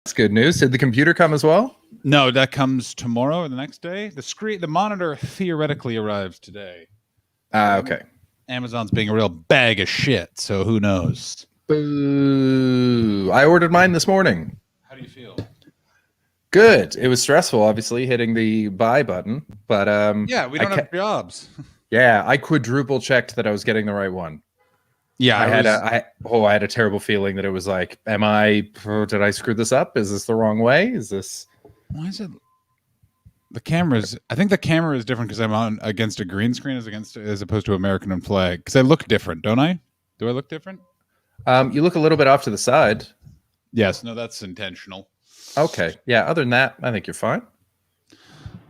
That's good news. Did the computer come as well? No, that comes tomorrow or the next day. The monitor theoretically arrives today. Okay. Amazon's being a real bag of shit, so who knows? Boo. I ordered mine this morning. How do you feel? Good. It was stressful, obviously, hitting the buy button, but yeah, we don't have jobs. Yeah, I quadruple checked that I was getting the right one. Yeah, I had a terrible feeling that it was like, did I screw this up? Is this the wrong way? Why is it? I think the camera is different because I'm on against a green screen as opposed to American flag. Because I look different, don't I? Do I look different? You look a little bit off to the side. Yes, no, that's intentional. Okay, yeah. Other than that, I think you're fine.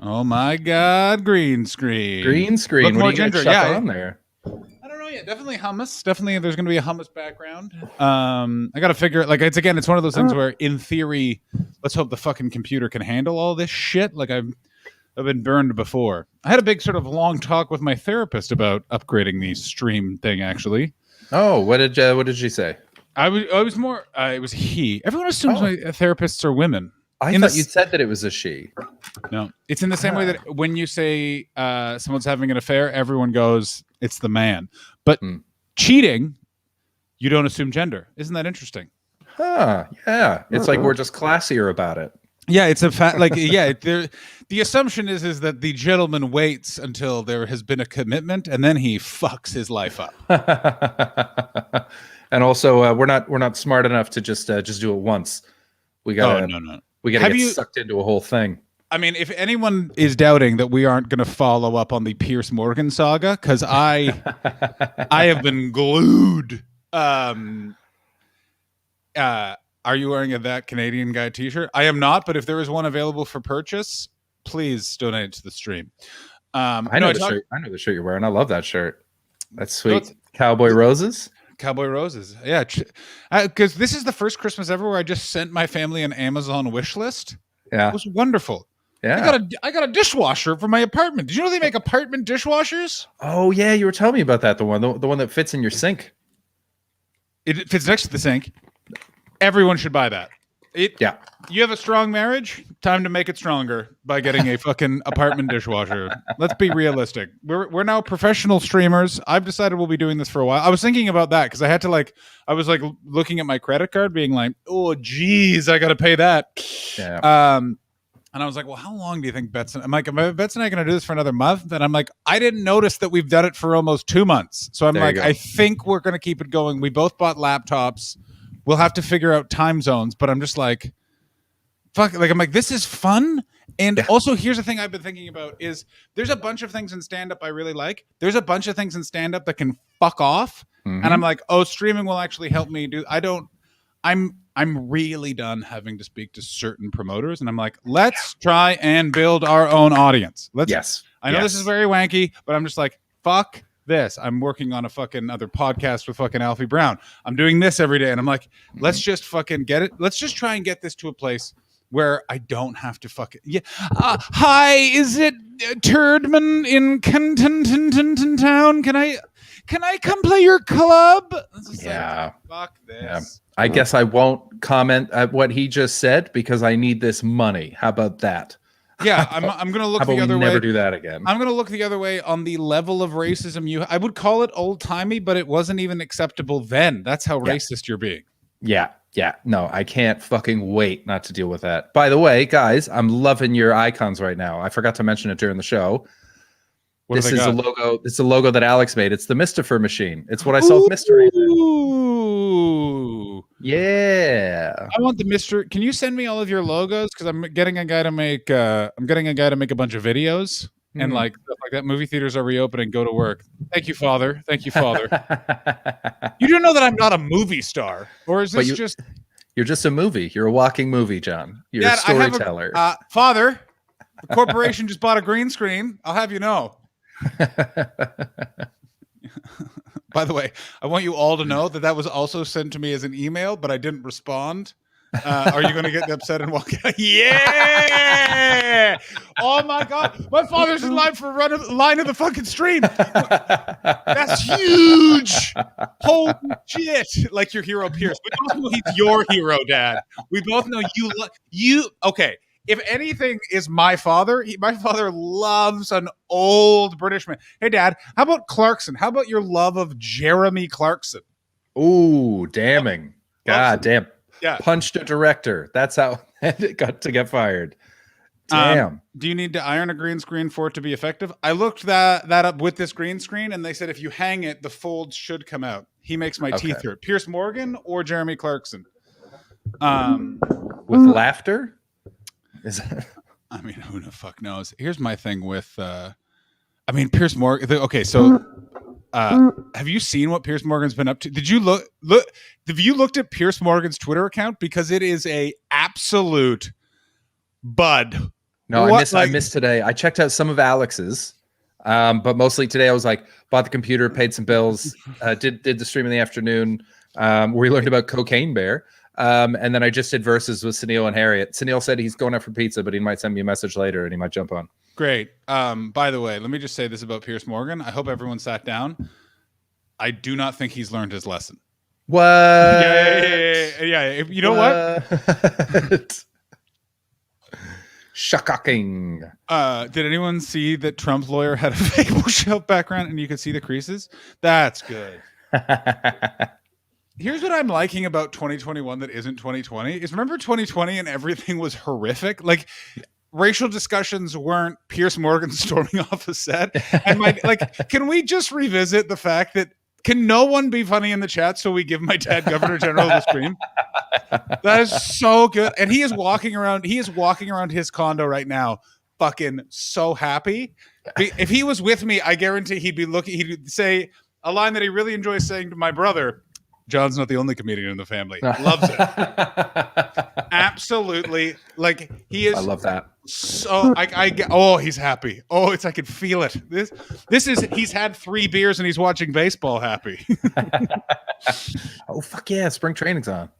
Oh my God, green screen. Green screen. What do you got on there? I don't know yet. Definitely hummus. Definitely, there's going to be a hummus background. I got to figure it. Like it's one of those things where, in theory, let's hope the fucking computer can handle all this shit. Like I've been burned before. I had a big sort of long talk with my therapist about upgrading the stream thing. Actually. Oh, what did she say? It was he. Everyone assumes my therapists are women. I thought you said that it was a she. No, it's in the same way that when you say someone's having an affair, everyone goes, it's the man. But cheating, you don't assume gender. Isn't that interesting? Huh, yeah. It's like we're just classier about it. Yeah, it's a fact. Like, yeah, the assumption is that the gentleman waits until there has been a commitment, and then he fucks his life up. And also, we're not smart enough to just do it once. We gotta no. We gotta get sucked into a whole thing. I mean, if anyone is doubting that we aren't going to follow up on the Piers Morgan saga, because I have been glued. Are you wearing a That Canadian Guy t-shirt? I am not, but if there is one available for purchase, please donate it to the stream. I know the shirt you're wearing. I love that shirt. That's sweet. Cowboy Roses? Cowboy Roses. Yeah. Because this is the first Christmas ever where I just sent my family an Amazon wish list. Yeah. It was wonderful. Yeah. I got a dishwasher for my apartment. Did you know they make apartment dishwashers? Oh yeah, you were telling me about that. The one that fits in your sink. It fits next to the sink. Everyone should buy that. Yeah. You have a strong marriage? Time to make it stronger by getting a fucking apartment dishwasher. Let's be realistic. We're now professional streamers. I've decided we'll be doing this for a while. I was thinking about that because I was looking at my credit card being like, oh geez, I got to pay that. Yeah. And I was like, well, how long do you think Bets and I'm like, Bets and I going to do this for another month? And I'm like, I didn't notice that we've done it for almost 2 months. So I'm like, I think we're going to keep it going. We both bought laptops. We'll have to figure out time zones, but I'm just like, fuck. Like, I'm like, this is fun. And also, here's the thing I've been thinking about is there's a bunch of things in stand-up I really like. There's a bunch of things in stand-up that can fuck off. Mm-hmm. And I'm like, oh, streaming will actually help me do. I'm really done having to speak to certain promoters. And I'm like, let's try and build our own audience. I know this is very wanky, but I'm just like, fuck this. I'm working on a fucking other podcast with fucking Alfie Brown. I'm doing this every day. And I'm like, let's just fucking get it. Let's just try and get this to a place where I don't have to fucking... Yeah. Hi, is it Turdman in Kenton Town? Can I come play your club? Yeah. Like, fuck this. Yeah. I guess I won't comment at what he just said because I need this money. How about that? Yeah, I'm going to look the other way. Never do that again. I'm going to look the other way on the level of racism I would call it old-timey, but it wasn't even acceptable then. That's how racist you're being. Yeah. No, I can't fucking wait not to deal with that. By the way, guys, I'm loving your icons right now. I forgot to mention it during the show. This is a logo. It's a logo that Alex made. It's the Mystifer machine. It's what I solve mysteries in. Ooh. Yeah. I want the Mr. Can you send me all of your logos? Because I'm getting a guy to make a bunch of videos and like stuff like that. Movie theaters are reopening. Go to work. Thank you, Father. Thank you, Father. You do know that I'm not a movie star, or is this You're just a movie. You're a walking movie, John. You're a storyteller. Father, the corporation just bought a green screen. I'll have you know. By the way, I want you all to know that was also sent to me as an email, but I didn't respond Are you going to get upset and walk out? Yeah! Oh my God! My father's in line for line of the fucking stream. That's huge! Holy shit! Like your hero Pierce. We both know he's your hero, Dad. We both know you. Okay. If anything is my father, my father loves an old British man. Hey, Dad, how about Clarkson? How about your love of Jeremy Clarkson? Ooh, damning. God damn. Yeah. Punched a director. That's how it got to get fired. Damn. Do you need to iron a green screen for it to be effective? I looked that up with this green screen, and they said if you hang it, the folds should come out. He makes my teeth hurt. Piers Morgan or Jeremy Clarkson? With laughter? Is that... I mean, who the fuck knows? Here's my thing with, Piers Morgan. Okay, so have you seen what Piers Morgan's been up to? Did you look? Have you looked at Piers Morgan's Twitter account? Because it is a absolute bud. No, I missed today. I checked out some of Alex's, but mostly today I was like, bought the computer, paid some bills, did the stream in the afternoon where we learned about Cocaine Bear. And then I just did verses with Sunil and Harriet. Sunil said he's going out for pizza, but he might send me a message later and he might jump on. Great. By the way, let me just say this about Piers Morgan. I hope everyone sat down. I do not think he's learned his lesson. What? Yeah. You know what? Shocking. Did anyone see that Trump's lawyer had a fake bookshelf background and you could see the creases? That's good. Here's what I'm liking about 2021 that isn't 2020 is remember 2020 and everything was horrific. Like racial discussions weren't Piers Morgan storming off a set. And can we just revisit the fact that can no one be funny in the chat so we give my dad Governor General the stream? That is so good. And he is walking around his condo right now fucking so happy. If he was with me, I guarantee he'd say a line that he really enjoys saying to my brother. John's not the only comedian in the family. Loves it. Absolutely. Like he is. I love that. So oh, he's happy. Oh, I can feel it. This is, he's had 3 beers and he's watching baseball happy. Oh, fuck yeah. Spring training's on.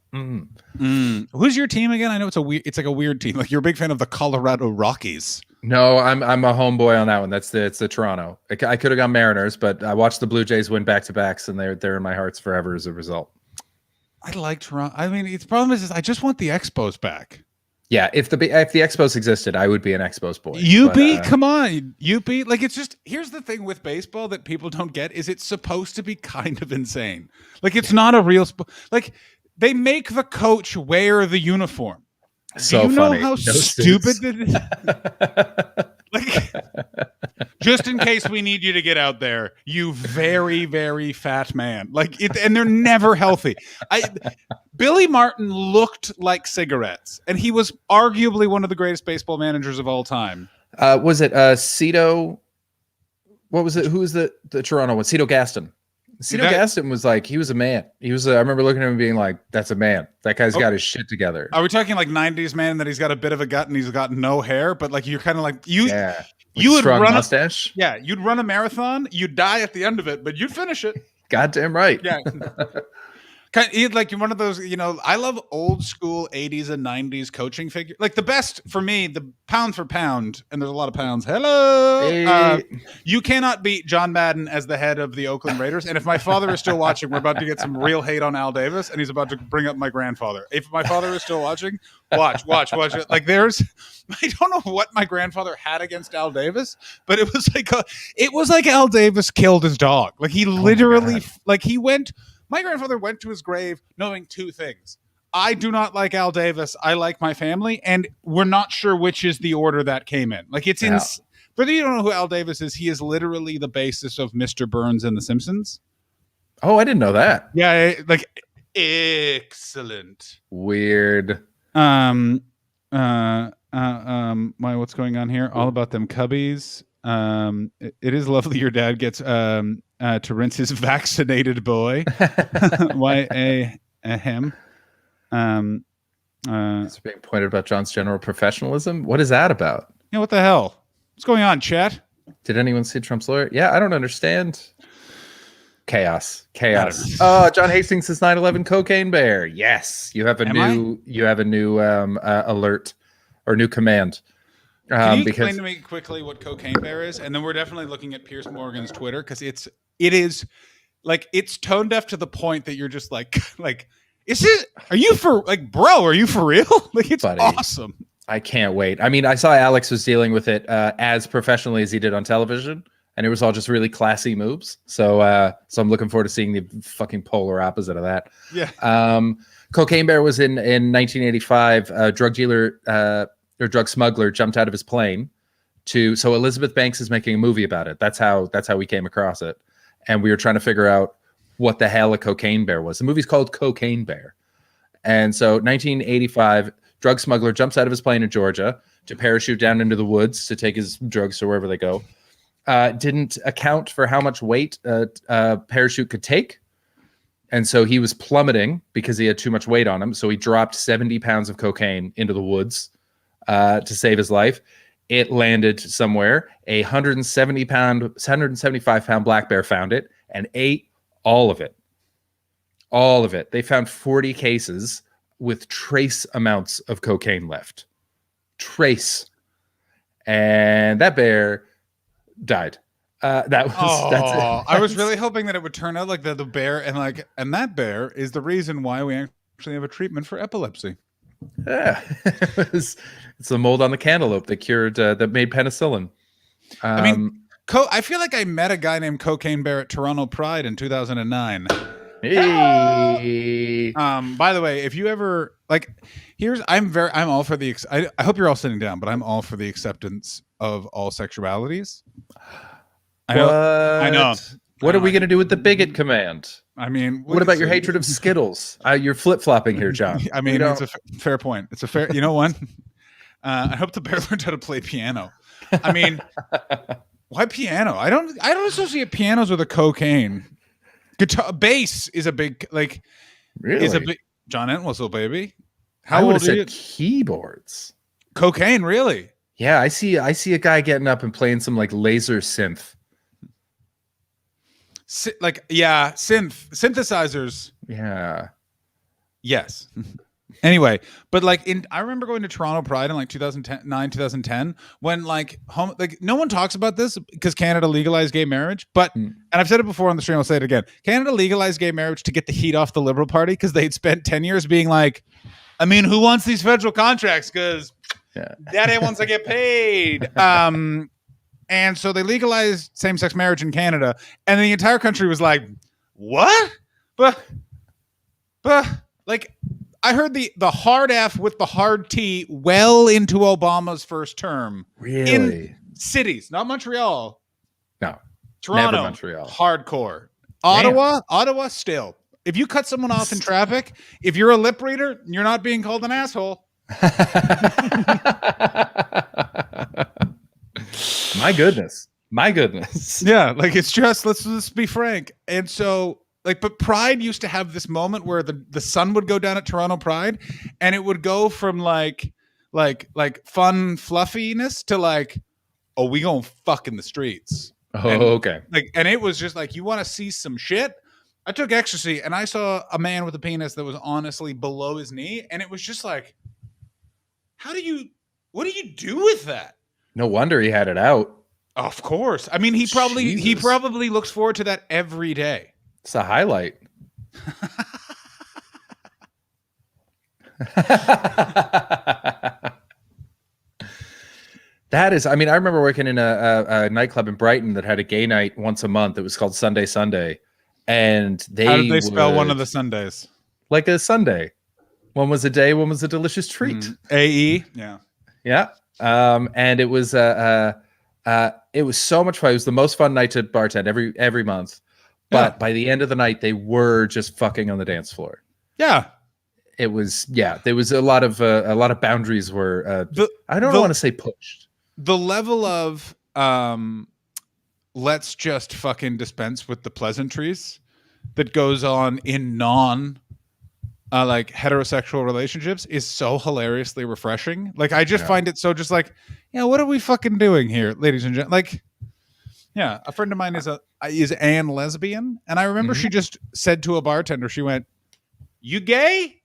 Who's your team again? I know it's like a weird team. Like you're a big fan of the Colorado Rockies. No, I'm a homeboy on that one. It's the Toronto. I could have gone Mariners, but I watched the Blue Jays win back-to-backs, and they're in my hearts forever as a result. I like Toronto. I mean, the problem is I just want the Expos back. Yeah, if the Expos existed, I would be an Expos boy. Come on, UP. Like it's just here's the thing with baseball that people don't get is it's supposed to be kind of insane. Like it's not a real like they make the coach wear the uniform. So do you funny. know how stupid it is? Like, just in case we need you to get out there, you very, very fat man. Like, and they're never healthy. Billy Martin looked like cigarettes, and he was arguably one of the greatest baseball managers of all time. Was it Cito? What was it? Who was the Toronto one? Cito Gaston. Cito Gaston was like, he was a man. He was. I remember looking at him and being like, "That's a man. That guy's got his shit together." Are we talking like 90s man that he's got a bit of a gut and he's got no hair, but like you're kind of like you. Yeah. You would run mustache. You'd run a marathon. You'd die at the end of it, but you'd finish it. Goddamn right. Yeah. Like you're one of those, I love old school 80s and 90s coaching figure. Like the best for me, the pound for pound, and there's a lot of pounds. Hello. Hey. You cannot beat John Madden as the head of the Oakland Raiders. And if my father is still watching, we're about to get some real hate on Al Davis, and he's about to bring up my grandfather. If my father is still watching, watch it. Like I don't know what my grandfather had against Al Davis, but it was like Al Davis killed his dog. Like he literally, my grandfather went to his grave knowing 2 things. I do not like Al Davis. I like my family. And we're not sure which is the order that came in. Like it's for you don't know who Al Davis is. He is literally the basis of Mr. Burns and The Simpsons. Oh, I didn't know that. Yeah. Like excellent. Weird. What's going on here? All about them cubbies. It is lovely your dad gets to rinse his vaccinated boy. him. It's being pointed about John's general professionalism. What is that about? Yeah, what the hell? What's going on, chat? Did anyone see Trump's lawyer? Yeah, I don't understand. Chaos. John Hastings is 9/11 Cocaine Bear. Yes, you have a new alert or new command. Can you explain to me quickly what Cocaine Bear is? And then we're definitely looking at Piers Morgan's Twitter, because it is like, it's tone deaf to the point that you're just like is it? Are you for real? Like, it's awesome. I can't wait. I mean, I saw Alex was dealing with it as professionally as he did on television, and it was all just really classy moves. So I'm looking forward to seeing the fucking polar opposite of that. Yeah. Cocaine Bear was in 1985. A drug dealer or drug smuggler jumped out of his plane so Elizabeth Banks is making a movie about it. That's how we came across it. And we were trying to figure out what the hell a cocaine bear was. The movie's called Cocaine Bear. And so 1985, drug smuggler jumps out of his plane in Georgia to parachute down into the woods to take his drugs to wherever they go. Didn't account for how much weight a parachute could take. And so he was plummeting because he had too much weight on him. So he dropped 70 pounds of cocaine into the woods to save his life. It landed somewhere. A 175 pound black bear found it and ate all of it. All of it. They found 40 cases with trace amounts of cocaine left. Trace. And that bear died. That's it. I was really hoping that it would turn out like the bear and that bear is the reason why we actually have a treatment for epilepsy. Yeah. It's the mold on the cantaloupe that made penicillin. I mean, I feel like I met a guy named Cocaine Bear at Toronto Pride in 2009. Hey. By the way, if you ever I'm all for the. I hope you're all sitting down, but I'm all for the acceptance of all sexualities. I know. What are we going to do with the bigot command? I mean, what about your hatred of Skittles? You're flip-flopping here, John. I mean, it's a fair point. It's a fair. You know what? I hope the bear learned how to play piano. I mean, why piano? I don't associate pianos with a cocaine. Guitar, bass is a big Really? Is a big John Entwistle, baby. How old are you? Keyboards. Cocaine, really? Yeah, I see a guy getting up and playing some like laser synth. Synthesizers. Yeah. Yes. Anyway, but I remember going to Toronto Pride in 2009, 2010 when no one talks about this because Canada legalized gay marriage, but and I've said it before on the stream, I'll say it again. Canada legalized gay marriage to get the heat off the Liberal Party because they'd spent 10 years being like, I mean, who wants these federal contracts? Because daddy wants to get paid. And so they legalized same-sex marriage in Canada, and the entire country was like, what? But I heard the hard F with the hard T well into Obama's first term. Really? In cities, not Montreal. No. Toronto, never Montreal. Hardcore. Ottawa still. If you cut someone off in traffic, if you're a lip reader, you're not being called an asshole. My goodness. Yeah, it's just, let's be frank. And so but Pride used to have this moment where the sun would go down at Toronto Pride and it would go from fun fluffiness to oh, we gonna fuck in the streets. Oh, and, okay. And it was just you want to see some shit? I took ecstasy and I saw a man with a penis that was honestly below his knee, and it was just what do you do with that? No wonder he had it out. Of course. I mean, he probably looks forward to that every day. It's a highlight. That is, I mean, I remember working in a nightclub in Brighton that had a gay night once a month. It was called Sunday Sunday. And how did they spell one of the Sundays? Like a Sunday. One was a day, one was a delicious treat. A-E? Yeah. Yeah. And it was so much fun. It was the most fun night to bartend every month. But by the end of the night, they were just fucking on the dance floor. Yeah. It was, there was a lot of boundaries were, I don't want to say pushed. The level of, let's just fucking dispense with the pleasantries that goes on in heterosexual relationships is so hilariously refreshing. I just find it so what are we fucking doing here, ladies and gentlemen? Yeah, a friend of mine is Anne lesbian, and I remember she just said to a bartender, she went, "You gay?"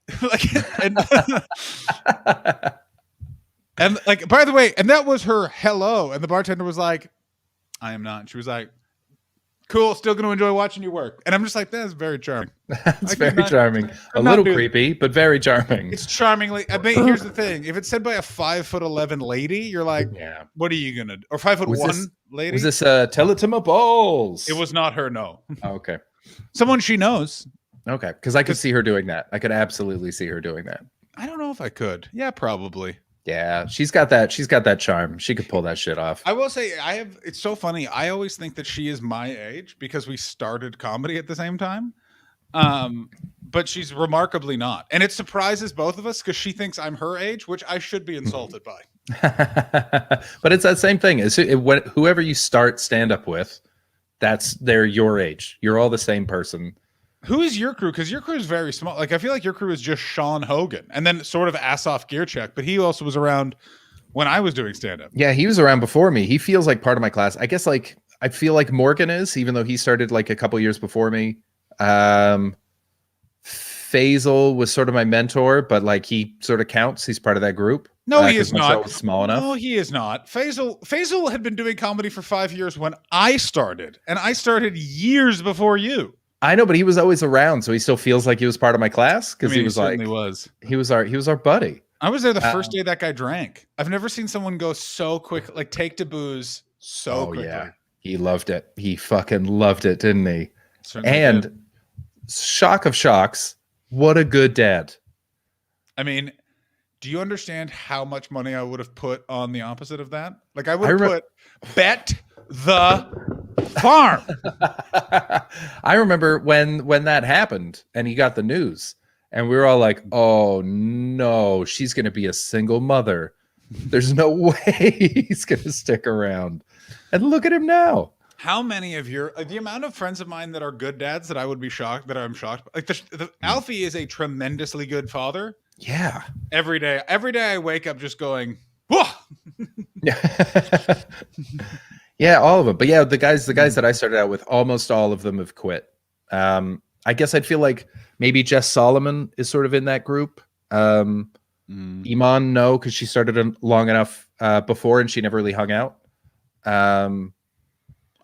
and like, by the way, and that was her hello, and the bartender was like, "I am not." And she was like, "Cool, still going to enjoy watching you work." And I'm just like, "That's very charming." That's very charming. A little creepy, but very charming. It's charmingly. I mean, here's the thing: if it's said by a 5'11" lady, you're like, "Yeah, what are you gonna do?" Or 5'1" lady? Was this tell it to my balls? It was not her. No. Oh, okay. Someone she knows. Okay, because I could see her doing that. I could absolutely see her doing that. I don't know if I could. Yeah, probably. Yeah, she's got that charm. She could pull that shit off. I will say, it's so funny. I always think that she is my age because we started comedy at the same time. But she's remarkably not. And it surprises both of us because she thinks I'm her age, which I should be insulted by. But it's that same thing. Whoever you start stand-up with, they're your age. You're all the same person. Who is your crew? Because your crew is very small. Like, I feel like your crew is just Sean Hogan and then sort of ass off gear check. But he also was around when I was doing stand-up. Yeah, he was around before me. He feels like part of my class. I guess like I feel like Morgan is, even though he started like a couple years before me. Faisal was sort of my mentor, but like he sort of counts. He's part of that group. No, he is not. Was small enough. No, he is not. Faisal had been doing comedy for 5 years when I started, and I started years before you. I know, but he was always around, so he still feels like he was part of my class because he was like he was our buddy. I was there the first day that guy drank. I've never seen someone go so quick, like take to booze so quickly. Yeah, he loved it. He fucking loved it, didn't he? And shock of shocks, what a good dad. I mean, do you understand how much money I would have put on the opposite of that? Like I would have put bet the farm. I remember when that happened and he got the news and we were all like, oh no, she's going to be a single mother. There's no way he's going to stick around. And look at him now. How many of the amount of friends of mine that are good dads that I would be shocked, that I'm shocked. Like Alfie is a tremendously good father. Yeah. Every day I wake up just going, whoa. Yeah. Yeah, all of them. But yeah, the guys that I started out with, almost all of them have quit. I guess I'd feel like maybe Jess Solomon is sort of in that group. Iman, no, because she started long enough before and she never really hung out.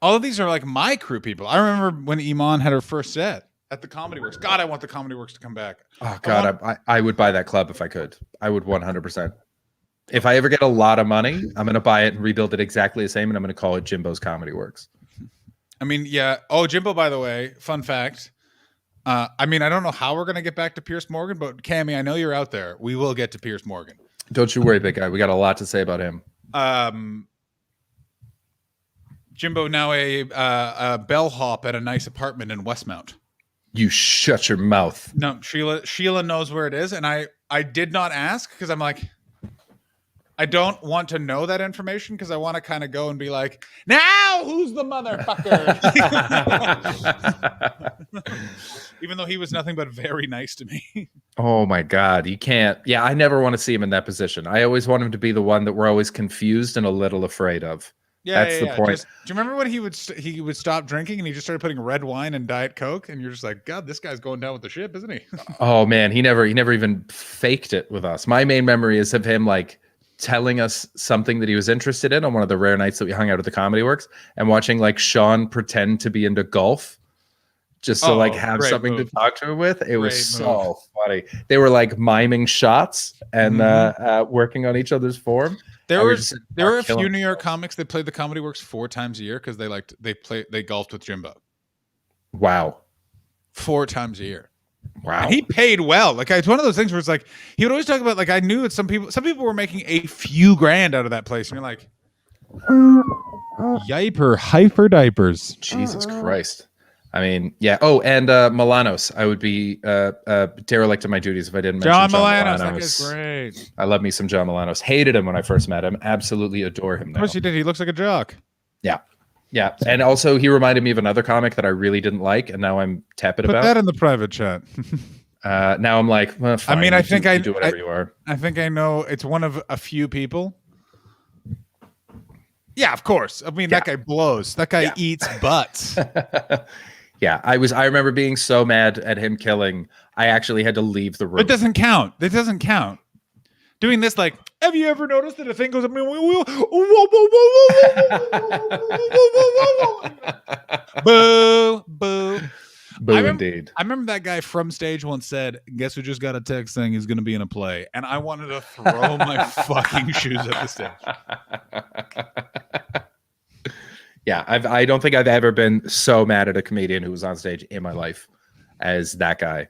All of these are like my crew people. I remember when Iman had her first set at the Comedy Works. God, I want the Comedy Works to come back. Oh God, I would buy that club if I could. I would 100%. If I ever get a lot of money, I'm going to buy it and rebuild it exactly the same, and I'm going to call it Jimbo's Comedy Works. I mean, yeah. Oh, Jimbo, by the way, fun fact. I mean, I don't know how we're going to get back to Piers Morgan, but Cammy, I know you're out there. We will get to Piers Morgan. Don't you worry, big guy. We got a lot to say about him. Jimbo now a bellhop at a nice apartment in Westmount. You shut your mouth. No, Sheila knows where it is, and I did not ask because I'm like, I don't want to know that information because I want to kind of go and be like, now who's the motherfucker? Even though he was nothing but very nice to me. Oh my God. You can't. Yeah, I never want to see him in that position. I always want him to be the one that we're always confused and a little afraid of. Yeah, that's the point. Do you remember when he would stop drinking and he just started putting red wine and Diet Coke, and you're just like, God, this guy's going down with the ship, isn't he? Oh man, he never even faked it with us. My main memory is of him like telling us something that he was interested in on one of the rare nights that we hung out at the Comedy Works, and watching like Sean pretend to be into golf just to like have something to talk to him with. It was so funny. They were like miming shots and working on each other's form. There were a few New York comics that played the Comedy Works 4 times a year because they golfed with Jimbo. Wow. 4 times a year. Wow. And he paid well. Like it's one of those things where it's like he would always talk about like I knew that some people were making a few grand out of that place, and you're like, yiper heifer diapers. Jesus Christ. I mean, yeah. Oh, and Milanos. I would be derelict in my duties if I didn't mention John Milanos. That guy's great. I love me some John Milanos. Hated him when I first met him. Absolutely adore him now. Of course you did. He looks like a jock. Yeah. Yeah. And also he reminded me of another comic that I really didn't like, and now I'm tepid about. Put that in the private chat. Now I'm like, well, fine. I mean, I think I do whatever you are. I think I know it's one of a few people Yeah, of course. I mean, that guy blows. That guy eats butts. Yeah, I remember being so mad at him killing. I actually had to leave the room. It doesn't count. It doesn't count. Doing this, like, have you ever noticed that a thing goes up? Boo, boo. Boo, indeed. I remember that guy from stage once said, "Guess who just got a text saying he's going to be in a play?" And I wanted to throw my fucking shoes at the stage. Yeah, I don't think I've ever been so mad at a comedian who was on stage in my life as that guy.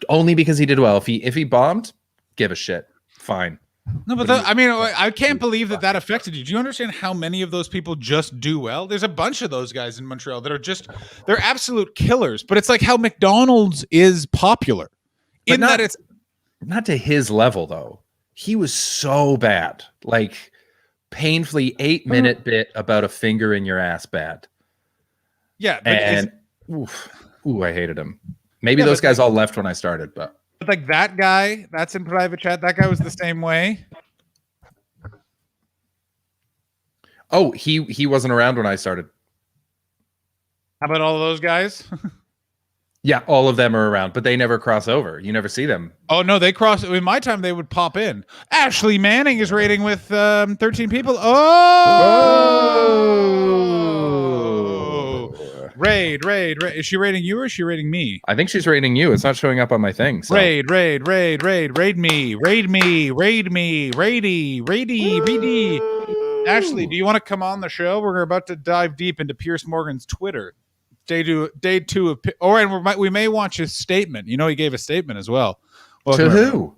Only because he did well. If he bombed, give a shit. Fine. No, but I can't believe that affected you. Do you understand how many of those people just do well? There's a bunch of those guys in Montreal that are they're absolute killers. But it's like how McDonald's is popular. But that it's not to his level though. He was so bad. Like painfully 8-minute bit about a finger in your ass bad. Yeah. And I hated him. Maybe those guys all left when I started, but like that guy, that's in private chat. That guy was the same way. Oh, he wasn't around when I started. How about all of those guys? Yeah, all of them are around, but they never cross over. You never see them. Oh no, they cross. In my time, they would pop in. Ashley Manning is rating with 13 people. Raid. Is she rating you or is she rating me? I think she's rating you. It's not showing up on my thing. So. Raid me. Ashley, do you want to come on the show? We're about to dive deep into Piers Morgan's Twitter. Day two of, and we may watch his statement. You know, he gave a statement as well. To who?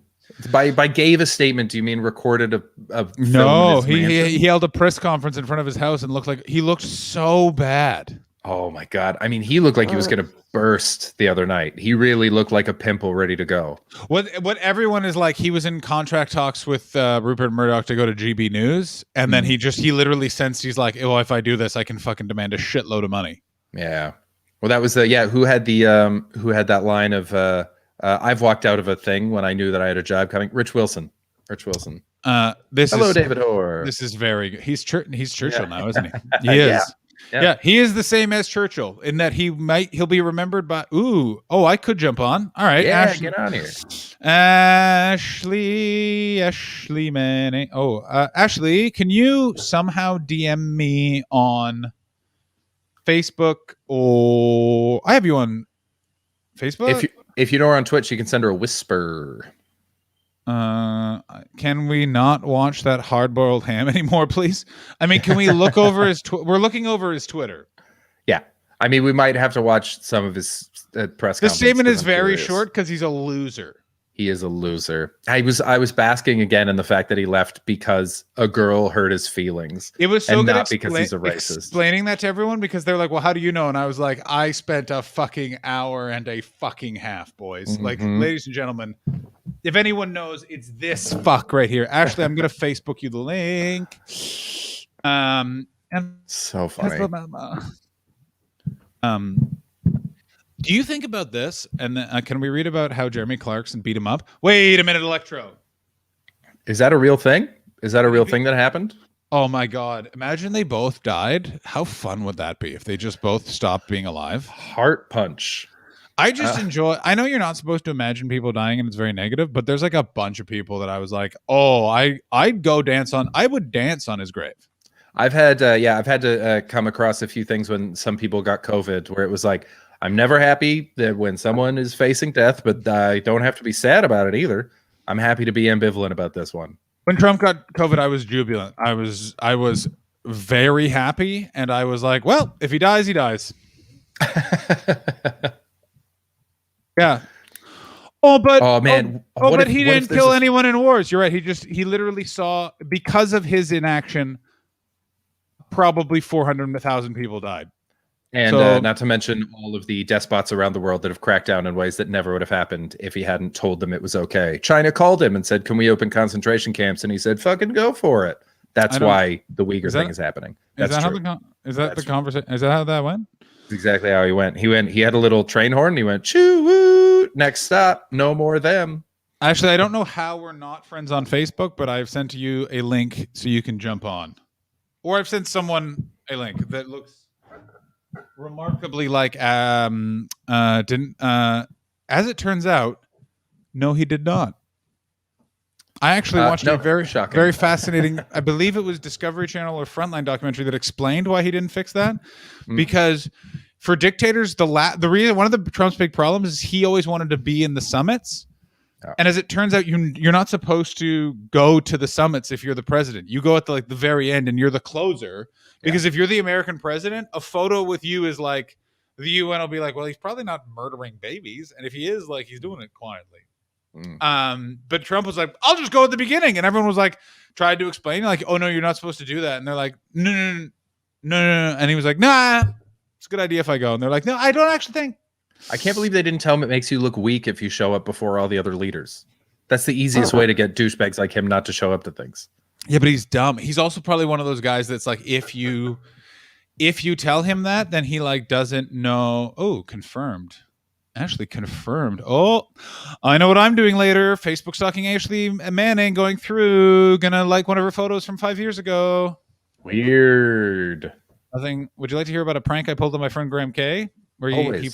By gave a statement, do you mean recorded a film? No, he held a press conference in front of his house and he looked so bad. Oh my God. I mean, he looked like he was going to burst the other night. He really looked like a pimple ready to go. What everyone is like, he was in contract talks with Rupert Murdoch to go to GB News. And then he literally sensed, he's like, oh, if I do this, I can fucking demand a shitload of money. Yeah. Well, that was who had that line of, I've walked out of a thing when I knew that I had a job coming. Rich Wilson. Hello, David Orr. This is very good. He's Churchill now, isn't he? He is. Yeah, he is the same as Churchill in that he'll be remembered by. I could jump on. All right, yeah, Ashley, get on here. Ashley Manning. Ashley, can you somehow DM me on Facebook or I have you on Facebook? If you know her on Twitch, you can send her a whisper. Can we not watch that hard-boiled ham anymore, please? I mean, can we look over his we're looking over his Twitter. Yeah. I mean, we might have to watch some of his press conference. The statement is very short because he's a loser. He is a loser. I was basking again in the fact that he left because a girl hurt his feelings. It was so good not because he's a racist. Explaining that to everyone because they're like, well, how do you know? And I was like, I spent a fucking hour and a fucking half, boys. Mm-hmm. Like, ladies and gentlemen, if anyone knows, it's this fuck right here. Ashley, I'm going to Facebook you the link. And so funny. Do you think about this? And can we read about how Jeremy Clarkson beat him up? Wait a minute, Electro. Is that a real thing? Is that a real thing that happened? Oh my God. Imagine they both died. How fun would that be if they just both stopped being alive? Heart punch. I just enjoy. I know you're not supposed to imagine people dying and it's very negative, but there's like a bunch of people that I was like, oh, I'd go dance on. I would dance on his grave. I've had to come across a few things when some people got COVID where it was like, I'm never happy that when someone is facing death, but I don't have to be sad about it either. I'm happy to be ambivalent about this one. When Trump got COVID, I was jubilant. I was very happy, and I was like, well, if he dies, he dies. Yeah. But he didn't kill anyone in wars. You're right. He literally saw, because of his inaction, probably 400,000 people died. And not to mention all of the despots around the world that have cracked down in ways that never would have happened if he hadn't told them it was okay. China called him and said, can we open concentration camps? And he said, fucking go for it. That's why the Uyghur thing is happening. That's true. Is that the conversation? Is that how that went? That's exactly how he went. He had a little train horn. And he went, choo woo, next stop, no more them. Actually, I don't know how we're not friends on Facebook, but I've sent you a link so you can jump on. or I've sent someone a link that looks remarkably like as it turns out, no, he did not. I actually watched a very fascinating, I believe it was Discovery Channel or Frontline documentary that explained why he didn't fix that. Because for dictators, the reason, one of the Trump's big problems is he always wanted to be in the summits. Yeah. And as it turns out, you're not supposed to go to the summits if you're the president. You go at the very end and you're the closer. Because if you're the American president, a photo with you is like, the UN will be like, well, he's probably not murdering babies. And if he is, like, he's doing it quietly. But Trump was like, I'll just go at the beginning. And everyone was like, tried to explain, like, oh, no, you're not supposed to do that. And they're like, no. And he was like, nah, it's a good idea if I go. And they're like, no, I don't actually think. I can't believe they didn't tell him it makes you look weak if you show up before all the other leaders. That's the easiest way to get douchebags like him not to show up to things. Yeah, but he's dumb. He's also probably one of those guys that's like, if you tell him that, then he like doesn't know. Oh, confirmed. Ashley confirmed. Oh, I know what I'm doing later. Facebook stalking Ashley Manning, going through, gonna like one of her photos from 5 years ago. Weird. Nothing. Would you like to hear about a prank I pulled on my friend Graham K? Where he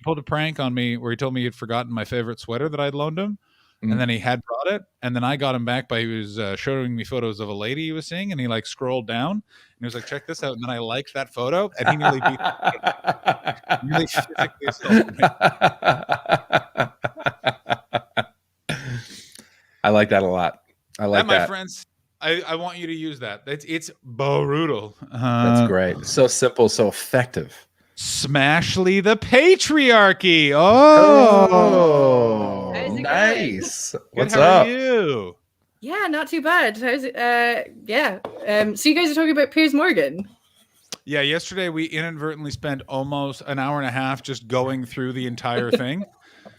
pulled a prank on me where he told me he had forgotten my favorite sweater that I'd loaned him. And then he had brought it, and then I got him back by he was showing me photos of a lady he was seeing, and he like scrolled down and he was like, check this out. And then I liked that photo, and he nearly beat me. Really physically assaulted me. I like that a lot. I like that. My friends, I want you to use that. It's brutal. That's great. So simple, so effective. Smashly the patriarchy. Oh, nice. What's How up? Are you? Yeah, not too bad. How's it? Yeah. So you guys are talking about Piers Morgan. Yeah, yesterday we inadvertently spent almost an hour and a half just going through the entire thing.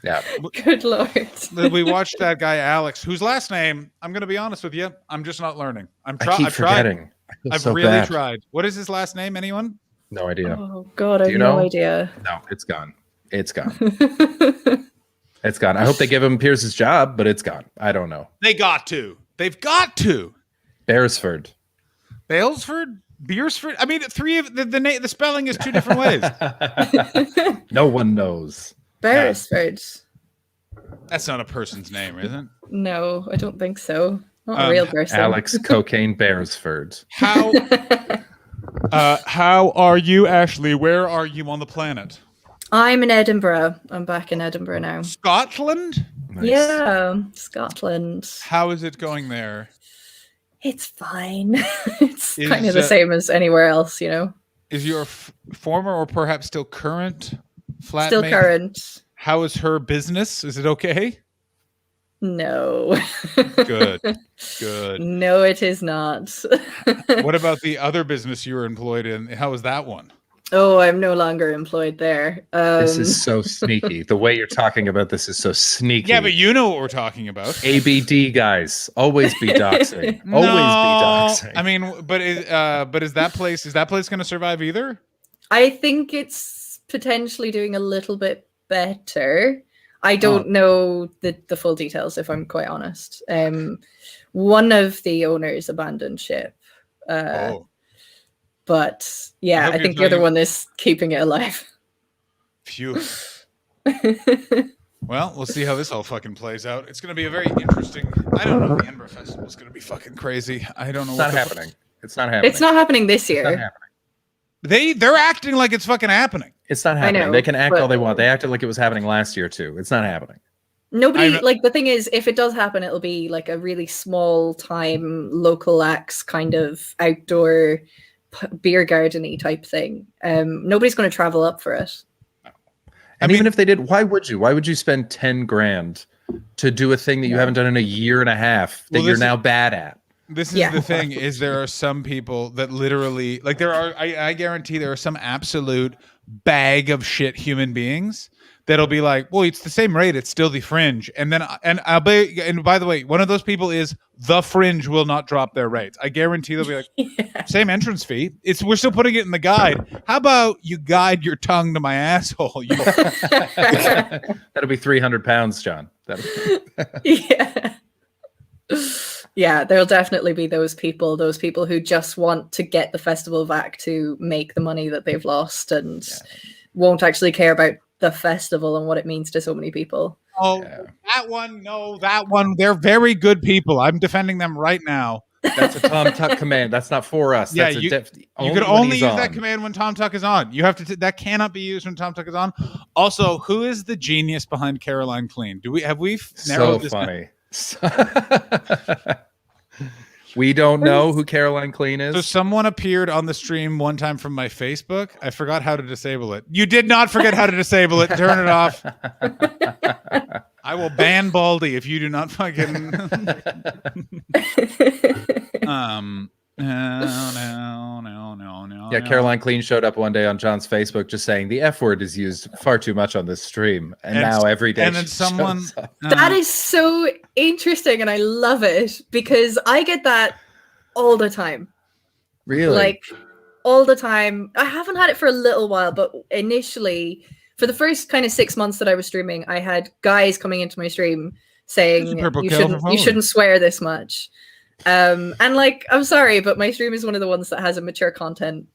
Yeah. Good Lord. We watched that guy Alex, whose last name, I'm going to be honest with you, I'm just not learning. I keep forgetting. I've really tried. What is his last name? Anyone? No idea. Oh God, I have no idea. No, it's gone. It's gone. It's gone. I hope they give him Pierce's job, but it's gone. I don't know. They've got to. Beresford. Beresford? Beersford? I mean, three of the spelling is two different ways. No one knows. Beresford. That's not a person's name, is it? No, I don't think so. Not a real person. Alex Cocaine Beresford. How are you, Ashley? Where are you on the planet? I'm in Edinburgh. I'm back in Edinburgh now. Scotland? Nice. Yeah, Scotland. How is it going there? It's fine. It's kind of the same as anywhere else, you know. Is your former or perhaps still current flatmate? Still current. How is her business? Is it okay? No. Good. No, it is not. What about the other business you were employed in? How was that one? Oh, I'm no longer employed there. This is so sneaky. The way you're talking about this is so sneaky. Yeah, but you know what we're talking about. ABD guys, always be doxing. Always be doxing. I mean, but is that place going to survive either? I think it's potentially doing a little bit better. I don't know the full details, if I'm quite honest. One of the owners abandoned ship. But yeah, I think the other one is keeping it alive. Phew. Well, we'll see how this all fucking plays out. It's going to be a very interesting. I don't know. The Edinburgh Festival is going to be fucking crazy. I don't know. It's not happening. It's not happening. It's not happening this year. It's not happening. They're acting like it's fucking happening. It's not happening. Know, they can act all they want. They acted like it was happening last year too. It's not happening. Nobody like the thing is, if it does happen, it'll be like a really small time local acts kind of outdoor beer garden-y type thing. Nobody's going to travel up for it. And even if they did, why would you? Why would you spend 10 grand to do a thing that you haven't done in a year and a half that you're now bad at? This is the thing, is there are some people that literally, like I guarantee there are some absolute bag of shit human beings that'll be like, well, it's the same rate, it's still the Fringe. And by the way, one of those people is the Fringe will not drop their rates. I guarantee they'll be like, same entrance fee. We're still putting it in the guide. How about you guide your tongue to my asshole? That'll be 300 pounds, John. Yeah. Yeah, there'll definitely be those people who just want to get the festival back to make the money that they've lost and won't actually care about the festival and what it means to so many people. Oh, that one. No, that one. They're very good people. I'm defending them right now. That's a Tom Tuck command. That's not for us. Yeah, That's you could only use that command when Tom Tuck is on. You have to. That cannot be used when Tom Tuck is on. Also, who is the genius behind Caroline Clean? Have we narrowed this funny? We don't know who Caroline Clean is. So someone appeared on the stream one time from my Facebook. I forgot how to disable it. You did not forget how to disable it. Turn it off. I will ban Baldy if you do not fucking. No. Yeah, Caroline Clean showed up one day on John's Facebook just saying the F word is used far too much on this stream. And now every day. And then someone. That is so interesting and I love it because I get that all the time. Really? Like all the time. I haven't had it for a little while, but initially, for the first kind of 6 months that I was streaming, I had guys coming into my stream saying you shouldn't swear this much. And like, I'm sorry, but my stream is one of the ones that has a mature content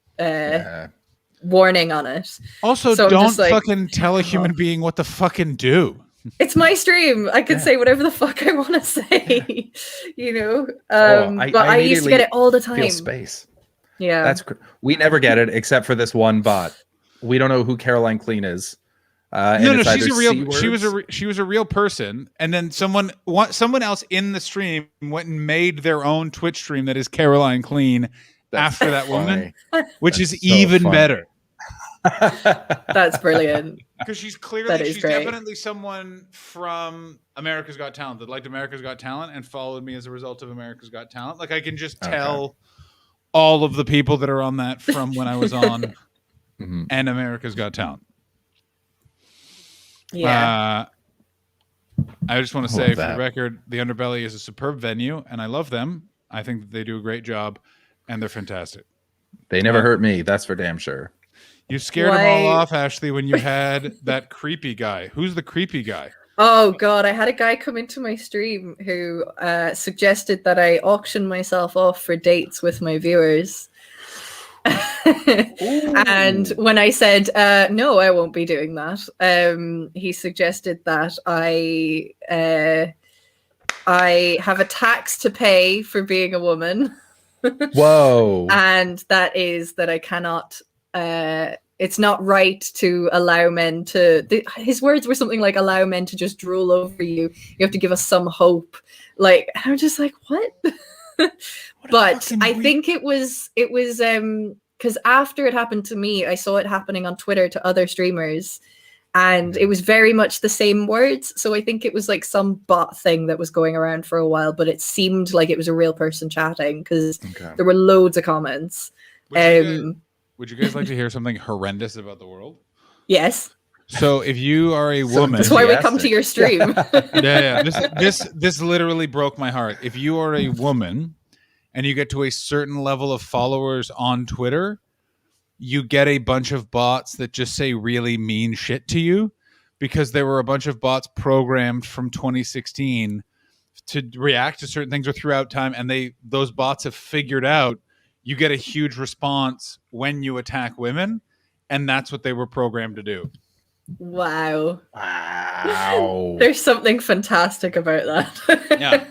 warning on it. Also, so don't fucking tell a human being what to fucking do. It's my stream. I can say whatever the fuck I want to say, you know. But I used to get it all the time. Feel space. Yeah, we never get it except for this one bot. We don't know who Caroline Clean is. No, she's a real. She was a real person, and then someone else in the stream went and made their own Twitch stream that is Caroline Clean after that woman, which is even better. That's brilliant. Because she's definitely someone from America's Got Talent that liked America's Got Talent and followed me as a result of America's Got Talent. Like I can just tell all of the people that are on that from when I was on and America's Got Talent. Yeah. I just want to say for the record, the Underbelly is a superb venue and I love them. I think that they do a great job and they're fantastic. They never hurt me. That's for damn sure. You scared them all off, Ashley, when you had that creepy guy. Who's the creepy guy? Oh, God. I had a guy come into my stream who suggested that I auction myself off for dates with my viewers. And when I said, no, I won't be doing that, he suggested that I have a tax to pay for being a woman. Whoa. And that is that I cannot... it's not right to allow men to... his words were something like, allow men to just drool over you. You have to give us some hope. Like, I'm just like, what? But I think it was because after it happened to me, I saw it happening on Twitter to other streamers. And it was very much the same words. So I think it was like some bot thing that was going around for a while, but it seemed like it was a real person chatting because there were loads of comments. Would you guys like to hear something horrendous about the world? Yes. So if you are a woman... That's why we come to your stream. Yeah. This literally broke my heart. If you are a woman and you get to a certain level of followers on Twitter, you get a bunch of bots that just say really mean shit to you because there were a bunch of bots programmed from 2016 to react to certain things or throughout time. And those bots have figured out you get a huge response when you attack women. And that's what they were programmed to do. Wow. There's something fantastic about that. Yeah.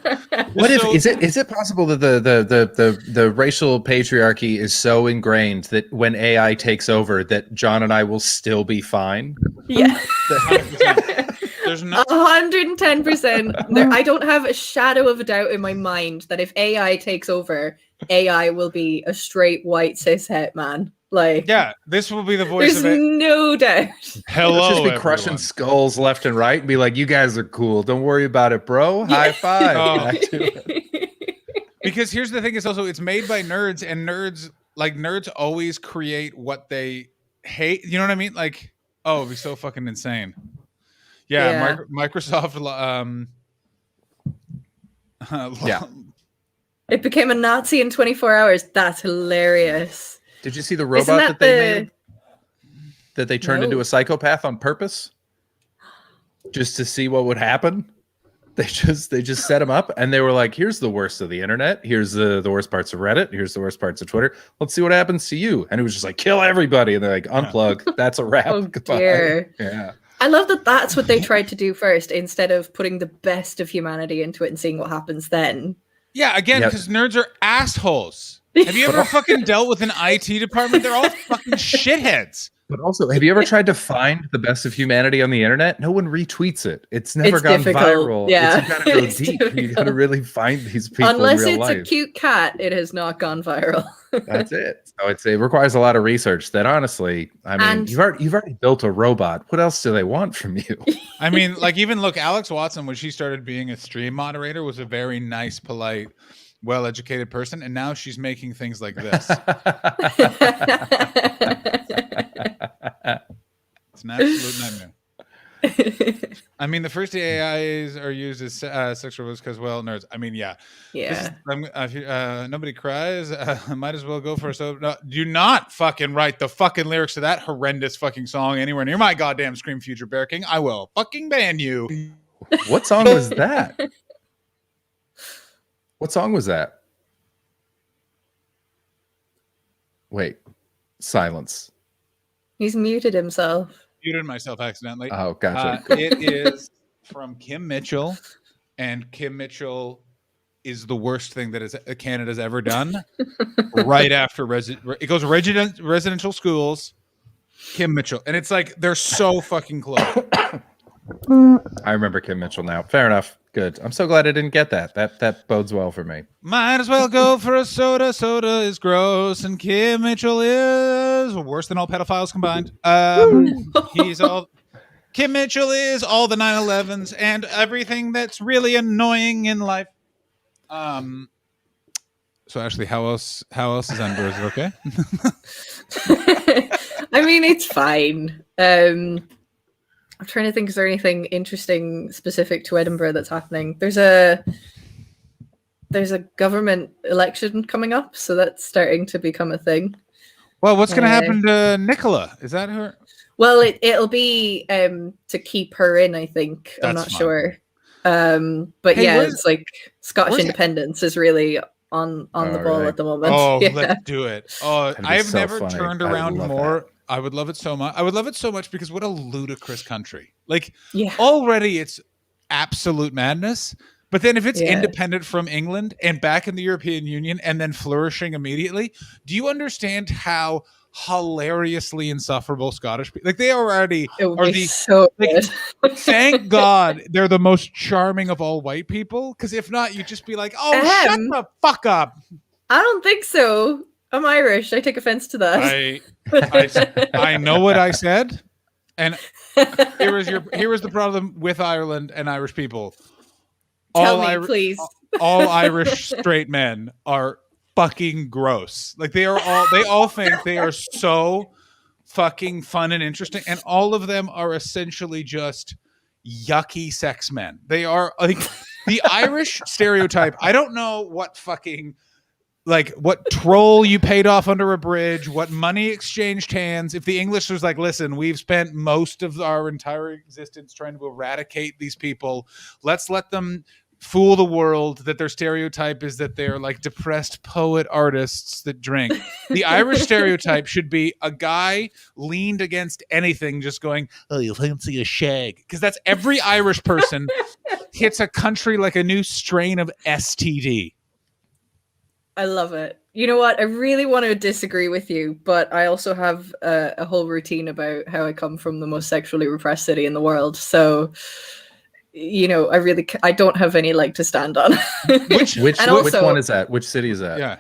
What is it possible that the racial patriarchy is so ingrained that when AI takes over that John and I will still be fine? Yeah. 110%. I don't have a shadow of a doubt in my mind that if AI takes over, AI will be a straight white cishet man. Like, yeah, this will be the voice of it. There's no doubt. Hello, let's just be crushing skulls left and right and be like, you guys are cool. Don't worry about it, bro. High five. Because here's the thing, it's made by nerds, and nerds always create what they hate. You know what I mean? Like, oh, it'd be so fucking insane. Yeah. Microsoft yeah. It became a Nazi in 24 hours. That's hilarious. Did you see the robot that they made? That they turned into a psychopath on purpose? Just to see what would happen? They just set them up, and they were like, "Here's the worst of the internet. Here's the worst parts of Reddit. Here's the worst parts of Twitter. Let's see what happens to you." And it was just like, "Kill everybody," and they're like, "Unplug." That's a wrap. Oh Goodbye. dear. Yeah. I love that that's what they tried to do first, instead of putting the best of humanity into it and seeing what happens then. Yeah, again, because nerds are assholes. Have you ever fucking dealt with an IT department? They're all fucking shitheads. But also, have you ever tried to find the best of humanity on the internet? No one retweets it. It's never gone viral. Yeah. You gotta go deep. You gotta really find these people. Unless in real it's life. a cute cat, it has not gone viral. That's it. So it requires a lot of research. That honestly, I mean, you've already built a robot. What else do they want from you? I mean, like even look, Alex Watson, when she started being a stream moderator, was a very nice, polite, well-educated person, and now she's making things like this. It's an absolute nightmare. I mean, the first AIs are used as sexual abuse because, well, nerds. I mean, yeah. Nobody cries. Might as well go for a so. No, do not fucking write the fucking lyrics to that horrendous fucking song anywhere near my goddamn Scream Future Bear King. I will fucking ban you. What song was that? What song was that? Wait, silence. He's muted himself. Muted myself accidentally. Oh, gotcha. It is from Kim Mitchell, and Kim Mitchell is the worst thing that Canada's ever done. Right after it goes residential schools, Kim Mitchell, and it's like they're so fucking close. I remember Kim Mitchell now. Fair enough. Good. I'm so glad I didn't get that. That bodes well for me. Might as well go for a soda. Soda is gross, and Kim Mitchell is worse than all pedophiles combined. Kim Mitchell is all the 9/11s and everything that's really annoying in life. So Ashley, how else is Edinburgh? Is it okay? I mean, it's fine. I'm trying to think, is there anything interesting specific to Edinburgh that's happening? There's a government election coming up, so that's starting to become a thing. Well, what's going to happen to Nicola? Is that her? Well, it'll be to keep her in, I think. I'm not sure. But hey, yeah, it's like Scottish independence is really on the ball at the moment. Oh, yeah. Let's do it. Oh, I've never turned around more. I would love it so much. I would love it so much because what a ludicrous country. Like, already it's absolute madness. But then if it's independent from England and back in the European Union and then flourishing immediately, do you understand how hilariously insufferable Scottish people, like they already are so good. Thank God they're the most charming of all white people, because if not, you'd just be like, oh, shut the fuck up. I don't think so. I'm Irish. I take offense to that. I know what I said, and here was the problem with Ireland and Irish people. Tell me, please. All Irish straight men are fucking gross. Like they all think they are so fucking fun and interesting, and all of them are essentially just yucky sex men. They are like the Irish stereotype. I don't know what fucking what troll you paid off under a bridge, what money exchanged hands. If the English was like, listen, we've spent most of our entire existence trying to eradicate these people. Let's let them fool the world that their stereotype is that they're like depressed poet artists that drink. The Irish stereotype should be a guy leaned against anything just going, oh, you fancy a shag? Because that's every Irish person hits a country like a new strain of STD. I love it. You know what? I really want to disagree with you, but I also have a whole routine about how I come from the most sexually repressed city in the world. So, you know, I don't have any leg to stand on. Which one is that? Which city is that?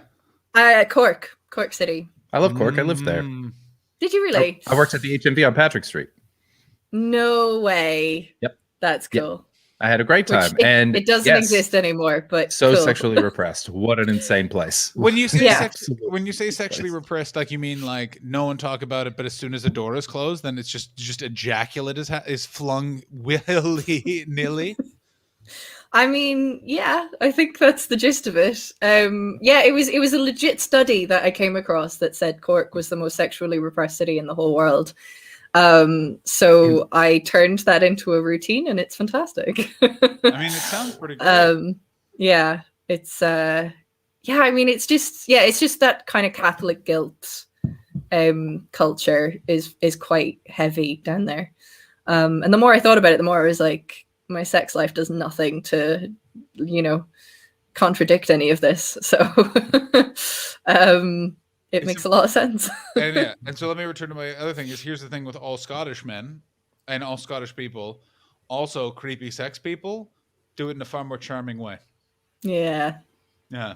Yeah. Cork City. I love Cork. I lived there. Did you really? I worked at the HMV on Patrick Street. No way. Yep. That's cool. Yep. I had a great time, and it doesn't exist anymore. But so cool. Sexually repressed. What an insane place. When you say when you say sexually repressed, like you mean like no one talk about it, but as soon as a door is closed, then it's just ejaculate is flung willy nilly. I mean, yeah, I think that's the gist of it. Yeah, it was a legit study that I came across that said Cork was the most sexually repressed city in the whole world. So I turned that into a routine, and it's fantastic. I mean, it sounds pretty good. Yeah, it's I mean, it's just that kind of Catholic guilt culture is quite heavy down there. And the more I thought about it, the more I was like, my sex life does nothing to, contradict any of this. So it makes a lot of sense. And so let me return to my other thing. Here's the thing with all Scottish men and all Scottish people, also creepy sex people, do it in a far more charming way. Yeah. Yeah.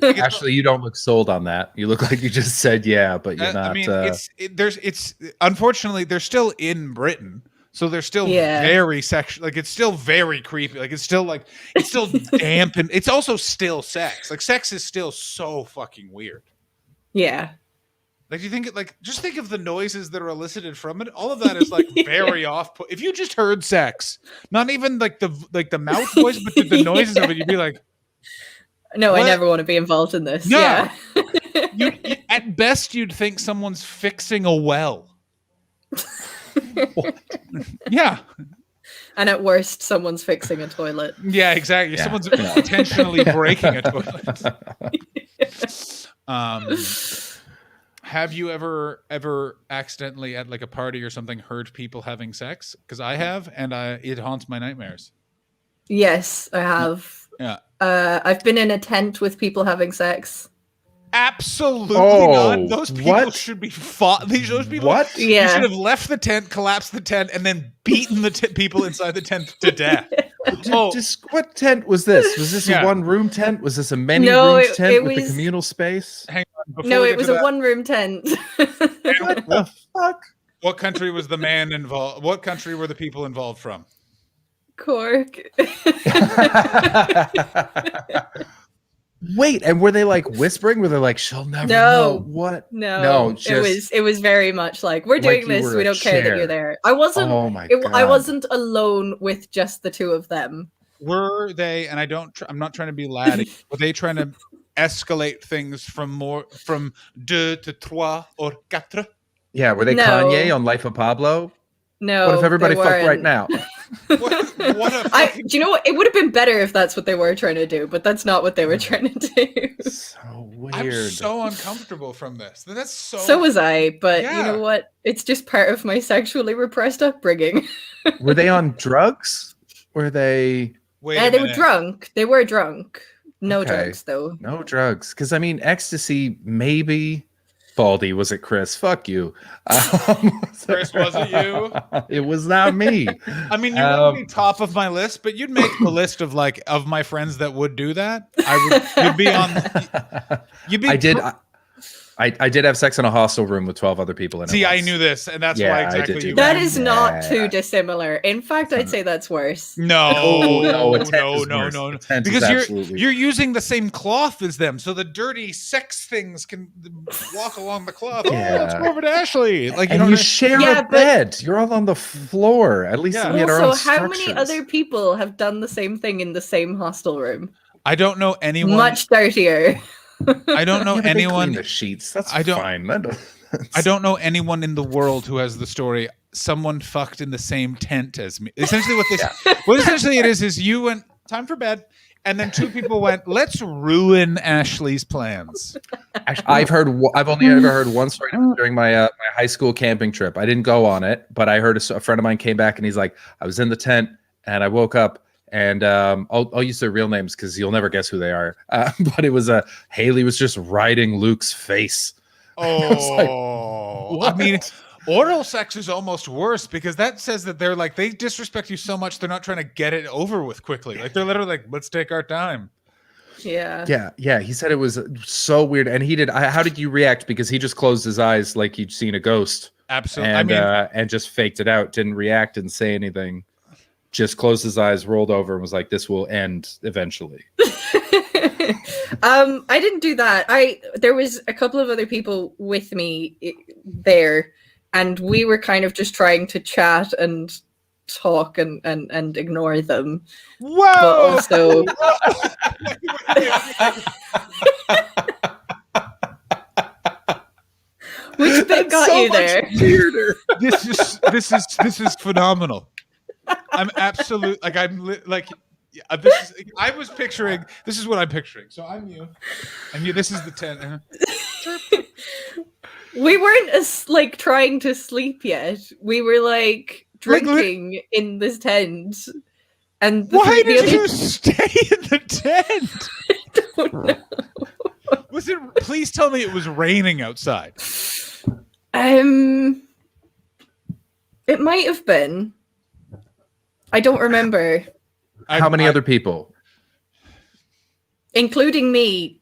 Actually, you don't look sold on that. You look like you just said yeah, but you're not. I mean, it's unfortunately they're still in Britain, so they're still very sexual. Like it's still very creepy. Like it's still damp, and it's also still sex. Like sex is still so fucking weird. Yeah. Like you think just think of the noises that are elicited from it. All of that is like very off. If you just heard sex, not even like the mouth voice, but the noises of it, you'd be like, no, what? I never want to be involved in this. No. Yeah. you, at best, you'd think someone's fixing a well. Yeah. And at worst, someone's fixing a toilet. Yeah, exactly. Yeah. Someone's intentionally breaking a toilet. Have you ever accidentally at like a party or something heard people having sex? Because I have, and it haunts my nightmares. Yes, I have. Yeah. I've been in a tent with people having sex. Absolutely not. Those people should be fought. Those people. What? Yeah. You should have left the tent, collapsed the tent, and then beaten the people inside the tent to death. What tent was this? Was this a one-room tent? Was this a many-room tent with a communal space? Hang on. No, it was a one-room tent. What the fuck? What country was the man involved? What country were the people involved from? Cork. Wait, and were they like whispering? Were they like, she'll never know what? No, it was very much like, we're doing this. We don't care that you're there. I wasn't. Oh my God. I wasn't alone with just the two of them. Were they? And I'm not trying to be laddie. Were they trying to escalate things from deux to trois or quatre? Yeah, were they Kanye on Life of Pablo? No. What if everybody fucked right now? Do you know what? It would have been better if that's what they were trying to do, but that's not what they were trying to do. So weird. I'm so uncomfortable from this. That's so. So was I, but you know what? It's just part of my sexually repressed upbringing. Were they on drugs? Were they? They were drunk. They were drunk. No drugs, though. No drugs, because I mean, ecstasy maybe. Baldy, was it Chris? Fuck you. Chris, was it you? It was not me. I mean, you wouldn't be top of my list, but you'd make the list of of my friends that would do that. You'd be on. You'd be. I did have sex in a hostel room with 12 other people in it. See, I knew this, and that's why exactly you. That is not too dissimilar. In fact, I'd say that's worse. No, because you're using the same cloth as them, so the dirty sex things can walk along the cloth. Yeah. Oh, let's go over to Ashley. Like you share a bed. You're all on the floor. At least we had our own structures. How many other people have done the same thing in the same hostel room? I don't know anyone. Much dirtier. I don't know anyone. The sheets. That's fine. I don't know anyone in the world who has the story. Someone fucked in the same tent as me. Essentially, what essentially it is you went time for bed, and then two people went, let's ruin Ashley's plans. I've only ever heard one story during my high school camping trip. I didn't go on it, but I heard a friend of mine came back and he's like, I was in the tent and I woke up. And I'll use their real names because you'll never guess who they are. But it was Haley was just riding Luke's face. Oh, I mean, oral sex is almost worse because that says that they're like, they disrespect you so much they're not trying to get it over with quickly. Like they're literally like, let's take our time. Yeah. He said it was so weird, and he did. How did you react? Because he just closed his eyes like he'd seen a ghost. Absolutely, and just faked it out. Didn't react, didn't say anything. Just closed his eyes, rolled over, and was like, "This will end eventually." I didn't do that. There was a couple of other people with me there, and we were kind of just trying to chat and talk and ignore them. Whoa! But also, which bit got you there? Weirder. This is phenomenal. I'm absolute I was picturing. This is what I'm picturing. So I'm you, and you. This is the tent. We weren't trying to sleep yet. We were like drinking in this tent. And why did you stay in the tent? I don't know. Was it? Please tell me it was raining outside. It might have been. I don't remember. How many other people? Including me.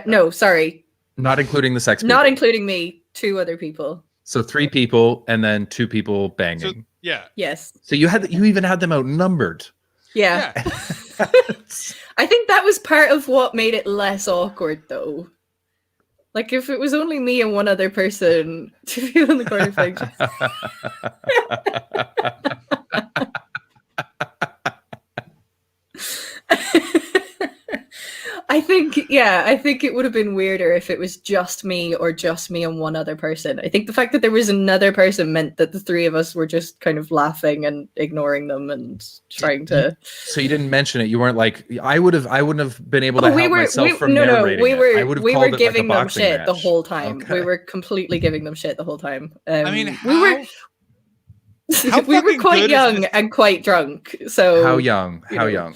No, sorry. Not including the sex people. Not including me. 2 other people. So 3 people and then 2 people banging. So, yeah. Yes. So you even had them outnumbered. Yeah. I think that was part of what made it less awkward, though. Like, if it was only me and 1 other person, 2 people in the corner playing. I think it would have been weirder if it was just me and 1 other person. I think the fact that there was another person meant that the 3 of us were just kind of laughing and ignoring them and trying to. So you didn't mention it. You weren't like I wouldn't have been able to help myself from narrating it. We were giving them shit match. The whole time. Okay. We were completely giving them shit the whole time. I mean, we were quite young and quite drunk. So how young? How young?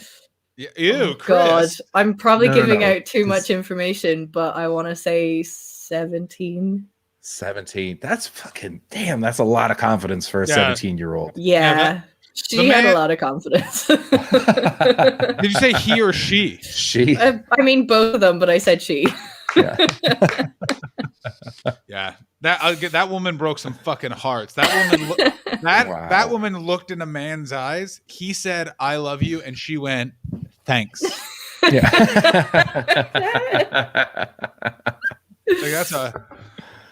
Ew, oh, God, I'm probably giving out too much information, but I want to say 17. 17. That's fucking damn. That's a lot of confidence for a 17-year-old. Yeah, she had a lot of confidence. Did you say he or she? She. I mean both of them, but I said she. Yeah. Yeah. That woman broke some fucking hearts. That woman. That woman looked in a man's eyes. He said, "I love you," and she went, "Thanks." Yeah.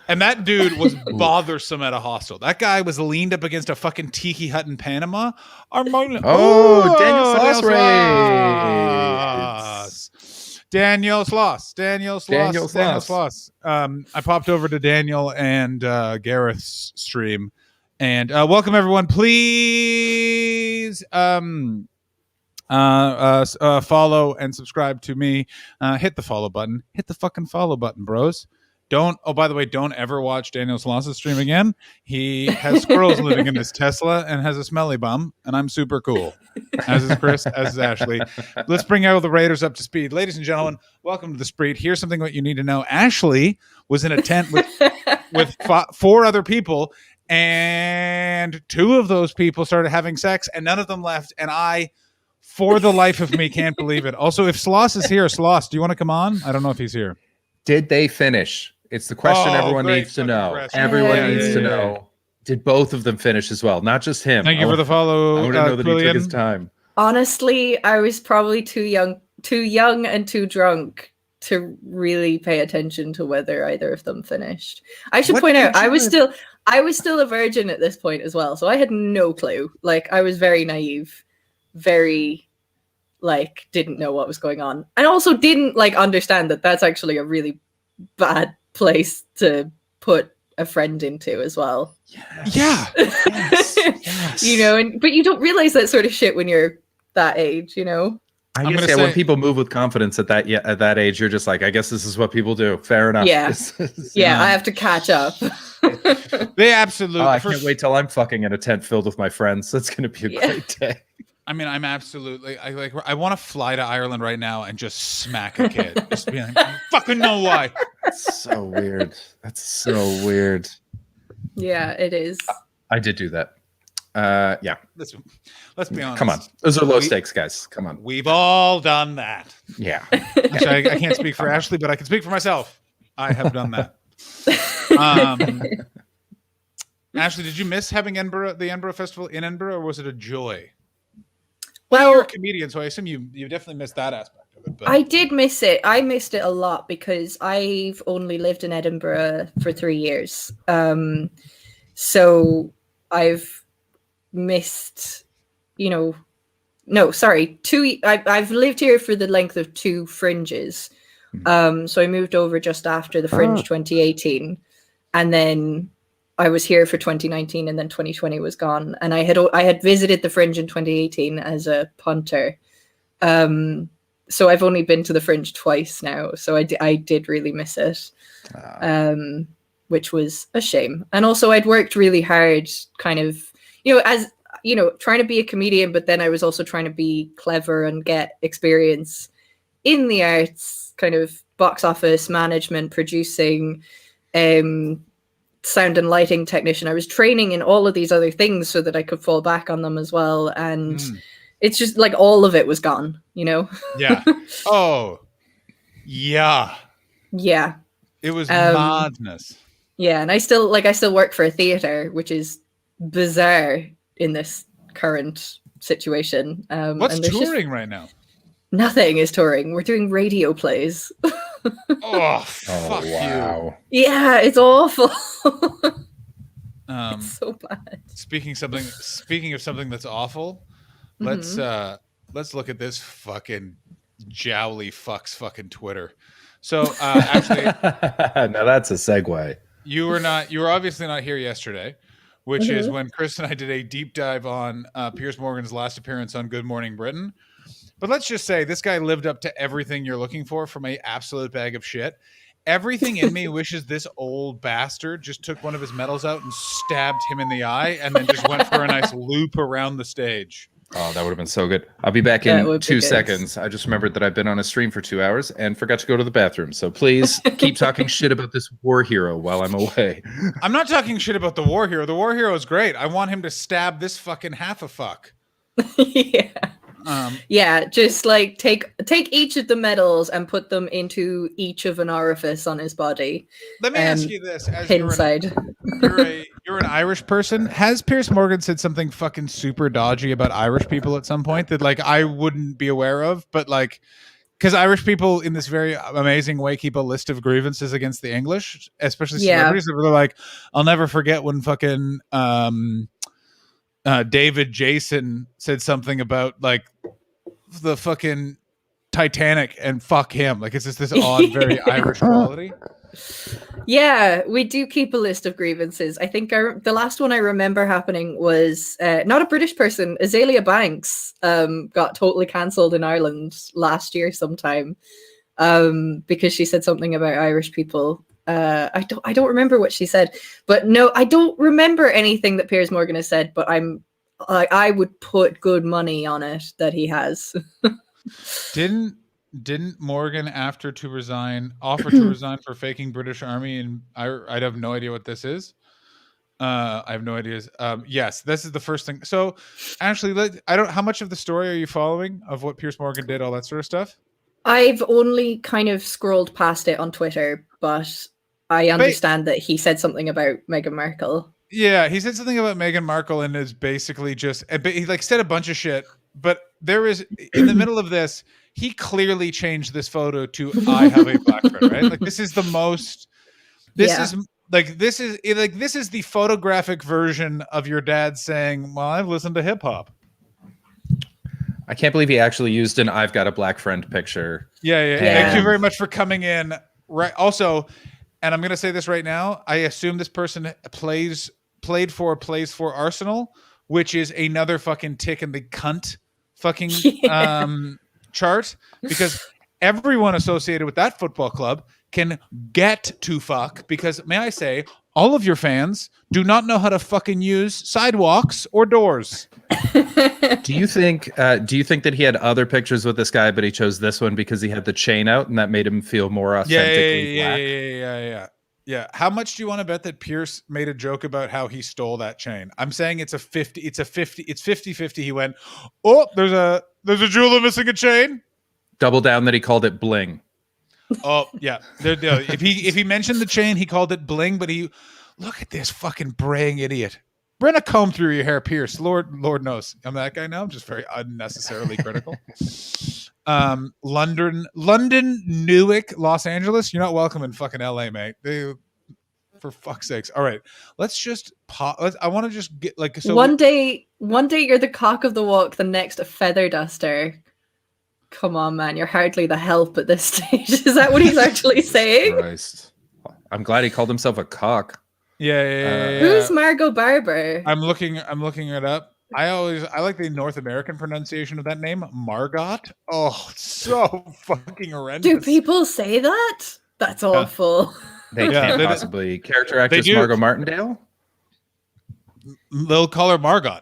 And that dude was bothersome at a hostel. That guy was leaned up against a fucking tiki hut in Panama. Daniel Sloss. I popped over to Daniel and Gareth's stream. And welcome everyone. Please follow and subscribe to me. Hit the follow button. Hit the fucking follow button, bros. By the way, don't ever watch Daniel Sloss's stream again. He has squirrels living in his Tesla and has a smelly bum, and I'm super cool. As is Chris, as is Ashley. Let's bring all the Raiders up to speed. Ladies and gentlemen, welcome to the Spreed. Here's something that you need to know. Ashley was in a tent with 4 other people, and 2 of those people started having sex, and none of them left, and I, for the life of me, can't believe it. Also, if Sloss is here, Sloss, do you want to come on? I don't know if he's here. Did they finish? It's the question everyone needs to know. Everyone needs to know. Did both of them finish as well? Not just him. Thank you for the follow. I want to know that he took his time. Honestly, I was probably too young and too drunk to really pay attention to whether either of them finished. I should point out, I was still a virgin at this point as well, so I had no clue. Like, I was very naive, very didn't know what was going on, and also didn't understand that that's actually a really bad place to put a friend into as well. Yes. Yeah. Yes. But you don't realize that sort of shit when you're that age, I guess when people move with confidence at that age, you're just like, I guess this is what people do. Fair enough. Yeah. I have to catch up. They absolutely. I can't wait till I'm fucking in a tent filled with my friends. That's going to be a great day. I mean, I'm absolutely. I want to fly to Ireland right now and just smack a kid. Just be like, I don't fucking know why. That's so weird. That's so weird. Yeah, it is. I did do that. Yeah. Let's be honest. Come on. Those are low stakes, guys. Come on. We've all done that. Yeah. Actually, I can't speak for Ashley, but I can speak for myself. I have done that. Ashley, did you miss having the Edinburgh Festival in Edinburgh, or was it a joy? Well, you're a comedian, so I assume you definitely missed that aspect of it. But. I did miss it. I missed it a lot because I've only lived in Edinburgh for 3 years. So I've missed, I've lived here for the length of 2 fringes. So I moved over just after the Fringe 2018, and then I was here for 2019 and then 2020 was gone. And I had visited the Fringe in 2018 as a punter. So I've only been to the Fringe twice now. So I did really miss it, which was a shame. And also I'd worked really hard kind of, as, trying to be a comedian, but then I was also trying to be clever and get experience in the arts, kind of box office management, producing, sound and lighting technician. I was training in all of these other things so that I could fall back on them as well. And it's just like all of it was gone, Yeah. Oh, yeah. Yeah. It was madness. Yeah. And I still work for a theater, which is bizarre in this current situation. What's touring right now? Nothing is touring. We're doing radio plays. Fuck you. Yeah, it's awful. It's so bad. Speaking of something that's awful, let's look at this fucking jowly fucks fucking Twitter. So actually, now that's a segue. You were obviously not here yesterday, which is when Chris and I did a deep dive on Piers Morgan's last appearance on Good Morning Britain. But let's just say this guy lived up to everything you're looking for from an absolute bag of shit. Everything in me wishes this old bastard just took one of his medals out and stabbed him in the eye and then just went for a nice loop around the stage. Oh, that would have been so good. I'll be back in 2 seconds. I just remembered that I've been on a stream for 2 hours and forgot to go to the bathroom. So please keep talking shit about this war hero while I'm away. I'm not talking shit about the war hero. The war hero is great. I want him to stab this fucking half a fuck. Yeah. Just like take each of the medals and put them into each of an orifice on his body. Let me ask you this: as inside, you're an Irish person. Has Piers Morgan said something fucking super dodgy about Irish people at some point that like I wouldn't be aware of? But like, because Irish people in this very amazing way keep a list of grievances against the English, especially celebrities. They're like, I'll never forget when fucking David Jason said something about like the fucking Titanic and fuck him. Like it's just this odd, very Irish quality. Yeah, we do keep a list of grievances. I think the last one I remember happening was not a British person. Azalea Banks got totally cancelled in Ireland last year sometime because she said something about Irish people. I don't remember what she said, but no, I don't remember anything that Piers Morgan has said, but I would put good money on it that he has. Didn't Morgan offer to resign for faking British Army? And I'd have no idea what this is. I have no idea. Yes, this is the first thing. So actually, how much of the story are you following of what Piers Morgan did, all that sort of stuff? I've only kind of scrolled past it on Twitter, but I understand that he said something about Meghan Markle. Yeah, he said something about Meghan Markle and is basically just he like said a bunch of shit. But there is in the middle of this, he clearly changed this photo to "I have a black friend," right? Like this is the most. This is the photographic version of your dad saying, "Well, I've listened to hip hop." I can't believe he actually used an "I've got a black friend" picture. Yeah. Thank you very much for coming in. Right. Also, and I'm going to say this right now. I assume this person plays for Arsenal, which is another fucking tick in the cunt fucking chart, because everyone associated with that football club can get to fuck, because may I say, all of your fans do not know how to fucking use sidewalks or doors. Do you think that he had other pictures with this guy, but he chose this one because he had the chain out and that made him feel more authentically black? Yeah. How much do you want to bet that Pierce made a joke about how he stole that chain? I'm saying it's 50-50. He went, "Oh, there's a jeweler missing a chain." Double down that he called it bling. Oh, yeah. If he mentioned the chain, he called it bling, but he look at this fucking braying idiot. Run a comb through your hair, Pierce. Lord knows. I'm that guy now. I'm just very unnecessarily critical. London, Newark, Los Angeles. You're not welcome in fucking LA, mate. For fuck's sakes. All right. Let's just I want to just get like so one day you're the cock of the walk, the next a feather duster. Come on, man. You're hardly the help at this stage. Is that what he's actually saying? Christ. I'm glad he called himself a cock. Yeah. Who's Margot Barber? I'm looking it up. I like the North American pronunciation of that name, Margot. Oh, so fucking horrendous. Do people say that? That's awful. They can't possibly. Character actress Margot Martindale? They'll call her Margot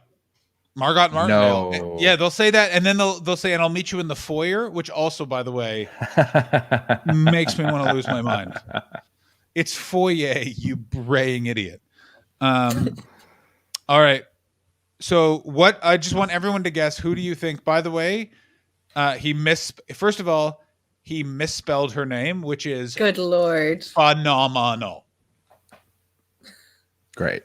Martindale. No. Yeah, they'll say that, and then they'll say, and I'll meet you in the foyer, which also, by the way, makes me want to lose my mind. It's foyer, you braying idiot. All right. So what? I just want everyone to guess. Who do you think? By the way, first of all, he misspelled her name, which is good lord, phenomenal. Great.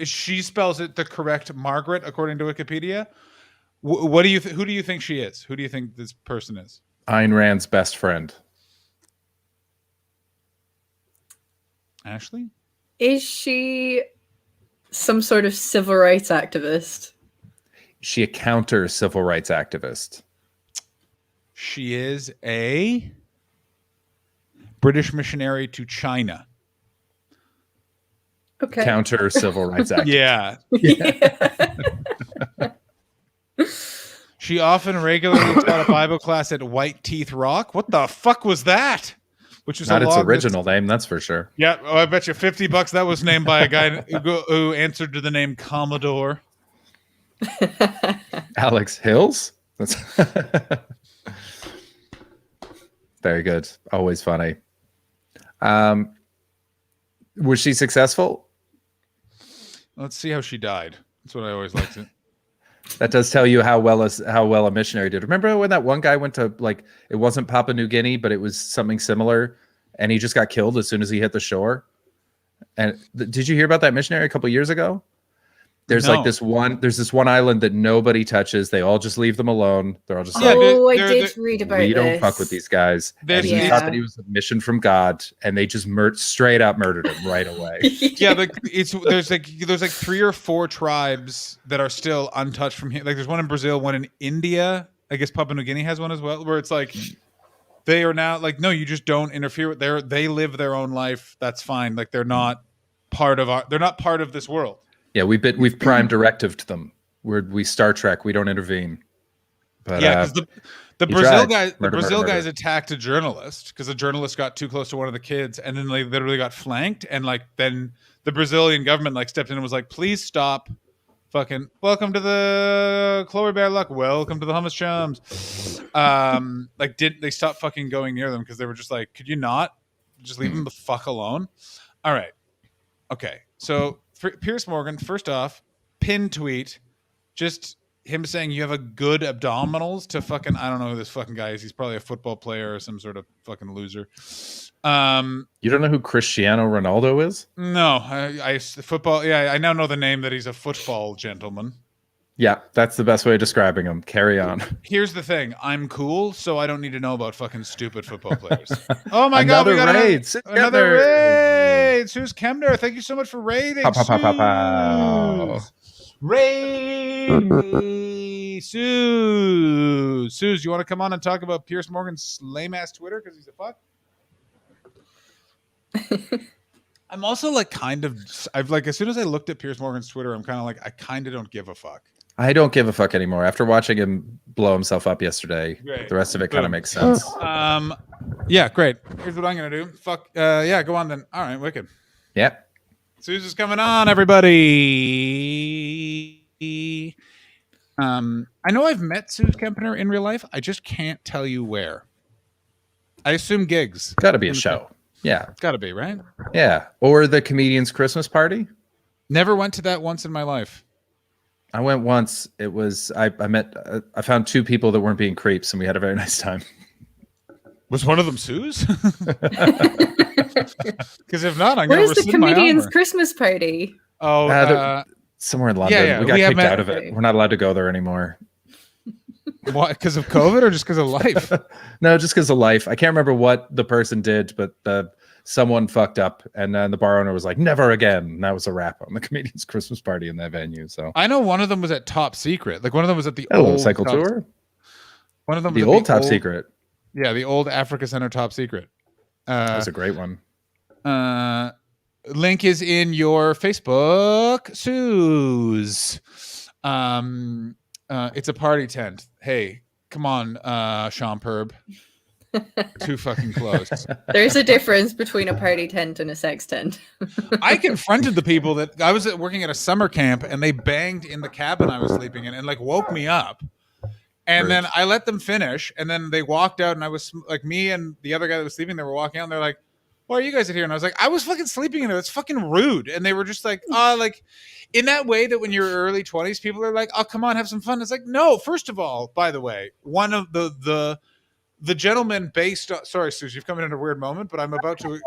She spells it the correct Margaret according to Wikipedia. What do you? Who do you think she is? Who do you think this person is? Ayn Rand's best friend. Ashley? Is she some sort of civil rights activist? She a counter civil rights activist. She is a British missionary to China. Okay. Counter civil rights activist. Yeah. She often regularly taught a Bible class at White Teeth Rock. What the fuck was that? Which is not its original name, that's for sure. Yeah, I bet you $50 that was named by a guy who answered to the name Commodore. Alex Hills? That's very good. Always funny. Was she successful? Let's see how she died. That's what I always like to. That does tell you how well a missionary did. Remember when that one guy went to, like, it wasn't Papua New Guinea, but it was something similar, and he just got killed as soon as he hit the shore? And did you hear about that missionary a couple years ago? There's this one island that nobody touches. They all just leave them alone. They're all just I did read about this. We don't fuck with these guys. And he thought that he was a mission from God, and they just straight up murdered him right away. Yeah, there's 3 or 4 tribes that are still untouched from here. Like there's one in Brazil, one in India. I guess Papua New Guinea has one as well, where it's like they are now like, no, you just don't interfere with they live their own life. That's fine. Like they're not part of this world. Yeah, we've prime directive to them. We Star Trek. We don't intervene. But yeah, because the Brazil guys attacked a journalist because the journalist got too close to one of the kids, and then they literally got flanked. And like then the Brazilian government like stepped in and was like, "Please stop, fucking welcome to the Chloe Bear Luck, welcome to the Hummus Chums." They stopped fucking going near them because they were just like, "Could you not just leave them the fuck alone?" All right, okay, so. Piers Morgan, first off, pin tweet, just him saying you have a good abdominals to fucking, I don't know who this fucking guy is. He's probably a football player or some sort of fucking loser. You don't know who Cristiano Ronaldo is? No, I football. Yeah, I now know the name that he's a football gentleman. Yeah, that's the best way of describing him. Carry on. Here's the thing. I'm cool, so I don't need to know about fucking stupid football players. Oh my God, we got another raid. Suze Kemner, thank you so much for raiding. Raid. Suze, you want to come on and talk about Piers Morgan's lame-ass Twitter because he's a fuck? I'm also like as soon as I looked at Piers Morgan's Twitter, I'm kind of like, I kind of don't give a fuck. I don't give a fuck anymore. After watching him blow himself up yesterday, the rest of it kind of makes sense. Yeah, great. Here's what I'm going to do. Fuck. Yeah, go on then. All right, wicked. Yep. Suze is coming on, everybody. I know I've met Suze Kempner in real life. I just can't tell you where. I assume gigs. Got to be a show. Yeah. It's got to be, right? Yeah. Or the comedian's Christmas party. Never went to that once in my life. I went once. It was I found 2 people that weren't being creeps, and we had a very nice time. Was one of them Suze? Because if not, I'm going to rescind my offer. Where's the comedian's Christmas party? Oh, somewhere in London. Yeah, we got kicked out of it. We're not allowed to go there anymore. What? Because of COVID or just because of life? No, just because of life. I can't remember what the person did, but someone fucked up, and then the bar owner was like, "Never again." And that was a wrap on the comedian's Christmas party in that venue. So I know one of them was at Top Secret. Like one of them was at the old Cycle Tour. One of them was the old Top Secret. Yeah, the old Africa Center Top Secret. That was a great one. Link is in your Facebook, Suze. It's a party tent. Hey, come on, Sean Perb. Too fucking close. There's a difference between a party tent and a sex tent. I confronted the people that I was working at a summer camp, and they banged in the cabin I was sleeping in and like woke me up. And then I let them finish, and then they walked out, and I was like, me and the other guy that was sleeping, they were walking out, and they're like, "Why are you guys here?" And I was like, "I was fucking sleeping in there. That's fucking rude." And they were just like, like in that way that when you're early 20s, people are like, "Oh, come on, have some fun." It's like, no. First of all, by the way, one of the gentleman based on, sorry, Suze, you've come in at a weird moment, but I'm about to,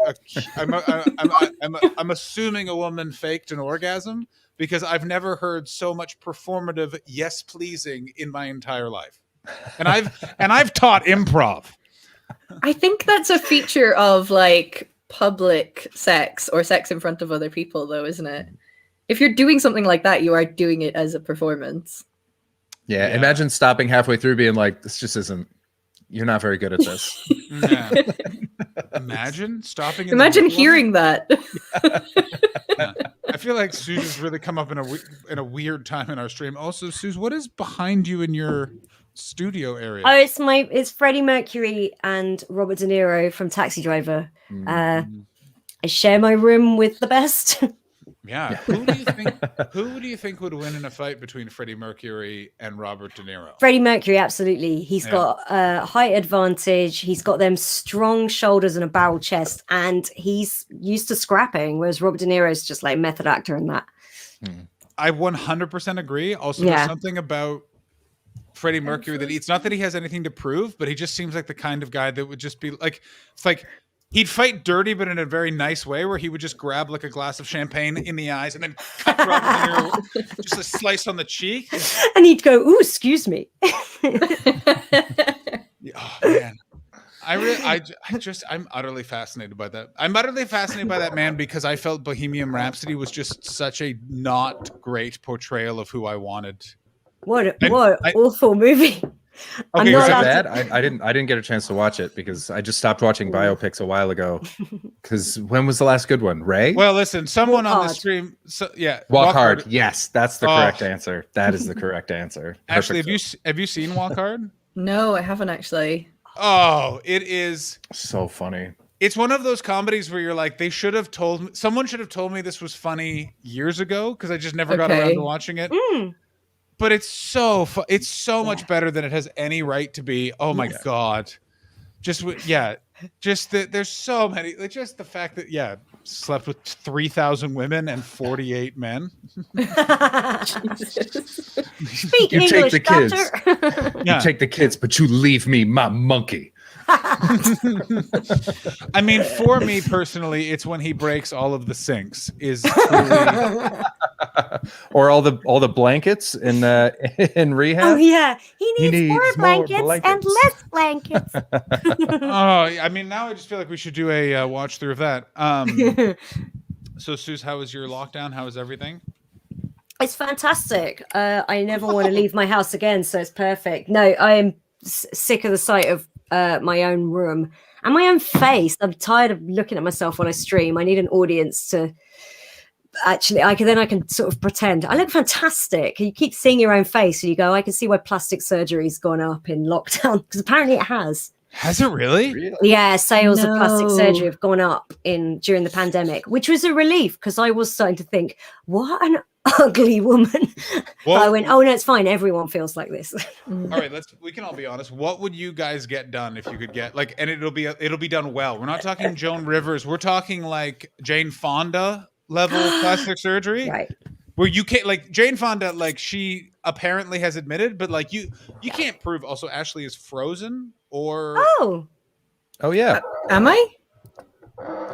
I'm assuming a woman faked an orgasm because I've never heard so much performative yes pleasing in my entire life. And I've taught improv. I think that's a feature of like public sex or sex in front of other people though, isn't it? If you're doing something like that, you are doing it as a performance. Yeah. Imagine stopping halfway through being like, this just isn't, you're not very good at this. Yeah. Imagine stopping. Imagine hearing that. Yeah. I feel like Susan's really come up in a weird time in our stream. Also, Suze, what is behind you in your studio area? Oh, it's Freddie Mercury and Robert De Niro from Taxi Driver. I share my room with the best. Yeah. Who do you think would win in a fight between Freddie Mercury and Robert De Niro? Freddie Mercury, absolutely. He's got height advantage. He's got them strong shoulders and a barrel chest, and he's used to scrapping, whereas Robert De Niro is just like method actor in that. I 100% agree. Also, there's something about Freddie Mercury that it's not that he has anything to prove, but he just seems like the kind of guy that would just be like, it's like he'd fight dirty, but in a very nice way, where he would just grab like a glass of champagne in the eyes and then cut Robert De Niro just a slice on the cheek, and he'd go, "Ooh, excuse me." Oh man, I'm utterly fascinated by that. I'm utterly fascinated by that man because I felt Bohemian Rhapsody was just such a not great portrayal of who I wanted. What awful movie. Okay, was it bad? I didn't get a chance to watch it because I just stopped watching biopics a while ago. Because when was the last good one? Ray? Well, listen, someone Walk on Hard. the stream, Walk Hard. Yes, that's the correct answer. That is the correct answer. Ashley, have you seen Walk Hard? No, I haven't actually. Oh, it is so funny. It's one of those comedies where you're like, someone should have told me this was funny years ago because I just never got around to watching it. But it's so much better than it has any right to be. Oh my God. There's so many, like just the fact that, slept with 3,000 women and 48 men. Speak you English, take the kids. You take the kids, but you leave me my monkey. I mean, for me personally, it's when he breaks all of the sinks is really... or all the blankets in rehab. Oh yeah, he needs more blankets and less blankets. Oh, I mean, now I just feel like we should do a watch through of that. So, Suze, how was your lockdown? How was everything? It's fantastic. I never want to leave my house again, so it's perfect. No, I am sick of the sight of my own room and my own face. I'm tired of looking at myself when I stream. I need an audience to actually. I can sort of pretend I look fantastic. You keep seeing your own face, and you go, "I can see why plastic surgery's gone up in lockdown," because apparently it has. Has it really? Yeah, sales of plastic surgery have gone up during the pandemic, which was a relief because I was starting to think, what an ugly woman. But I went, oh no, it's fine. Everyone feels like this. All right, we can all be honest. What would you guys get done if you could get and it'll be done well. We're not talking Joan Rivers. We're talking like Jane Fonda level plastic surgery. Right. Where you can't, like Jane Fonda, like she apparently has admitted, but like you can't prove. Also, Ashley is frozen or oh yeah, am I?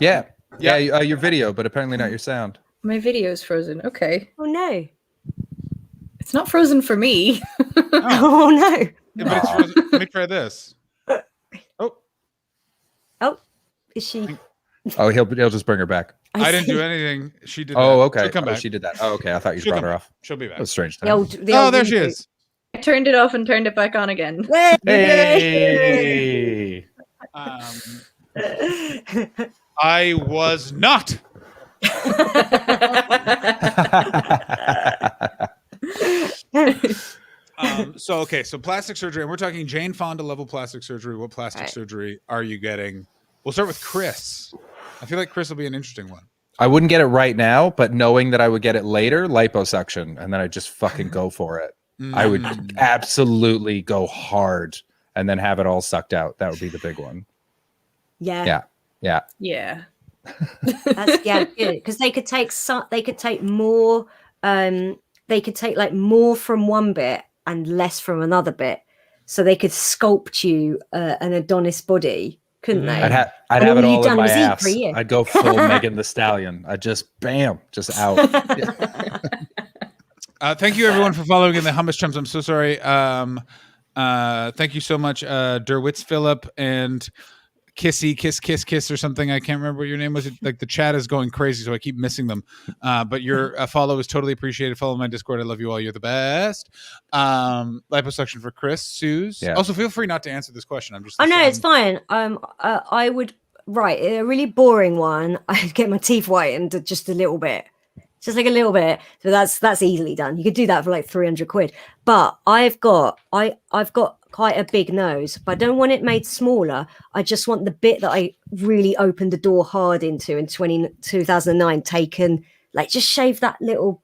Yeah. Your video, but apparently not your sound. My video is frozen. Okay. Oh no, it's not frozen for me. Oh no. Yeah, but it's frozen. Let me try this. Oh, is she? Oh, he'll just bring her back. I didn't do anything. She did. Oh, that. okay. She'll come back. She did that. Oh, okay. I thought you brought her off. She'll be back. That was strange. The old there she is. I turned it off and turned it back on again. Hey. I was not So plastic surgery, and we're talking Jane Fonda level plastic surgery. What plastic surgery are you getting? We'll start with Chris. I feel like Chris will be an interesting one. I wouldn't get it right now, but knowing that I would get it later, liposuction, and then I just fucking go for it. I would absolutely go hard and then have it all sucked out. That would be the big one. Yeah. Yeah. That's good because they could take more. They could take like more from one bit and less from another bit, so they could sculpt you an Adonis body, couldn't they? I'd have it all in my ass. I'd go full Megan Thee Stallion. I'd just just out. Thank you everyone for following in the hummus chums. I'm so sorry. Thank you so much, Derwitz Phillip and kiss or something. I can't remember what your name was. Like the chat is going crazy, so I keep missing them. But your follow is totally appreciated. Follow my Discord. I love you all. You're the best. Liposuction for Chris, Suze. Yeah. Also, feel free not to answer this question. I'm just. Oh no, it's fine. I would a really boring one. I'd get my teeth whitened just a little bit. Just like a little bit. So that's easily done. You could do that for like 300 quid. But I've got quite a big nose, but I don't want it made smaller. I just want the bit that I really opened the door hard into in 2009 taken, like just shave that little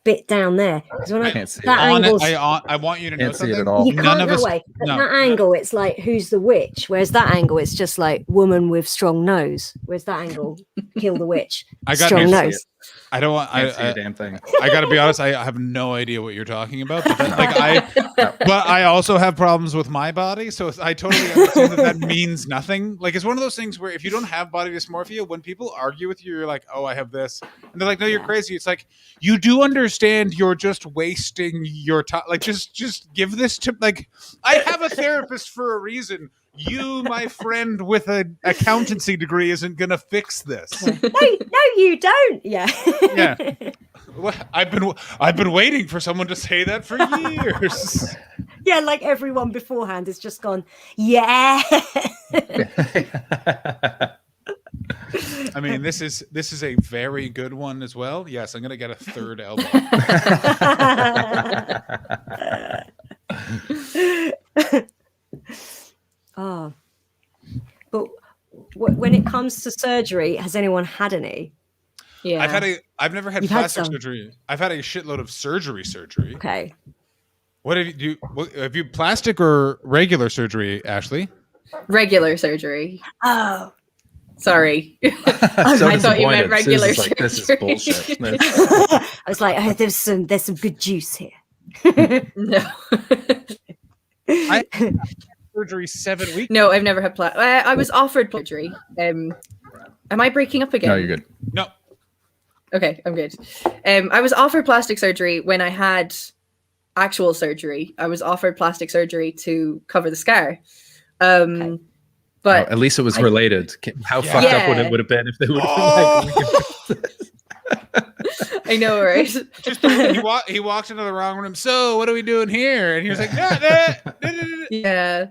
bit down there. When I can't see it. I want you to know something. You can't go away. That angle, it's like who's the witch? Whereas that angle, it's just like woman with strong nose. Whereas that angle, kill the witch. Strong nose. I don't want. I see a damn thing. I got to be honest. I have no idea what you're talking about. But but I also have problems with my body, so I totally understand that means nothing. Like it's one of those things where if you don't have body dysmorphia, when people argue with you, you're like, "Oh, I have this," and they're like, "No, you're crazy." It's like you do understand. You're just wasting your time. Like just give this to like. I have a therapist for a reason. You, my friend with an accountancy degree, isn't gonna fix this. No, you don't. Yeah. Yeah. Well, I've been waiting for someone to say that for years. Yeah, like everyone beforehand has just gone, yeah. I mean, this is a very good one as well. Yes, I'm gonna get a third elbow. Oh, but when it comes to surgery, has anyone had any? Yeah, I've never had plastic surgery. I've had a shitload of surgery. Okay. What have you do? Have you plastic or regular surgery, Ashley? Regular surgery. Oh, sorry. I thought you meant regular surgery. Like, this is bullshit. I was like, oh, there's some good juice here. No. I had surgery 7 weeks. No, I've never had I was offered surgery. Am I breaking up again? No, you're good. No. Okay, I'm good. I was offered plastic surgery when I had actual surgery. I was offered plastic surgery to cover the scar. Okay. But at least it was related. How fucked up would it have been if they would have been like, I know, right? Just he walked into the wrong room. So what are we doing here? And he was like, yeah.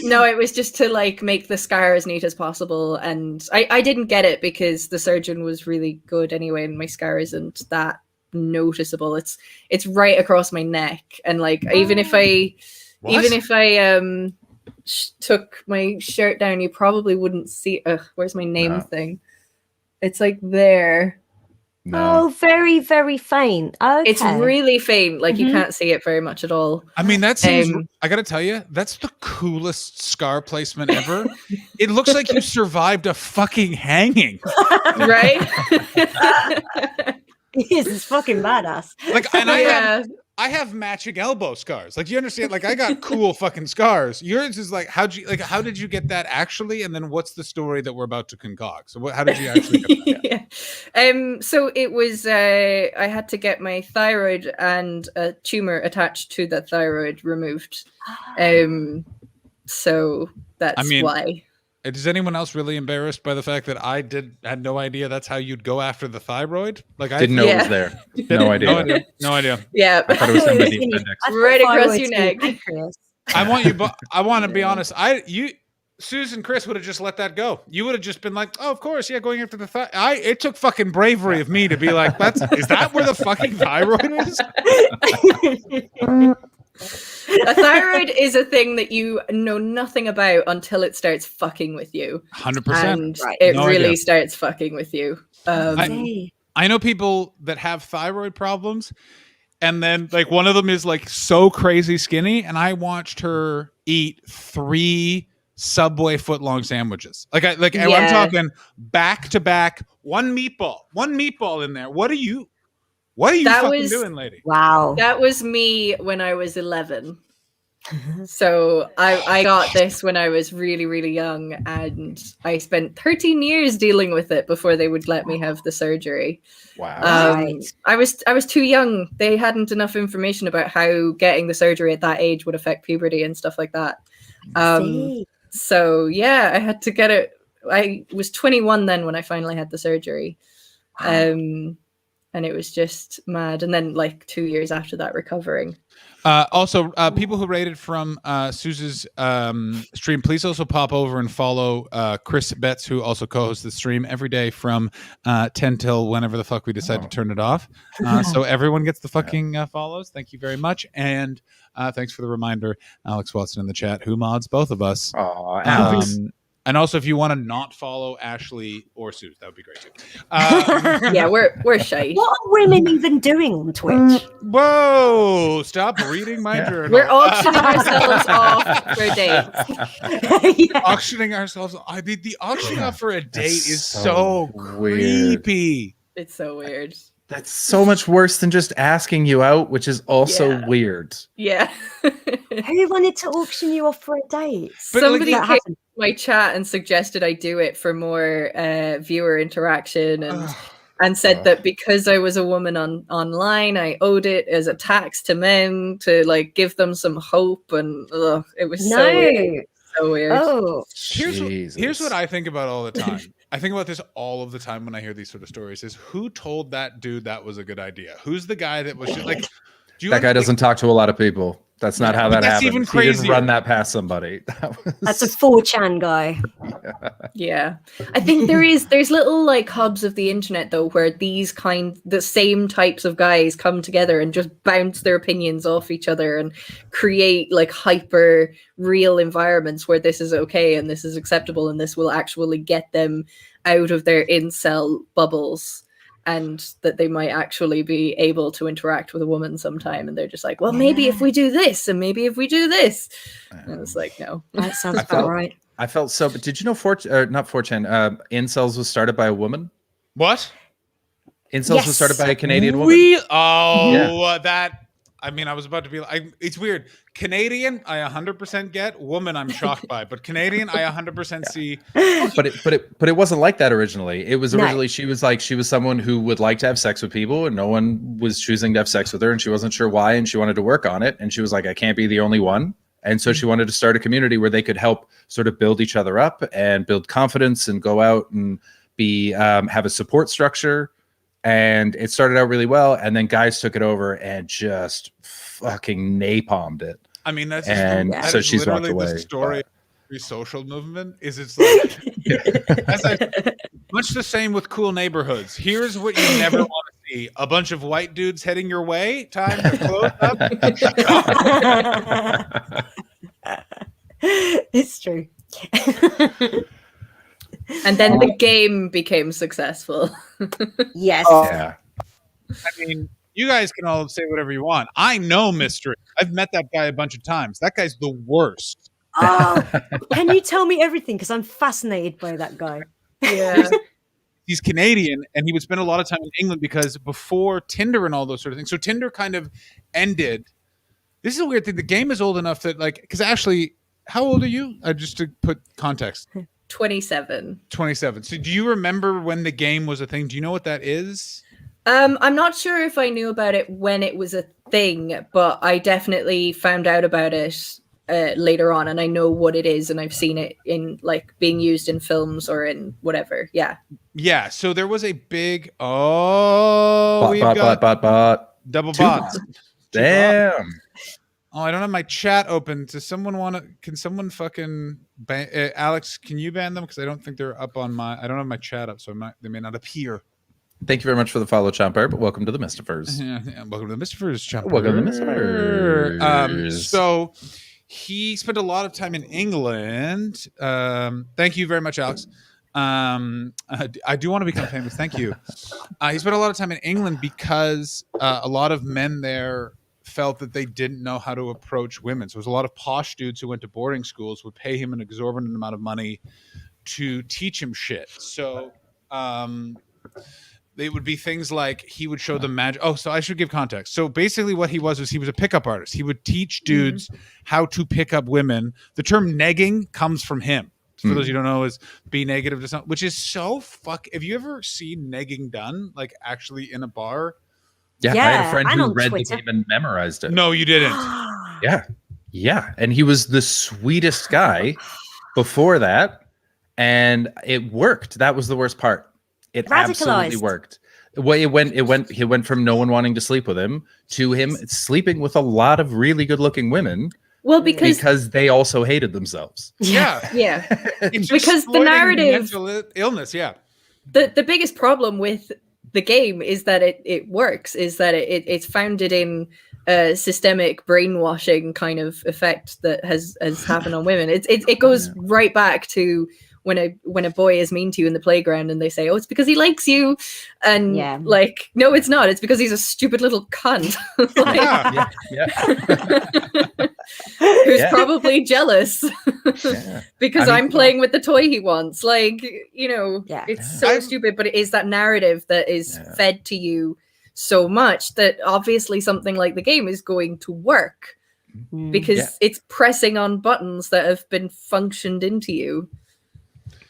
No, it was just to like make the scar as neat as possible. And I didn't get it because the surgeon was really good anyway, and my scar isn't that noticeable. It's right across my neck, and like even if I took my shirt down, you probably wouldn't see. Where's my name thing? It's like there. No. Oh, very, very faint. Okay. It's really faint. Like you can't see it very much at all. I mean, that seems, I got to tell you, that's the coolest scar placement ever. It looks like you survived a fucking hanging. Right? Yes, it's fucking badass. Like, and I have matching elbow scars. Like, you understand? Like, I got cool fucking scars. Yours is like, how did you get that actually? And then what's the story that we're about to concoct? So, how did you actually get that? So it was, I had to get my thyroid and a tumor attached to the thyroid removed. So that's why. Is anyone else really embarrassed by the fact that I had no idea that's how you'd go after the thyroid? Like I didn't know it was there. No idea. No idea. Yeah, I thought it was somebody appendix. Right across your neck. I want to be honest. Susan, Chris would have just let that go. You would have just been like, "Oh, of course, yeah, going after the thigh." It took fucking bravery of me to be like, "Is that where the fucking thyroid is?" A thyroid is a thing that you know nothing about until it starts fucking with you. 100%. And it really starts fucking with you. I know people that have thyroid problems, and then like one of them is like so crazy skinny, and I watched her eat 3 Subway foot-long sandwiches. And I'm talking back to back, one meatball in there. What are you fucking doing, lady? Wow. That was me when I was 11. So I got this when I was really, really young, and I spent 13 years dealing with it before they would let me have the surgery. Wow. I was too young. They hadn't enough information about how getting the surgery at that age would affect puberty and stuff like that. So yeah, I had to get it. I was 21 then when I finally had the surgery. And it was just mad. And then like 2 years after that, recovering. Also, people who rated from Suze's stream, please also pop over and follow Chris Betts, who also co-hosts the stream every day from 10 till whenever the fuck we decide to turn it off. So everyone gets the fucking follows. Thank you very much. And thanks for the reminder, Alex Watson in the chat, who mods both of us. Aw, Alex. And also, if you want to not follow Ashley or Suze, that would be great too. Yeah, we're shy. What are women even doing on Twitch? Whoa! Stop reading my journal. We're auctioning ourselves off for dates. Yeah. Auctioning ourselves. I mean, the auctioning off for a date is so creepy. It's so weird. That's so much worse than just asking you out, which is also weird. Yeah. Who wanted to auction you off for a date? Somebody came to my chat and suggested I do it for more viewer interaction, and said that because I was a woman online, I owed it as a tax to men to like give them some hope, and it was so weird. So weird. Oh, here's what I think about all the time. I think about this all of the time when I hear these sort of stories: is who told that dude that was a good idea? Who's the guy that was just like? That guy doesn't talk to a lot of people. That's not how that happens. Even he didn't run that past somebody. That's a 4chan guy. Yeah. I think there's little like hubs of the internet though where the same types of guys come together and just bounce their opinions off each other and create like hyper real environments where this is okay and this is acceptable and this will actually get them out of their incel bubbles. And that they might actually be able to interact with a woman sometime, and they're just like, well, maybe if we do this, and maybe if we do this, and it's like, no, that sounds about right. I felt so. But did you know not 4chan? Incels was started by a woman. What? Incels was started by a Canadian woman. That. I mean, I was about to be like, it's weird. Canadian, I 100% get. Woman, I'm shocked by. But Canadian, I 100% see. But it wasn't like that originally. It was originally she was someone who would like to have sex with people, and no one was choosing to have sex with her, and she wasn't sure why, and she wanted to work on it, and she was like, I can't be the only one. And so she wanted to start a community where they could help sort of build each other up and build confidence and go out and be have a support structure. And it started out really well, and then guys took it over and just fucking napalmed it. I mean, that's so she's walked away. The story of the social movement is it's like much the same with cool neighborhoods. Here's what you never want to see: a bunch of white dudes heading your way. Time to close up. It's true. And then the game became successful. Yes. Yeah. I mean, you guys can all say whatever you want. I know Mystery. I've met that guy a bunch of times. That guy's the worst. Oh, can you tell me everything? Because I'm fascinated by that guy. Yeah. He's Canadian, and he would spend a lot of time in England because before Tinder and all those sort of things. So Tinder kind of ended. This is a weird thing. The game is old enough that, like, because Ashley, how old are you? Just to put context. 27. 27. So do you remember when the game was a thing? Do you know what that is? I'm not sure if I knew about it when it was a thing, but I definitely found out about it later on, and I know what it is, and I've seen it in like being used in films or in whatever. Yeah. Yeah. So there was a big bot. double Damn. Oh, I don't have my chat open. Does someone want to? Can someone fucking Alex? Can you ban them? Because I don't think they're up on my. I don't have my chat up, so they may not appear. Thank you very much for the follow, Chomper. But welcome to the Mystifers. Welcome to the Mystifers, Chomper. Welcome to the Mystifers. So he spent a lot of time in England. Thank you very much, Alex. I do want to become famous. Thank you. He spent a lot of time in England because a lot of men there felt that they didn't know how to approach women. So it was a lot of posh dudes who went to boarding schools would pay him an exorbitant amount of money to teach him shit. So they would be things like he would show them magic. Oh, so I should give context. So basically what he was a pickup artist. He would teach dudes how to pick up women. The term negging comes from him. For those you don't know, is be negative to something, which is so Have you ever seen negging done, like actually in a bar? Yeah, I had a friend who read Twitter. the game and memorized it. No, you didn't. Yeah. And he was the sweetest guy before that. And it worked. That was the worst part. It absolutely worked. He went from no one wanting to sleep with him to him sleeping with a lot of really good looking women. Well, because they also hated themselves. Yeah. Because the narrative illness, the biggest problem with the game is that it works, is that it's founded in a systemic brainwashing kind of effect that has happened on women. It goes right back to when a boy is mean to you in the playground and they say, oh, it's because he likes you, and like, no, it's not, it's because he's a stupid little cunt. Who's probably jealous because I'm playing with the toy he wants. Like, it's so stupid, but it is that narrative that is fed to you so much that obviously something like the game is going to work because it's pressing on buttons that have been functioned into you.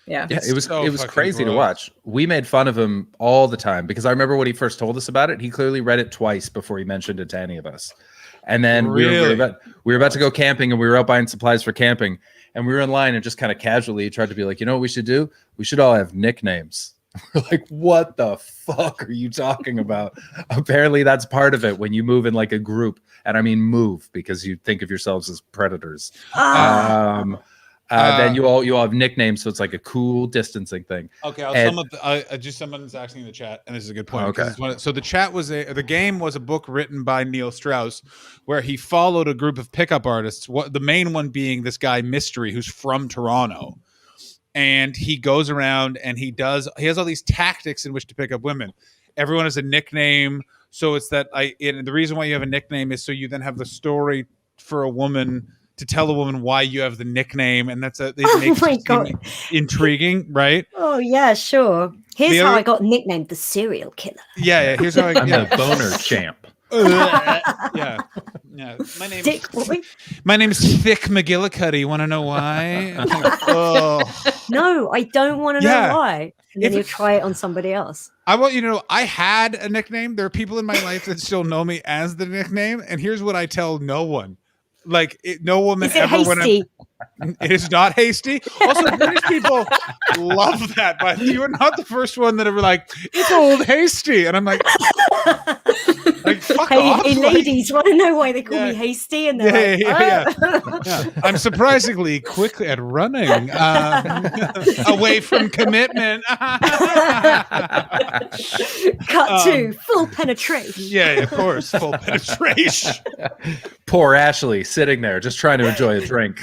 It was crazy to watch. We made fun of him all the time because I remember when he first told us about it, he clearly read it twice before he mentioned it to any of us. And then we were about to go camping, and we were out buying supplies for camping, and we were in line and just kind of casually tried to be like, you know what we should do? We should all have nicknames. We're like, what the fuck are you talking about? Apparently that's part of it when you move in like a group, and I mean move because you think of yourselves as predators. Then you all have nicknames, so it's like a cool distancing thing. Okay, someone's asking in the chat, and this is a good point. Okay. So the chat the game was a book written by Neil Strauss, where he followed a group of pickup artists. The main one being this guy Mystery, who's from Toronto, and he goes around and he has all these tactics in which to pick up women. Everyone has a nickname, so it's that the reason why you have a nickname is so you then have the story for a woman. To tell a woman why you have the nickname, and it makes it intriguing, right? Oh yeah, sure. Here's how I got nicknamed the serial killer. Yeah. Here's how I'm the boner champ. Yeah. My name is Thick McGillicuddy. Want to know why? No, I don't want to know why. And then you try it on somebody else. I want you to know I had a nickname. There are people in my life that still know me as the nickname, and here's what I tell no one. Like no woman ever hasty? It is not hasty. Also, British people love that, but you are not the first one that ever like it's old hasty, and I'm like fuck off. Hey, ladies, want to know why they call me hasty? And they're I'm surprisingly quick at running away from commitment. Cut to full penetration. Yeah, of course, full penetration. Poor Ashley sitting there just trying to enjoy a drink.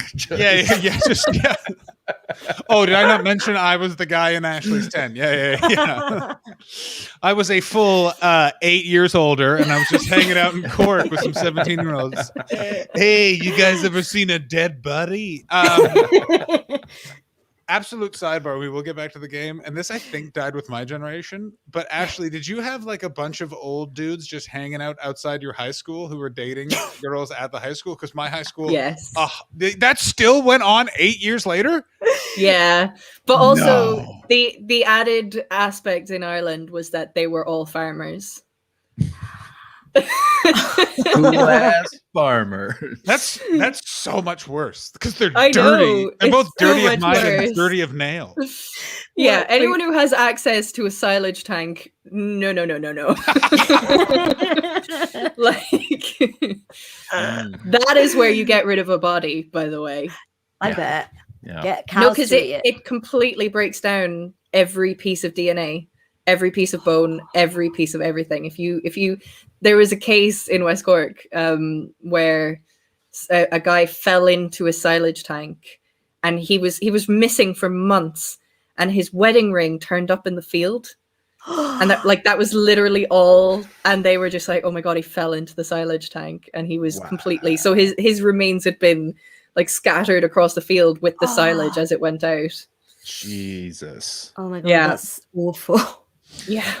Oh, did I not mention I was the guy in Ashley's 10? Yeah. I was a full 8 years older, and I was just hanging out in Cork with some 17-year-olds. Hey, you guys ever seen a dead body? Absolute sidebar. We will get back to the game. And this, I think, died with my generation. But Ashley, did you have like a bunch of old dudes just hanging out outside your high school who were dating girls at the high school? Because my high school, that still went on 8 years later. Yeah, but also the added aspect in Ireland was that they were all farmers. Cool ass farmer. That's so much worse because they're I dirty. know, They're both it's so dirty of much mind and worse. dirty of nail. Yeah, What, anyone who has access to a silage tank, no. Like, that is where you get rid of a body, by the way. I bet. Yeah. Get cows No, because to eat it. it completely breaks down every piece of DNA, every piece of bone, every piece of everything. If you, there was a case in West Cork where a guy fell into a silage tank, and he was missing for months, and his wedding ring turned up in the field. And that was literally all, and they were just like, oh my god, he fell into the silage tank, and he was completely, so his remains had been like scattered across the field with the silage as it went out. Jesus. Oh my god, Yeah. that's awful. Yeah.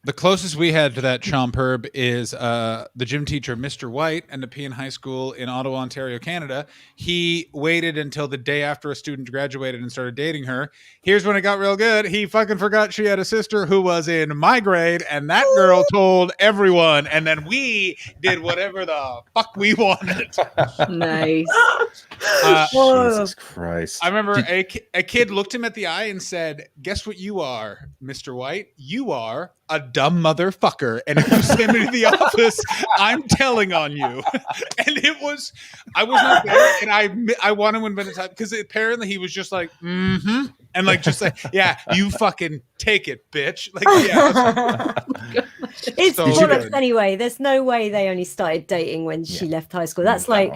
The closest we had to that Chomperb is the gym teacher, Mr. White, and Nepean High School in Ottawa, Ontario, Canada. He waited until the day after a student graduated and started dating her. Here's when it got real good. He fucking forgot she had a sister who was in my grade, and that girl told everyone, and then we did whatever the fuck we wanted. Nice. Jesus Christ. I remember a kid looked him at the eye and said, guess what you are, Mr. White? You are a dumb motherfucker. And if you send me to the office, I'm telling on you. And I was not there. And I want to invent a time because apparently he was just like, mm-hmm. And like, just like, yeah, you fucking take it, bitch. Like, yeah. It's So bollocks good. anyway. There's no way they only started dating when she left high school. That's like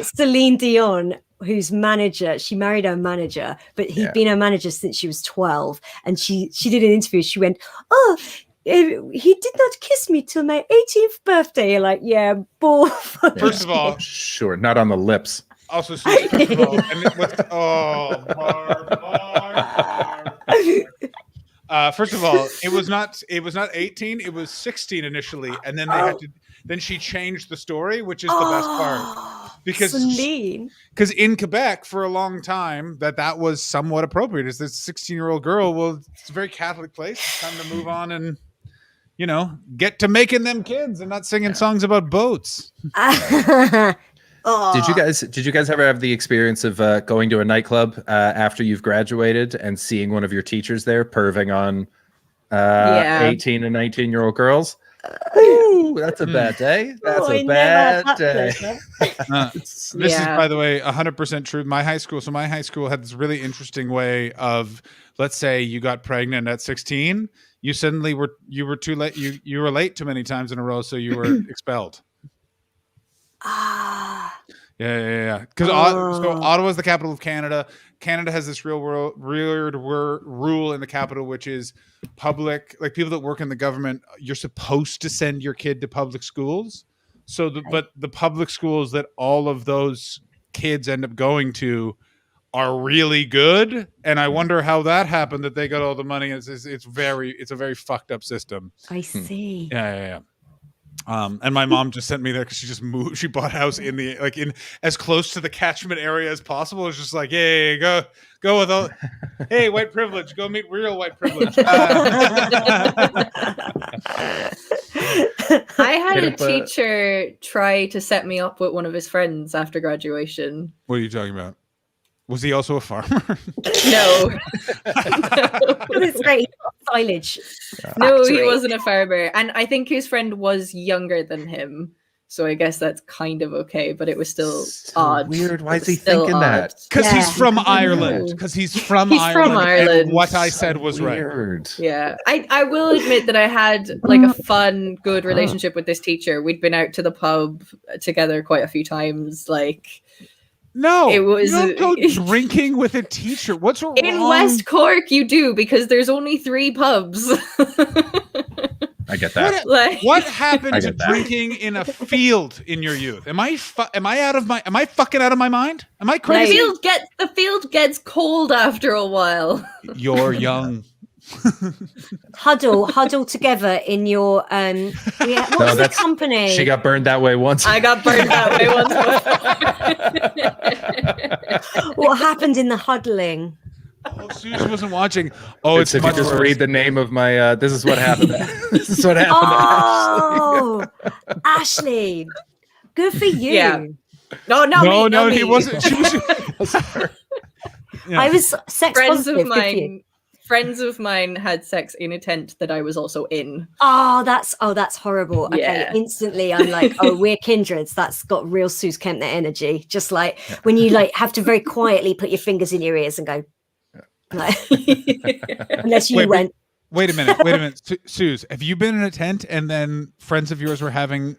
Celine Dion, whose manager, she married her manager, but he'd been her manager since she was 12. And she did an interview. She went, oh, he did not kiss me till my 18th birthday. You're like, yeah, bull. First of all, Sure, not on the lips. also, first of all, and it was, first of all, it was not 18, it was 16 initially, and then then she changed the story, which is the best part. Because in Quebec for a long time that was somewhat appropriate. Is this 16-year-old girl? Well, it's a very Catholic place. It's time to move on and get to making them kids and not singing songs about boats. Did you guys ever have the experience of going to a nightclub after you've graduated and seeing one of your teachers there perving on 18 and 19-year-old girls? Ooh, that's a bad day. That's a bad day. This is, by the way, 100% true. My high school had this really interesting way of, let's say you got pregnant at 16, you suddenly were too late. You were late too many times in a row, so you were expelled. Yeah. Because so Ottawa is the capital of Canada. Canada has this weird rule in the capital, which is public, like people that work in the government, you're supposed to send your kid to public schools. But the public schools that all of those kids end up going to are really good. And I wonder how that happened, that they got all the money. It's a very fucked up system. I see. Yeah. And my mom just sent me there because she just moved. She bought a house in as close to the catchment area as possible. It's just like, hey, go with all. Hey, white privilege, go meet real white privilege. I had a teacher try to set me up with one of his friends after graduation. What are you talking about? Was he also a farmer? No. It's great. Silage. No, he wasn't a farmer. And I think his friend was younger than him. So I guess that's kind of okay, but it was still odd. Weird. Why is he thinking that? Because he's from Ireland. Because he's from Ireland. And what I said was weird. Right. Yeah. I will admit that I had like a fun, good relationship with this teacher. We'd been out to the pub together quite a few times. Like, no, it was, you don't go drinking with a teacher. What's wrong? In West Cork, you do, because there's only 3 pubs. I get that. What happened to drinking in a field in your youth? Am I fucking out of my mind? Am I crazy? The field gets cold after a while. You're young. Huddle together in your what's the company? She got burned that way once. I got burned that way once. What happened in the huddling? Oh, Susan wasn't watching. Oh, it's if you just read the name of my this is what happened. This is what happened. Oh, Ashley. Good for you. Yeah. No, he wasn't. She was, I was sex positive. Friends of mine had sex in a tent that I was also in. Oh, that's horrible. Yeah. Okay, instantly I'm like, oh, we're kindreds. That's got real Suze Kempner energy. Just like when you like have to very quietly put your fingers in your ears and go, like, unless you went. Wait a minute, Suze. Have you been in a tent and then friends of yours were having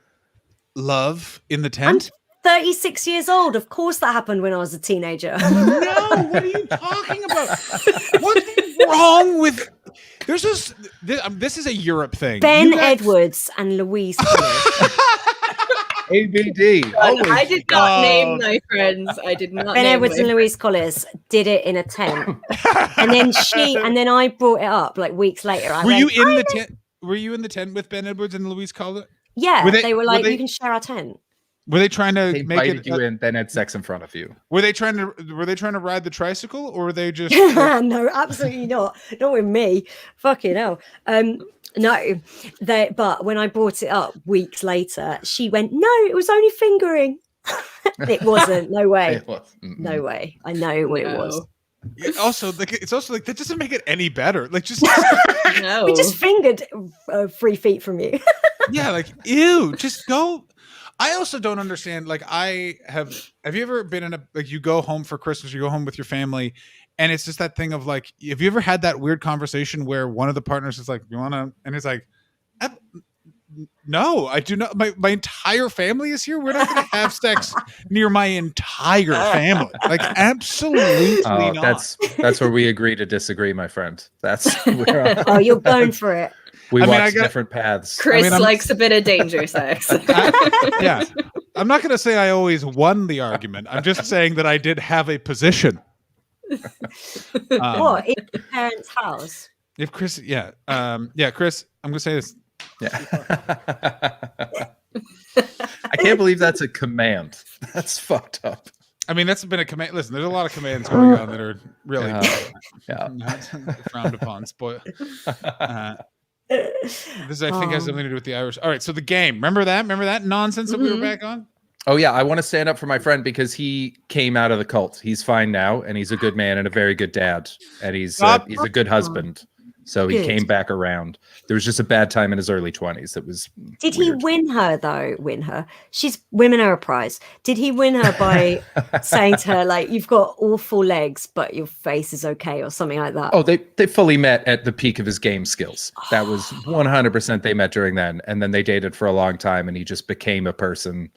love in the tent? I'm 36 years old. Of course, that happened when I was a teenager. No, what are you talking about? What's wrong with? There's this is a Europe thing. Ben Edwards and Louise. ABD. I did not name my friends. I did not. Ben Edwards and Louise Collis did it in a tent, and then I brought it up like weeks later. Were you in the tent? Were you in the tent with Ben Edwards and Louise Collis? Yeah, they were like, you can share our tent. Were they trying to make it you in, then had sex in front of you? Were they trying to ride the tricycle, or were they just No, absolutely not. Not with me. Fucking hell. No, but when I brought it up weeks later, she went, "No, it was only fingering." It wasn't. No way. It was. No way. I know what it was. Also, like, it's also like that doesn't make it any better. Like, just no. We just fingered 3 feet from you. Yeah, like, ew. Just go. I also don't understand. Like, have you ever been in you go home for Christmas, you go home with your family, and it's just that thing of like, have you ever had that weird conversation where one of the partners is like, you want to, and it's like, no, I do not. My entire family is here. We're not going to have sex near my entire family. Like, absolutely not. That's where we agree to disagree, my friend. That's where oh, you're going for it. We watch different paths. Chris likes a bit of danger sex. Yeah. I'm not going to say I always won the argument. I'm just saying that I did have a position. What? In your parents' house? If Chris, Chris, I'm going to say this. Yeah. I can't believe that's a command. That's fucked up. I mean, that's been a command. Listen, there's a lot of commands going on that are really not frowned upon. This, I think, has something to do with the Irish. All right, so the game. Remember that nonsense that we were back on? Oh, yeah. I want to stand up for my friend because he came out of the cult. He's fine now, and he's a good man and a very good dad. And he's a good husband. So he came back around. There was just a bad time in his early 20s. That was Did weird. He win her, though? Win her? Women are a prize. Did he win her by saying to her, like, you've got awful legs, but your face is okay, or something like that? Oh, they fully met at the peak of his game skills. That was 100% they met during then. And then they dated for a long time, and he just became a person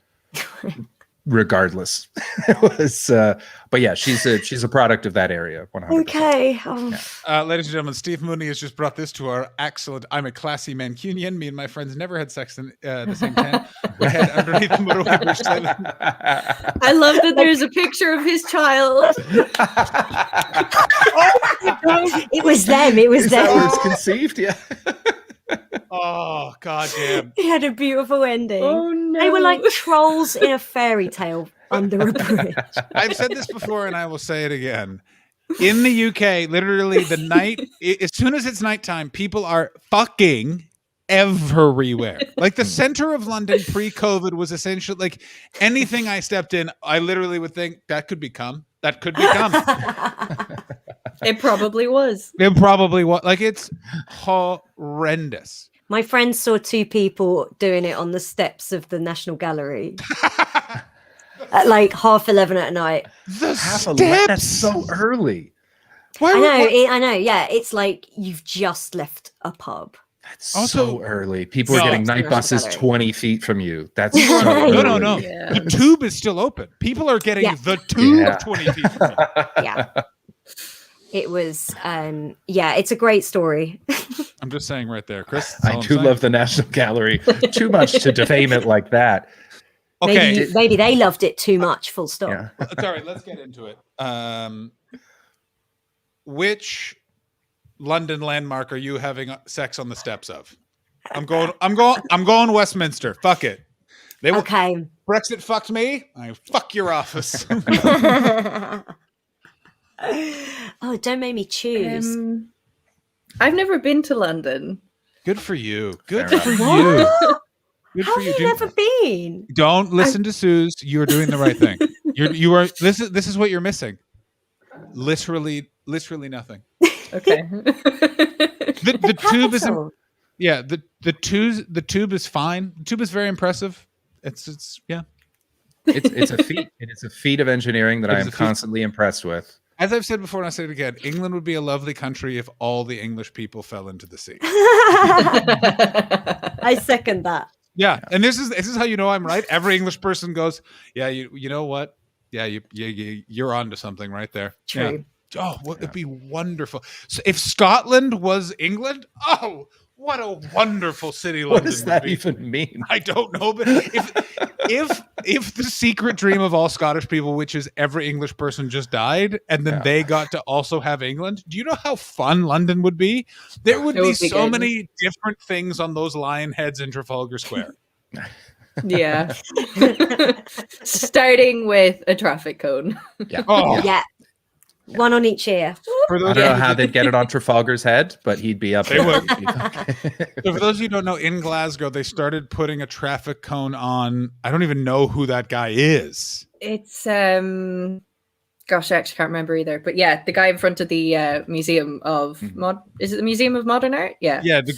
regardless. It was but yeah, she's a product of that area. 100%. Okay. Ladies and gentlemen, Steve Mooney has just brought this to our excellent I'm a classy Mancunian. Me and my friends never had sex in the same tent. We had underneath the motorway bridge. I love that there's a picture of his child. It was them. It was them. That was conceived, yeah. Oh, god damn. He had a beautiful ending. Oh, no. They were like trolls in a fairy tale under a bridge. I've said this before and I will say it again. In the UK, literally the night, as soon as it's nighttime, people are fucking everywhere. Like the center of London pre-COVID was essentially like anything I stepped in, I literally would think that could become. That could become. It probably was. It probably was. Like, it's horrendous. My friend saw 2 people doing it on the steps of the National Gallery at like 11:30 at night. The steps? That's so early. I know. Yeah, it's like you've just left a pub. That's also so early. People are getting night buses 20 feet from you. That's so no. Yeah. The tube is still open. People are getting the tube 20 feet from you. Yeah. It was, it's a great story. I'm just saying right there, Chris. I do love the National Gallery too much to defame it like that. Okay. Maybe they loved it too much, full stop. Yeah. All right, let's get into it. Which London landmark are you having sex on the steps of? I'm going Westminster. Fuck it. Okay. Brexit fucked me. I fuck your office. Oh, don't make me choose. I've never been to London. Good for you. Good for you. Good How for have you. you never been? Don't listen to Suze. You are doing the right thing. You are. This is what you're missing. Literally nothing. Okay. The tube is. Capital. Yeah. The tube is fine. The tube is very impressive. It's yeah. It's a feat. It is a feat of engineering that It I is am a feat. constantly impressed with. As I've said before, and I say it again, England would be a lovely country if all the English people fell into the sea. I second that. Yeah, and this is how you know I'm right. Every English person goes, yeah, you know what? Yeah, you're onto something right there. True. Yeah. Oh, it'd be wonderful. So if Scotland was England, oh, what a wonderful city London What does that would be. even mean? I don't know, but if the secret dream of all Scottish people, which is every English person just died, and then they got to also have England, do you know how fun London would be? There would be so good. many different things on those lion heads in Trafalgar Square. Yeah. Starting with a traffic cone. Yeah. Oh, Yeah. One on each ear. for I those don't know of you how that- they'd get it on Trafalgar's head, but he'd be up They there. would. He'd be okay. So for those of you who don't know, in Glasgow, they started putting a traffic cone on. I don't even know who that guy is. It's gosh, I actually can't remember either. But yeah, the guy in front of the Museum of is it the Museum of Modern Art? Yeah. Yeah, the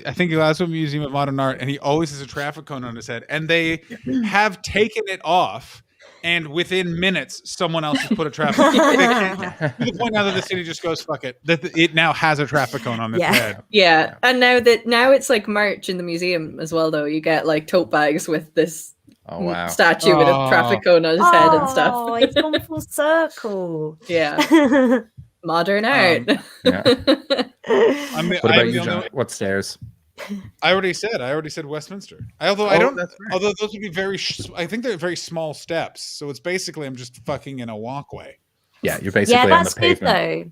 I think Glasgow Museum of Modern Art, and he always has a traffic cone on his head. And they have taken it off, and within minutes, someone else has put a traffic cone. To the point now that the city just goes, fuck it. That it now has a traffic cone on its Yeah. head. Yeah. And now it's like merch in the museum as well though. You get like tote bags with this Oh wow. statue with a traffic cone on his head and Oh, stuff. it's gone full circle. Yeah. Modern art. Yeah. I mean, What about I'm you, the John? only- What stairs? I already said Westminster. Although I don't. Although those would be I think they're very small steps. So it's basically I'm just fucking in a walkway. Yeah, you're basically Yeah, on that's the good pavement. though.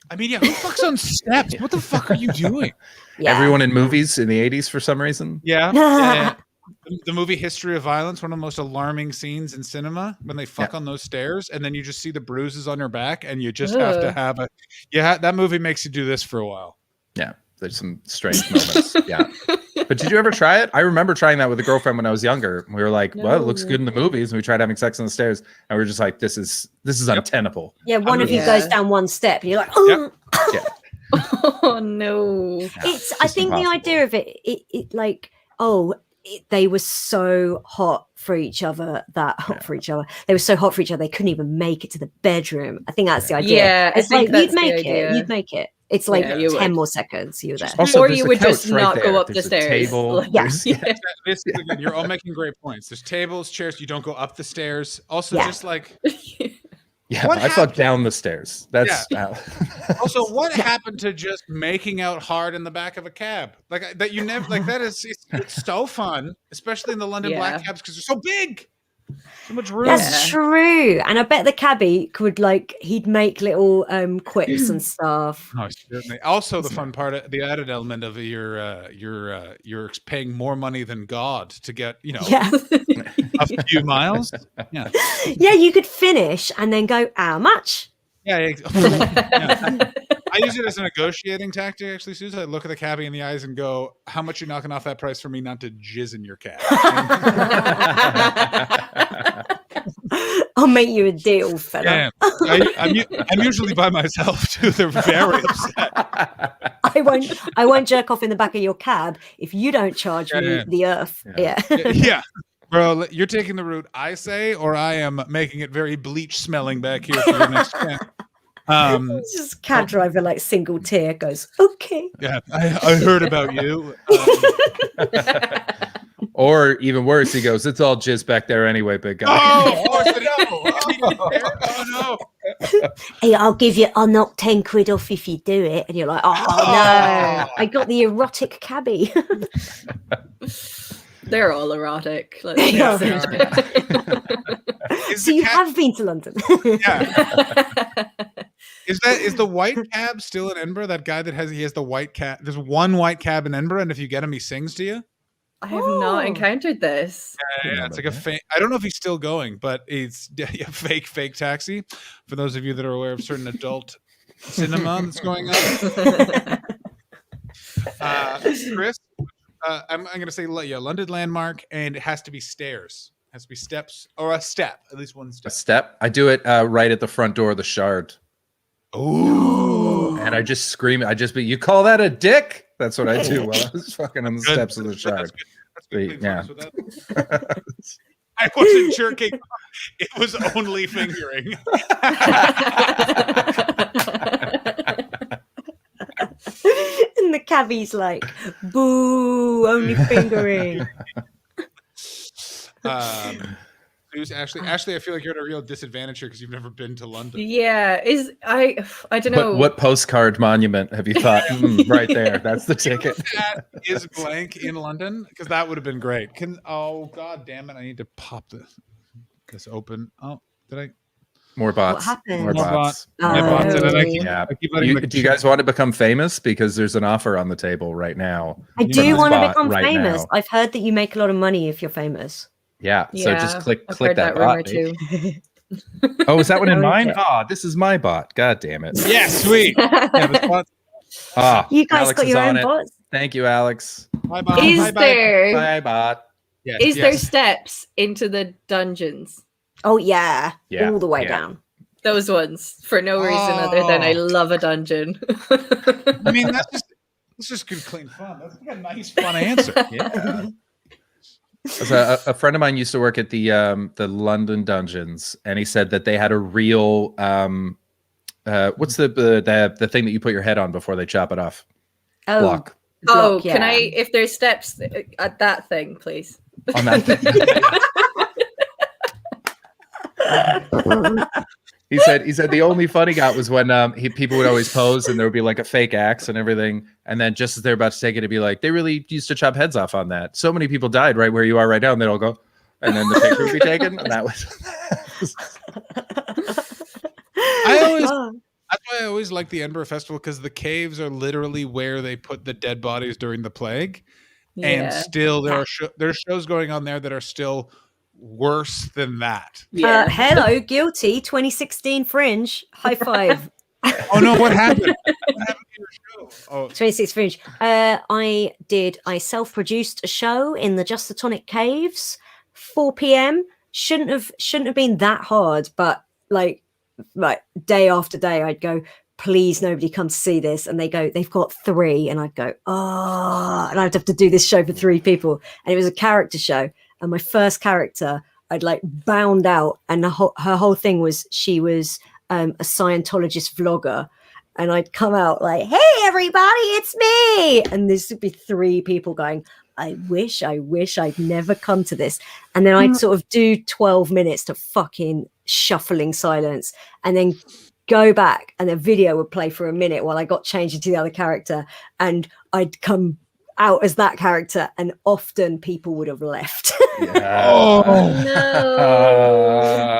I mean, yeah, who fucks on steps? What the fuck are you doing? Yeah. Everyone in movies in the 80s for some reason. Yeah. The movie History of Violence, one of the most alarming scenes in cinema, when they fuck on those stairs, and then you just see the bruises on your back, and you just have to have a. Yeah, that movie makes you do this for a while. Yeah, there's some strange moments. Yeah. But did you ever try it? I remember trying that with a girlfriend when I was younger. We were like, well, it looks good in the movies. And we tried having sex on the stairs. And we were just like, this is untenable. Yeah, one of you Yeah. goes down one step, and you're like, oh. Yeah. Oh no. It's. I just think impossible. the idea of it like, they were so hot for each other. They were so hot for each other. They couldn't even make it to the bedroom. I think that's the idea. Yeah, I it's think like that's you'd the make idea. it. You'd make it. It's like Yeah, you 10 would. more seconds. You were there. Also, Or there's you a would couch just right not go there. up the There's a stairs. table. Like, There's- yeah. This again, you're all making great points. There's tables, chairs. You don't go up the stairs. Also, Yeah. just like Yeah, What I fucked happened? down the stairs. That's also what happened to just making out hard in the back of a cab like that? You never like that is it's so fun, especially in the London Yeah. black cabs because they're so big, so much room. That's true. And I bet the cabbie could he'd make little quips and stuff. Oh, certainly. Also, the fun part, the added element of you're paying more money than God to get Yeah. a few miles. Yeah, Yeah, you could finish and then go, how much? yeah. Yeah. I use it as a negotiating tactic. Actually, Susan, I look at the cabbie in the eyes and go, "How much you knocking off that price for me not to jizz in your cab?" I'll make you a deal, fella. Yeah, I'm usually by myself too. They're very upset. I won't jerk off in the back of your cab if you don't charge me the earth. Yeah. Yeah, bro, you're taking the route I say, or I am making it very bleach smelling back here for your next camp. It's just cab driver single tear goes, okay. Yeah, I heard about you. Or even worse, he goes, "It's all jizz back there anyway, big guy." Oh no! Hey, I'll give you, I'll knock 10 quid off if you do it. And you're like, oh no, I got the erotic cabbie. They're all erotic. Let's They are. face it. So you have been to London. Yeah. Is the white cab still in Edinburgh? That guy that has the white cab. There's one white cab in Edinburgh, and if you get him, he sings to you. I have not encountered this. Yeah, it's like a fake. I don't know if he's still going, but it's a fake taxi. For those of you that are aware of certain adult cinema that's going on, Chris, I'm going to say London landmark, and it has to be stairs. It has to be steps or a step, at least one step. A step. I do it right at the front door of the Shard. Oh, and I just scream. You call that a dick? That's what I do while I was fucking on the steps of the Shard. That's good. Yeah. I wasn't jerking. It was only fingering. And the cabbie's like, boo, only fingering. Who's Ashley? Ashley, I feel like you're at a real disadvantage here because you've never been to London. Yeah, I don't know. What postcard monument have you thought? Right there, that's the ticket. That is blank in London, because that would have been great. Oh god damn it! I need to pop this open. Oh, did I? More bots. What happened? More bots. Bots. Do you guys want to become famous? Because there's an offer on the table right now. I do want to become right famous. now. I've heard that you make a lot of money if you're famous. Yeah. So just click that rumor bot. too. Oh, is that one in mine? Okay. Oh, this is my bot. God damn it. Yeah, sweet. Yeah, this bot. You guys Alex got your is own on it. bots? Thank you, Alex. Bye, bot. Is Bye, there Bye, bot. Yes, is there steps into the dungeons? Oh yeah, Yeah, all the way yeah. down. Those ones for no reason other than I love a dungeon. I mean, that's just good, clean fun. That's like a nice, fun answer. Yeah. So a friend of mine used to work at the London dungeons, and he said that they had a real what's the thing that you put your head on before they chop it off? Oh, Block. Oh, yeah. can I? If there's steps at that thing, please. On that thing. He said the only fun he got was when people would always pose and there would be like a fake axe and everything, and then just as they're about to take it, it'd be like, they really used to chop heads off on that. So many people died right where you are right now, and they'd all go, and then the picture would be taken, and that was. That's why I always like the Edinburgh Festival, because the caves are literally where they put the dead bodies during the plague, and still there are shows going on there that are still worse than that. Yeah. Hello, guilty. 2016 Fringe. High five. Oh no, what happened? What happened to your show? Oh, 26 Fringe. I self-produced a show in the Justatonic Caves, 4 p.m. Shouldn't have been that hard, but like day after day I'd go, please nobody come to see this, and they go, they've got 3, and I'd go, and I'd have to do this show for 3 people, and it was a character show, and my first character I'd like bound out, and her whole thing was she was a Scientologist vlogger, and I'd come out like, hey everybody, it's me, and this would be 3 people going, I wish I'd never come to this. And then I'd sort of do 12 minutes to fucking shuffling silence, and then go back, and the video would play for a minute while I got changed into the other character, and I'd come out as that character, and often people would have left. No.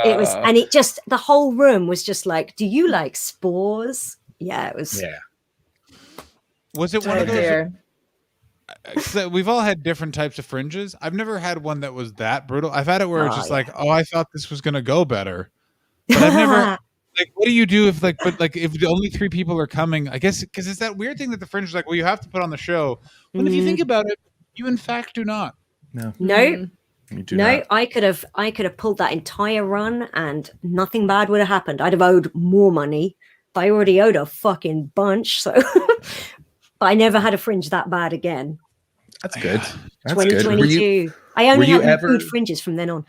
It was, and it just, the whole room was just like, do you like spores? Yeah, it was. Yeah. was it one of those? So we've all had different types of fringes. I've never had one that was that brutal. I've had it where it's just like, oh, I thought this was gonna go better, but I've never. Like, what do you do if if only 3 people are coming? I guess because it's that weird thing that the fringe is like, well, you have to put on the show. But if you think about it, you in fact do not. No. You do not. I could have pulled that entire run and nothing bad would have happened. I'd have owed more money, but I already owed a fucking bunch. So, but I never had a fringe that bad again. That's good. That's 2022. Good. I only had good fringes from then on.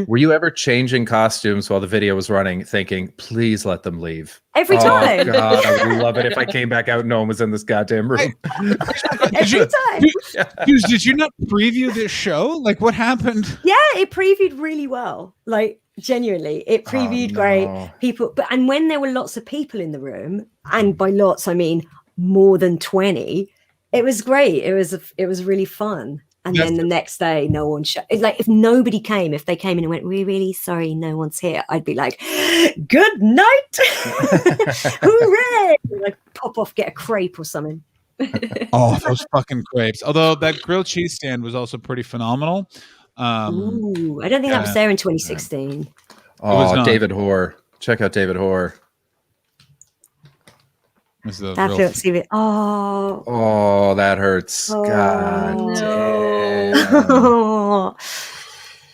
Were you ever changing costumes while the video was running, thinking, please let them leave? Every time. Oh, God, I would love it if I came back out and no one was in this goddamn room. Every time. Did you not preview this show? Like, what happened? Yeah, it previewed really well. Like, genuinely, it previewed great. People, and when there were lots of people in the room, and by lots I mean more than 20, it was great. It was really fun. And then the next day, no one showed. It's like if nobody came, if they came in and went, we're really sorry, no one's here, I'd be like, good night. Hooray! Like pop off, get a crepe or something. Oh, those fucking crepes. Although that grilled cheese stand was also pretty phenomenal. Ooh, I don't think that was there in 2016. Oh, David Hoare. Check out David Hoare. That feels even. Oh, that hurts. God no.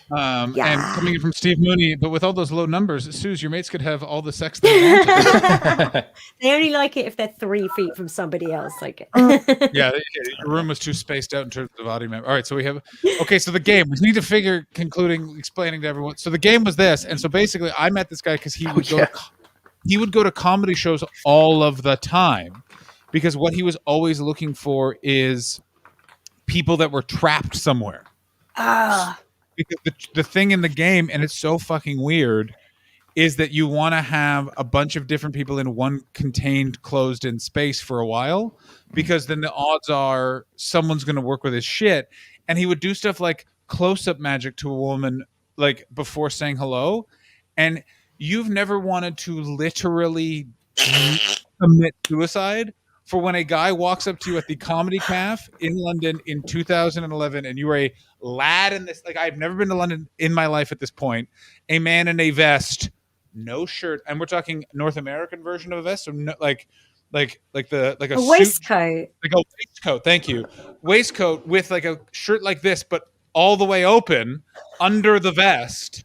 damn. And coming in from Steve Mooney, but with all those low numbers, Suze, your mates could have all the sex they wanted. They only like it if they're 3 feet from somebody else. Like, yeah, your room was too spaced out in terms of body member. All right, so we have so the game. We need to figure explaining to everyone. So the game was this, and so basically, I met this guy because he would go to comedy shows all of the time, because what he was always looking for is people that were trapped somewhere. Because the thing in the game, and it's so fucking weird, is that you want to have a bunch of different people in one contained, closed-in space for a while, because then the odds are someone's going to work with his shit. And he would do stuff like close-up magic to a woman, like before saying hello. And you've never wanted to literally commit suicide for when a guy walks up to you at the Comedy Caf in London in 2011, and you are a lad in this. Like, I've never been to London in my life at this point. A man in a vest, no shirt, and we're talking North American version of a vest, so no, like a suit, waistcoat, like a waistcoat. Thank you, waistcoat with like a shirt like this, but all the way open under the vest.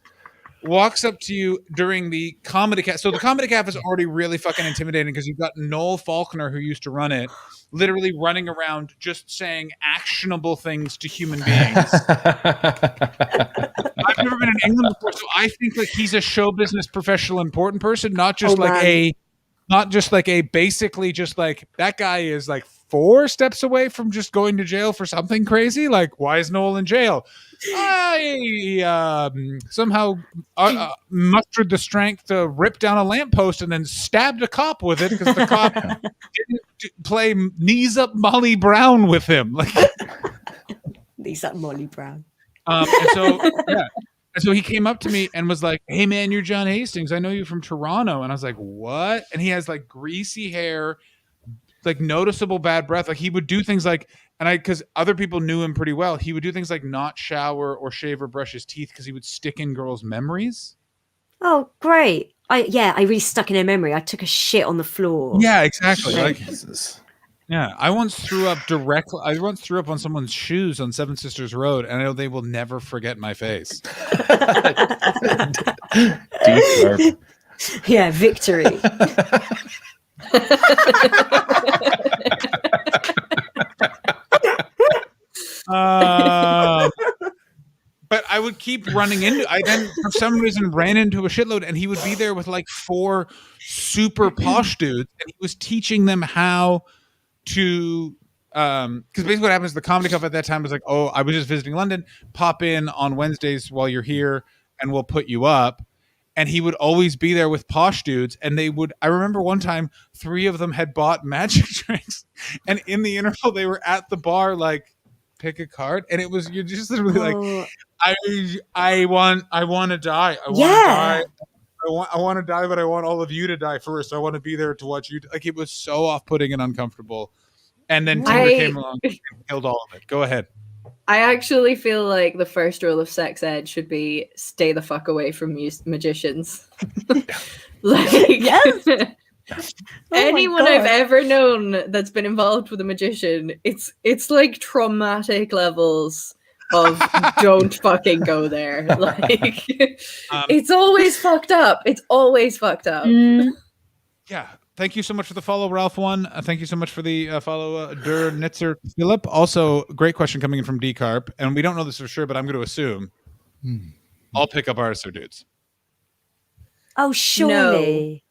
Walks up to you during the Comedy Caf. So the Comedy Caf is already really fucking intimidating because you've got Noel Faulkner, who used to run it, literally running around just saying actionable things to human beings. I've never been in England before, so I think like he's a show business professional, important person, not just basically just like that guy is like 4 steps away from just going to jail for something crazy. Like, why is Noel in jail? I somehow mustered the strength to rip down a lamppost and then stabbed a cop with it because the cop didn't play knees up Molly Brown with him. Like, knees up Molly Brown. And so he came up to me and was like, "Hey man, you're John Hastings. I know you from Toronto." And I was like, "What?" And he has like greasy hair, like noticeable bad breath. Like he would do things like, because other people knew him pretty well, he would do things like not shower or shave or brush his teeth because he would stick in girls' memories. Oh, great. I really stuck in her memory. I took a shit on the floor. Yeah, exactly. Like, Jesus. yeah, I once threw up on someone's shoes on Seven Sisters Road, and I know they will never forget my face. Deep sharp. Yeah, victory. But I would keep running into. I then for some reason ran into a shitload, and he would be there with like 4 super posh dudes, and he was teaching them how to. Because basically what happens, the Comedy Club at that time was like, "Oh, I was just visiting London. Pop in on Wednesdays while you're here, and we'll put you up." And he would always be there with posh dudes, and they would. I remember one time, 3 of them had bought magic drinks, and in the interval, they were at the bar like, pick a card, and it was you're just literally like, I want to die. I want to die. I want to die, but I want all of you to die first. I want to be there to watch you. Like it was so off-putting and uncomfortable. And then Tinder came along and killed all of it. Go ahead. I actually feel like the first rule of sex ed should be stay the fuck away from magicians. Anyone I've ever known that's been involved with a magician, it's like traumatic levels of don't fucking go there. Like it's always fucked up. It's always fucked up. Yeah. Thank you so much for the follow, Ralph One. Thank you so much for the follow, Der Nitzer Philip. Also, great question coming in from D Carp, and we don't know this for sure, but I'm going to assume all pickup artists are dudes. Oh, surely.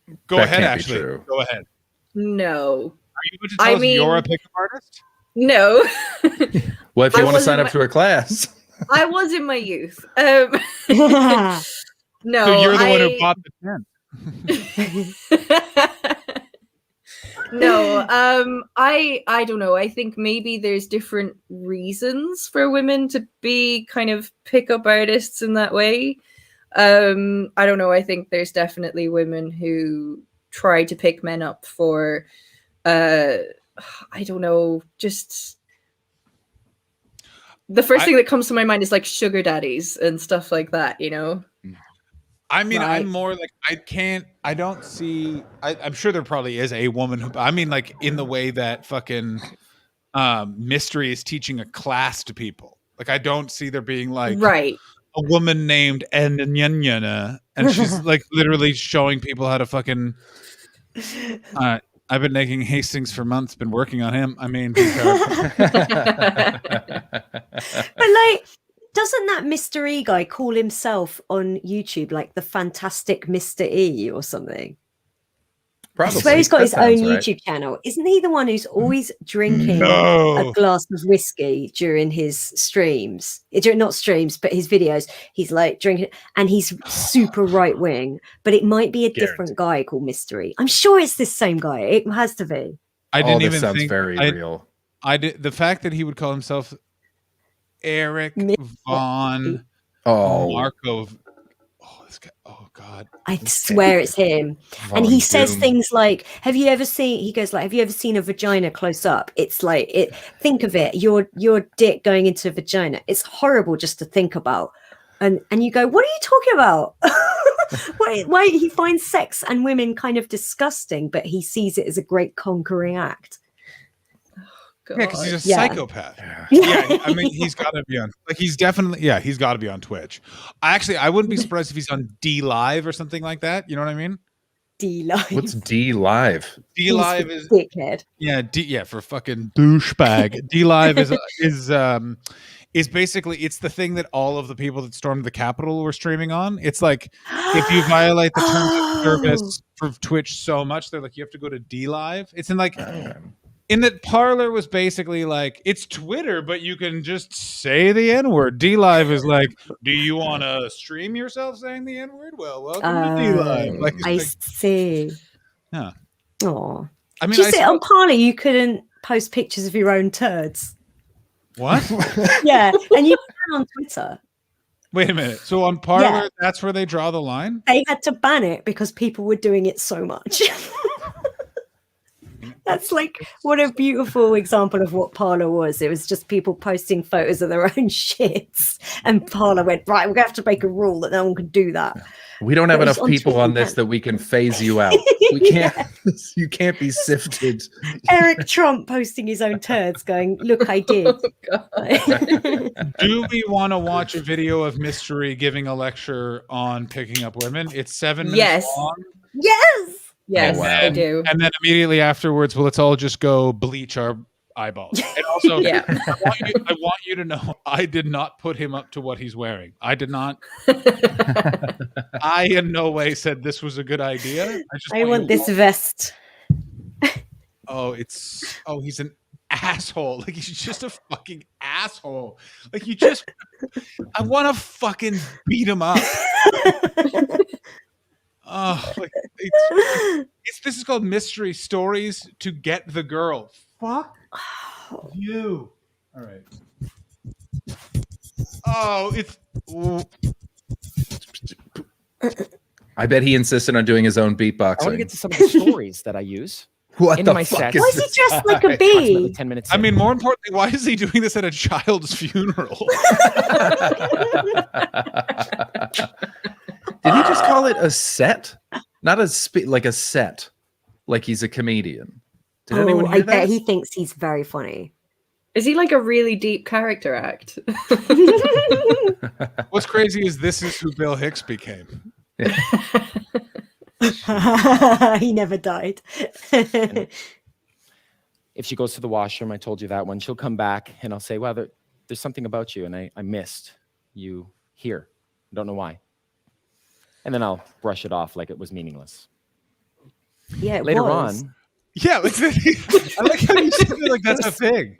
No. Go ahead, Ashley. Go ahead. No. Are you going to tell us you're a pickup artist? No. Well, if you want to sign up to a class. I was in my youth. No. So you're the one who bought the tent. No, I don't know. I think maybe there's different reasons for women to be kind of pickup artists in that way. I don't know. I think there's definitely women who try to pick men up for I don't know, just the first thing that comes to my mind is like sugar daddies and stuff like that, you know? I mean, Right. I'm more like I don't see. I'm sure there probably is a woman who. I mean, like in the way that fucking Mystery is teaching a class to people. Like I don't see there being like Right. a woman named Enyanyana, and she's like literally showing people how to fucking. I've been making Hastings for months. Been working on him. I mean, But like, doesn't that Mr. E guy call himself on YouTube like the Fantastic Mr. E or something? Probably. I swear he's got That his own sounds right. YouTube channel. Isn't he the one who's always drinking No. a glass of whiskey during his streams? Not streams, but his videos. He's like drinking, and he's super right wing. But it might be a different guy called Mystery. I'm sure it's this same guy. It has to be. I didn't this even sounds think very real. I did the fact that he would call himself Eric Von Markov. Oh, this guy. Oh God. I swear it's him. And he says things like, have you ever seen a vagina close up? It's like think of it, your dick going into a vagina. It's horrible just to think about. And you go, what are you talking about? why he finds sex and women kind of disgusting, but he sees it as a great conquering act. God. Yeah, because he's a psychopath. Yeah, I mean, he's got to be on. Like, he's got to be on Twitch. I wouldn't be surprised if he's on D Live or something like that. You know what I mean? D Live. What's D Live? D Live is dickhead. Yeah, for fucking douchebag. D Live is basically it's the thing that all of the people that stormed the Capitol were streaming on. It's like if you violate the terms of service for Twitch so much, they're like you have to go to D Live. It's in like. In that Parler was basically like, it's Twitter, but you can just say the N-word. D-Live is like, do you want to stream yourself saying the N-word? Well, welcome to D-Live. Like, I see. Yeah. Oh. I mean, did you say on Parler you couldn't post pictures of your own turds? What? Yeah, and you can on Twitter. Wait a minute. So on Parler, that's where they draw the line? They had to ban it because people were doing it so much. That's like what a beautiful example of what Parler was. It was just people posting photos of their own shits, and Parler went, right, we're gonna have to make a rule that no one can do that. We don't have enough people on this that we can phase you out. We can't. You can't be sifted. Eric Trump posting his own turds, going, "Look, I did." Do we want to watch a video of Mystery giving a lecture on picking up women? It's 7 minutes long. Yes. Yes, I do. And then immediately afterwards, well, let's all just go bleach our eyeballs. And also, I want you to know, I did not put him up to what he's wearing. I did not. I in no way said this was a good idea. I want this vest. He's an asshole. Like, he's just a fucking asshole. Like, I want to fucking beat him up. Oh, like this is called Mystery Stories to Get the Girl. Fuck you. All right. Oh, I bet he insisted on doing his own beatboxing. I want to get to some of the stories that I use. What in the my fuck sets. is Why is he dressed like a bee? 10 minutes. I mean, more importantly, why is he doing this at a child's funeral? Did he just call it a set? Not a like a set. Like he's a comedian. Did anyone hear I that? bet he thinks he's very funny. Is he like a really deep character act? What's crazy is this is who Bill Hicks became. Yeah. He never died. If she goes to the washroom, I told you that one, she'll come back and I'll say, well, there's something about you and I missed you here. I don't know why. And then I'll brush it off like it was meaningless. Yeah, Later on. Yeah, like, I like how you said it like that's a thing.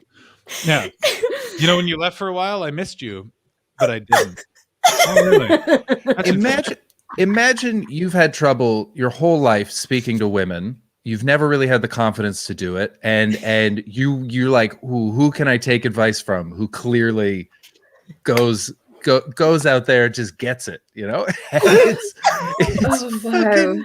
Yeah. You know, when you left for a while, I missed you, but I didn't. Oh, really? Imagine you've had trouble your whole life speaking to women. You've never really had the confidence to do it, and you're like, who can I take advice from? Who clearly goes out there and just gets it, you know? It's wow.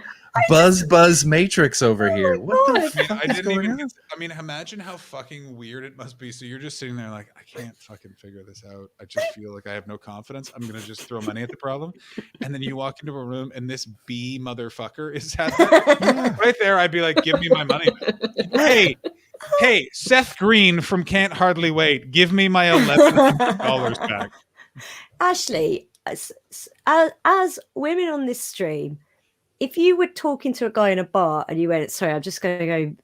buzz matrix over here. What the I fuck is didn't going even. on? I mean, imagine how fucking weird it must be. So you're just sitting there like, I can't fucking figure this out. I just feel like I have no confidence. I'm gonna just throw money at the problem, and then you walk into a room and this B motherfucker is right there. I'd be like, give me my money. Hey, Seth Green from Can't Hardly Wait. Give me my $1,100 back. Ashley, as women on this stream, if you were talking to a guy in a bar and you went, sorry, I'm just going to go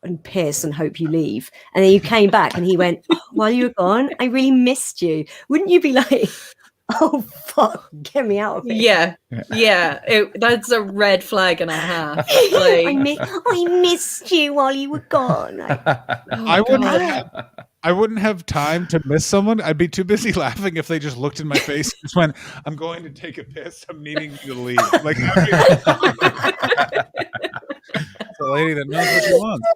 and piss and hope you leave, and then you came back and he went, while you were gone, I really missed you, wouldn't you be like, oh fuck, get me out of here? Yeah. That's a red flag and a half. Like, I missed you while you were gone. I wouldn't have time to miss someone. I'd be too busy laughing if they just looked in my face and just went, I'm going to take a piss. I'm needing you to leave. Like, it's a lady that knows what she wants.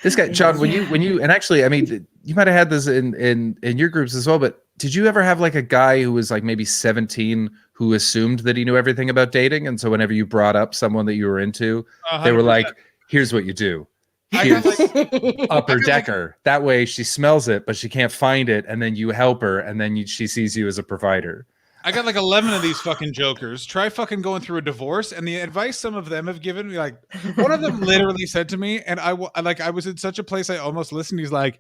This guy, John, when you, and actually, I mean, you might have had this in your groups as well, but did you ever have like a guy who was like maybe 17 who assumed that he knew everything about dating? And so whenever you brought up someone that you were into, 100%. They were like, here's what you do. Here's upper decker. That way she smells it, but she can't find it. And then you help her. And then she sees you as a provider. I got like 11 of these fucking jokers. Try fucking going through a divorce. And the advice some of them have given me, like one of them literally said to me, and I was in such a place I almost listened. He's like,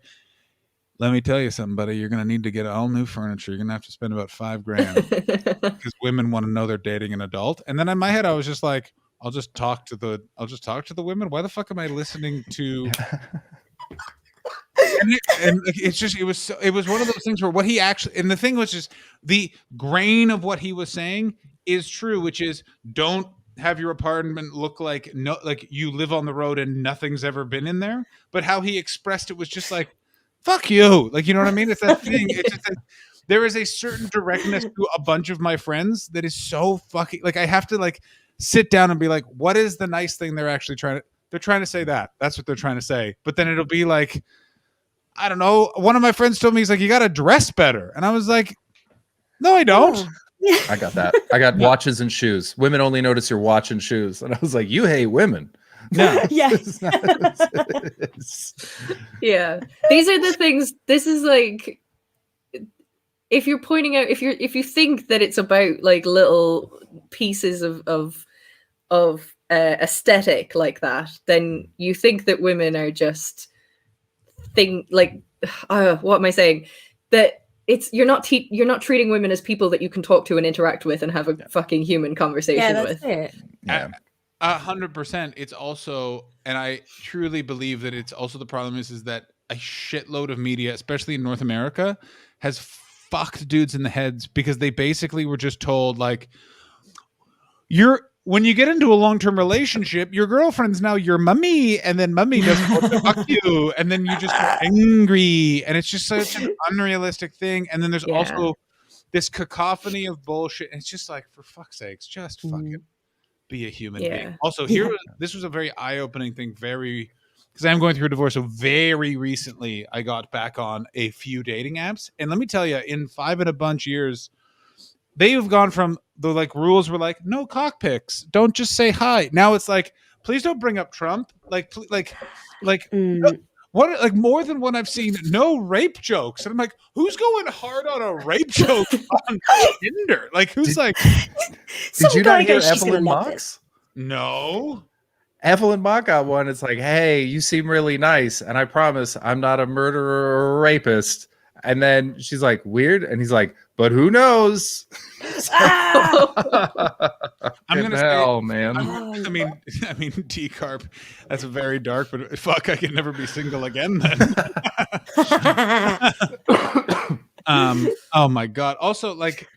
let me tell you something, buddy. You're going to need to get all new furniture. You're going to have to spend about $5,000 because women want to know they're dating an adult. And then in my head, I was just like, I'll just talk to the women. Why the fuck am I listening to? And it was one of those things where what he actually, and the thing was just the grain of what he was saying is true, which is don't have your apartment look like you live on the road and nothing's ever been in there. But how he expressed it was just like, fuck you. Like, you know what I mean? It's that thing. It's just there is a certain directness to a bunch of my friends that is so fucking, like, I have to like sit down and be like, what is the nice thing they're actually trying to say that. That's what they're trying to say. But then it'll be like, I don't know. One of my friends told me, he's like, you got to dress better. And I was like, no, I don't. I got that. I got watches and shoes. Women only notice your watch and shoes. And I was like, you hate women. No. Yeah. Yeah. These are the things. This is like, if you're pointing out, if you think that it's about like little pieces of aesthetic like that, then you think that women are just what am I saying? That it's you're not treating women as people that you can talk to and interact with and have a fucking human conversation with. It. Yeah. 100%. It's also, and I truly believe that it's also the problem is that a shitload of media, especially in North America, has fucked dudes in the heads because they basically were just told like, when you get into a long-term relationship, your girlfriend's now your mummy, and then mummy doesn't want to fuck you, and then you just get angry, and it's just such an unrealistic thing. And then there's also this cacophony of bullshit, and it's just like, for fuck's sakes, just fucking be a human being. Also, this was a very eye-opening thing, because I'm going through a divorce, so very recently I got back on a few dating apps, and let me tell you, in 5 and a bunch years, they have gone from the like rules were like no cock pics, don't just say hi. Now it's like, please don't bring up Trump. Like what? Like more than one I've seen. No rape jokes, and I'm like, who's going hard on a rape joke on Tinder? Like who's Did you not hear Evelyn Mox? No. Evelyn Mock got one. It's like, hey, you seem really nice, and I promise I'm not a murderer or a rapist. And then she's like, weird, and he's like, but who knows? I'm gonna hell, man. I mean, decarb. That's very dark, but fuck, I can never be single again. Then. Oh my god. Also, like,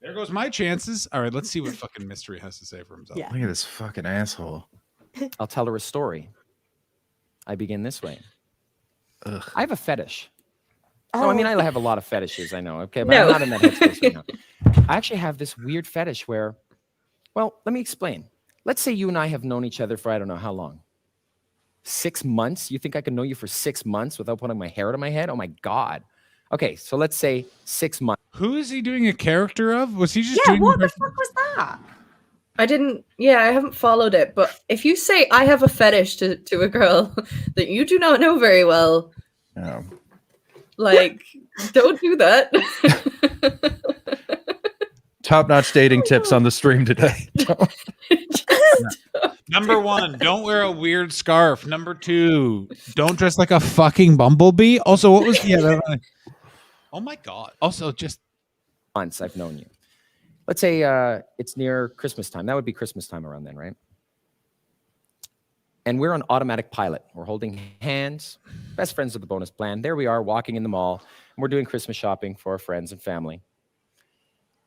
there goes my chances. All right, let's see what fucking Mystery has to say for himself. Look at this fucking asshole. I'll tell her a story. I begin this way. Ugh. I have a fetish. No, I mean, I have a lot of fetishes, I know, okay? But I'm not in that headspace right now. I actually have this weird fetish where, well, let me explain. Let's say you and I have known each other for I don't know how long. 6 months? You think I can know you for 6 months without putting my hair out of my head? Oh my God. Okay, so let's say 6 months. Who is he doing a character of? Was he just doing what the fuck was that? I haven't followed it, but if you say I have a fetish to a girl that you do not know very well, like, don't do that. Top-notch dating tips on the stream today. Number 1, don't wear a weird scarf. Number 2, don't dress like a fucking bumblebee. Also, what was oh my God. Also, just months I've known you. Let's say it's near Christmas time. That would be Christmas time around then, right? And we're on automatic pilot. We're holding hands, best friends of the bonus plan. There we are walking in the mall, and we're doing Christmas shopping for our friends and family.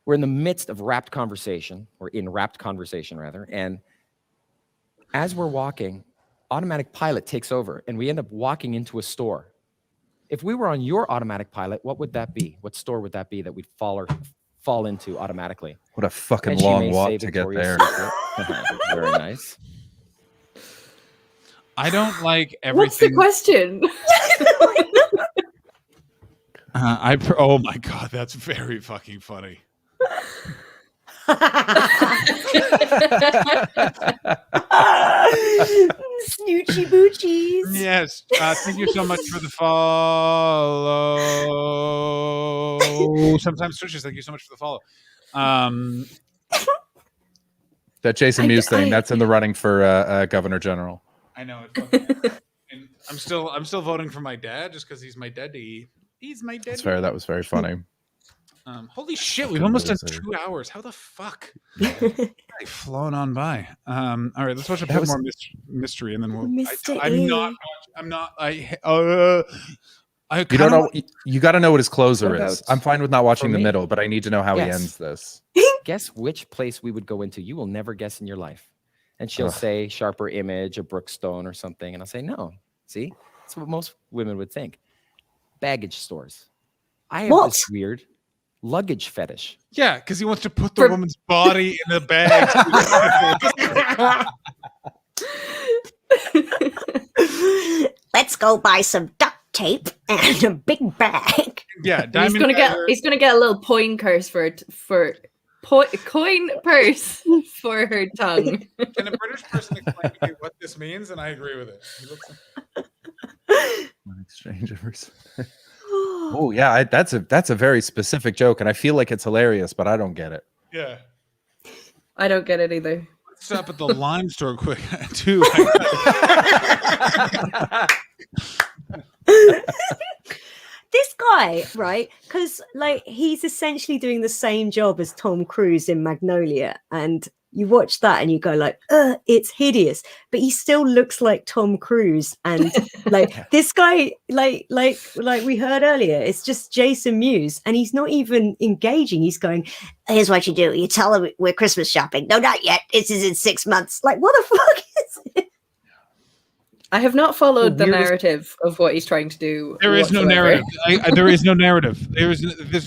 We're in the midst of rapt conversation, or in rapt conversation rather, and as we're walking, automatic pilot takes over, and we end up walking into a store. If we were on your automatic pilot, what would that be? What store would that be that we'd fall into automatically? What a fucking long walk to get there. Very nice. I don't like everything. What's the question? Oh my God, that's very fucking funny. Snoochie boochies. Yes. Thank you so much for the follow. Sometimes switches. Thank you so much for the follow. That Jason Mewes thing, that's in the running for Governor General. I know it. And I'm still voting for my dad just because he's my daddy. He's my daddy. That's fair. That was very funny. Holy shit, we've almost done 2 hours. How the fuck? I've flown on by. All right, let's watch a bit more mystery, and then we'll. I'm not. You don't know. You got to know what his closer is. I'm fine with not watching the middle, but I need to know how he ends this. Guess which place we would go into. You will never guess in your life. And she'll say Sharper Image or Brookstone or something, and I'll say no. See, that's what most women would think. Baggage stores. I have this weird luggage fetish. Yeah, because he wants to put the woman's body in the bag. Let's go buy some duct tape and a big bag. Yeah, he's gonna get a little coin purse for her tongue. Can a British person explain to me what this means? And I agree with it. He looks exchange of Oh yeah, that's a very specific joke, and I feel like it's hilarious, but I don't get it. Yeah, I don't get it either. Let's stop at the lime store quick too. This guy, right? Because like he's essentially doing the same job as Tom Cruise in Magnolia, and you watch that and you go like, it's hideous, but he still looks like Tom Cruise. And like this guy, like we heard earlier, it's just Jason Mewes, and he's not even engaging. He's going, here's what you do. You tell him we're Christmas shopping. No, not yet. This is in 6 months. Like, what the fuck is it? I have not followed the narrative of what he's trying to do. There is no narrative. There is no narrative. There's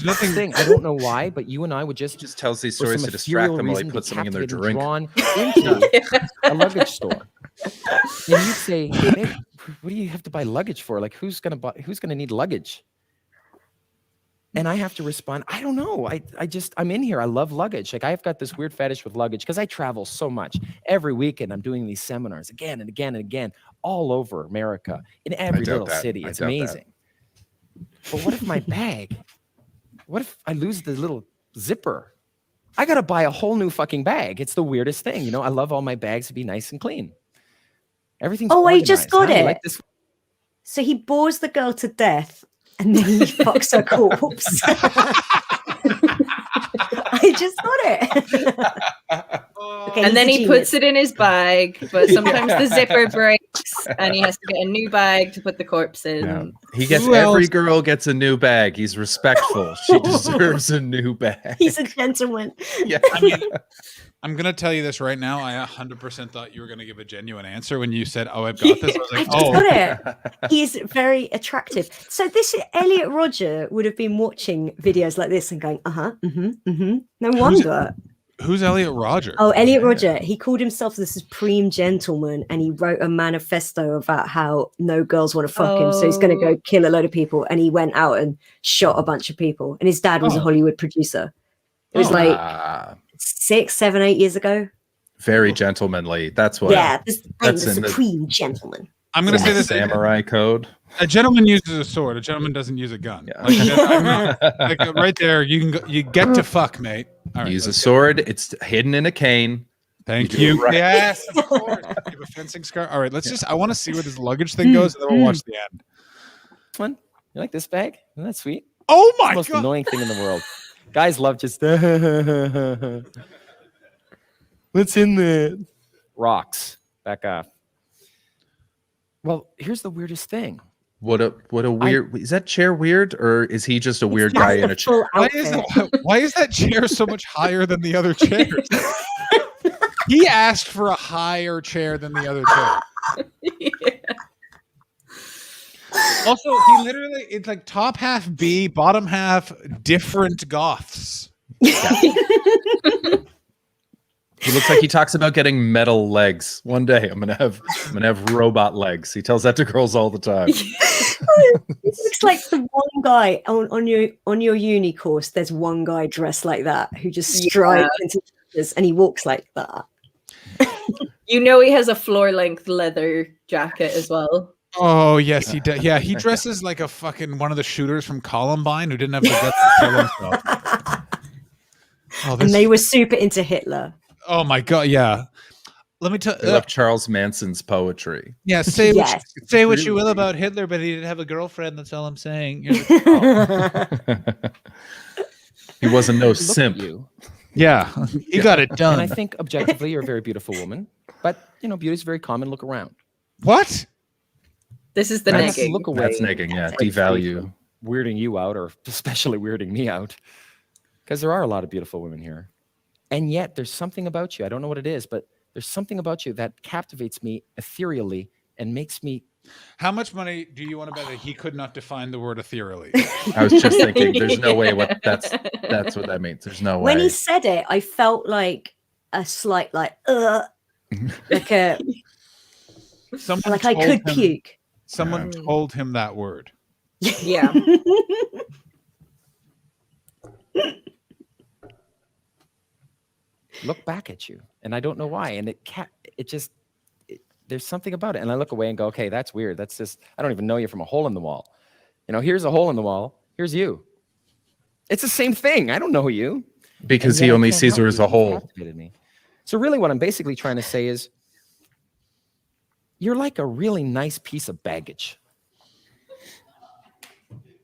nothing. I don't know why, but you and I would just tells these stories to distract them while he puts something in their drink. Drawn into a luggage store. And you say, hey, what do you have to buy luggage for? Like, who's gonna need luggage? And I have to respond, I don't know. I'm in here. I love luggage. Like, I've got this weird fetish with luggage because I travel so much. Every weekend, I'm doing these seminars again and again and again, all over America, in every little city. It's amazing. But what if my bag? What if I lose the little zipper? I got to buy a whole new fucking bag. It's the weirdest thing. You know, I love all my bags to be nice and clean. Everything's I just got it. Like this? So he bores the girl to death. And then he fucks her corpse. I just got it. Okay, and then he puts it in his bag, but sometimes the zipper breaks and he has to get a new bag to put the corpse in. Yeah. He gets every girl gets a new bag. He's respectful. She deserves a new bag. He's a gentleman. Yeah. I mean, I'm going to tell you this right now. I 100% thought you were going to give a genuine answer when you said, "Oh, I've got this." I was like, "Oh, got it." He's very attractive. So this Elliot Rodger would have been watching videos like this and going, No wonder. Who's Elliot Rodger? Oh, Elliot Rodger. He called himself the supreme gentleman, and he wrote a manifesto about how no girls want to fuck him, so he's going to go kill a load of people. And he went out and shot a bunch of people. And his dad was a Hollywood producer. It was 6, 7, 8 years ago. Very gentlemanly. That's what. Yeah, I'm the that's in the- supreme gentleman. I'm going to say this. samurai code. A gentleman uses a sword. A gentleman doesn't use a gun. Yeah. Right there, you get to fuck, mate. All right, Use a let's sword. It's hidden in a cane. Thank You do you. it right. Yes, of course. You have a fencing scar. All right, I want to see where this luggage thing goes, and then we'll watch the end. This one? You like this bag? Isn't that sweet? Oh It's my the most god! annoying thing in the world. Guys love just what's in there? Rocks. Back off. Well, here's the weirdest thing. What a weird. Is that chair weird, or is he just a weird guy in a chair? Why is that chair so much higher than the other chairs? He asked for a higher chair than the other chair. Yeah. Also, he literally, it's like top half B, bottom half different goths. He looks like he talks about getting metal legs. One day I'm gonna have robot legs. He tells that to girls all the time. It looks like the one guy on your uni course. There's one guy dressed like that who just strides into this, and he walks like that. You know he has a floor-length leather jacket as well. Oh yes, he does. Yeah, he dresses like a fucking one of the shooters from Columbine who didn't have the guts to kill himself. And they were super into Hitler. Oh my god, yeah. Let me tell I love Charles Manson's poetry. Yeah, say Yes. what you will about Hitler, but he didn't have a girlfriend. That's all I'm saying. He wasn't no Look simp. at you. Yeah, he got it And done. I think objectively you're a very beautiful woman. But beauty is very common. Look around. What? This is the That's negging. look away. That's negging, yeah. Quite Devalue. weirding you out, or especially weirding me out, because there are a lot of beautiful women here, and yet there's something about you. I don't know what it is, but there's something about you that captivates me ethereally and makes me. How much money do you want to bet that he could not define the word ethereally? I was just thinking, there's no way that's what that means. There's no way. When he said it, I felt like a slight like a Someone like I told could him- puke. Someone told him that word. Yeah. Look back at you, and I don't know why, and there's something about it, and I look away and go, okay, that's weird. That's just, I don't even know you from a hole in the wall. Here's a hole in the wall. Here's you. It's the same thing. I don't know you. Because And he yet I only can't sees her help as you. a You whole. captivated me. So really what I'm basically trying to say is, you're like a really nice piece of baggage.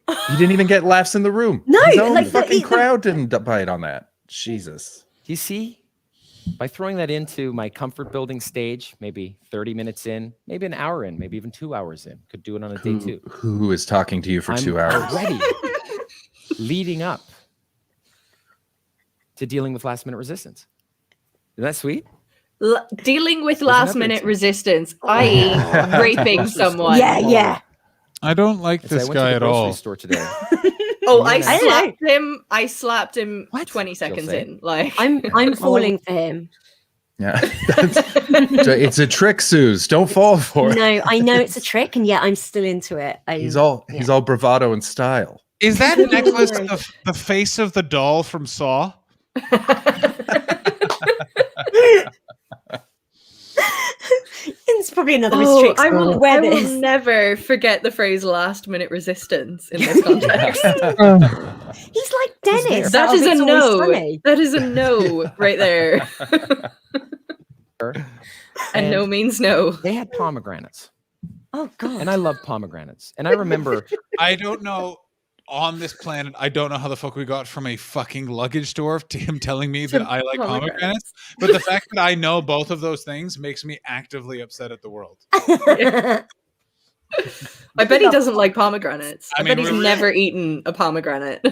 You didn't even get laughs in the room. No, His own like fucking crowd didn't bite on that. Jesus. Do you see? By throwing that into my comfort building stage, maybe 30 minutes in, maybe an hour in, maybe even 2 hours in, could do it on a day too. Who is talking to you for I'm 2 hours? already leading up to dealing with last minute resistance. Isn't that sweet? Dealing with There's another last-minute example. resistance, i.e. raping someone. Yeah. I don't like So I this went guy to the at grocery all. store today. Oh, I slapped him What? 20 seconds say? in. Like I'm falling for him. Yeah. It's a trick, Suze. Don't fall for it. No, I know it's a trick, and yet I'm still into it. He's all bravado and style. Is that necklace the face of the doll from Saw? It's probably another Oh, restriction. I will Wear this. never forget the phrase last-minute resistance in this context. He's like Dennis. That out of is a It's Always no. Sunny. That is a no right there. And no means no. They had pomegranates, Oh God. and I love pomegranates. And I remember I don't know. On this planet, I don't know how the fuck we got from a fucking luggage store to him telling me that I like pomegranates. But the fact that I know both of those things makes me actively upset at the world. I bet he doesn't like pomegranates. I bet he's we're- never eaten a pomegranate.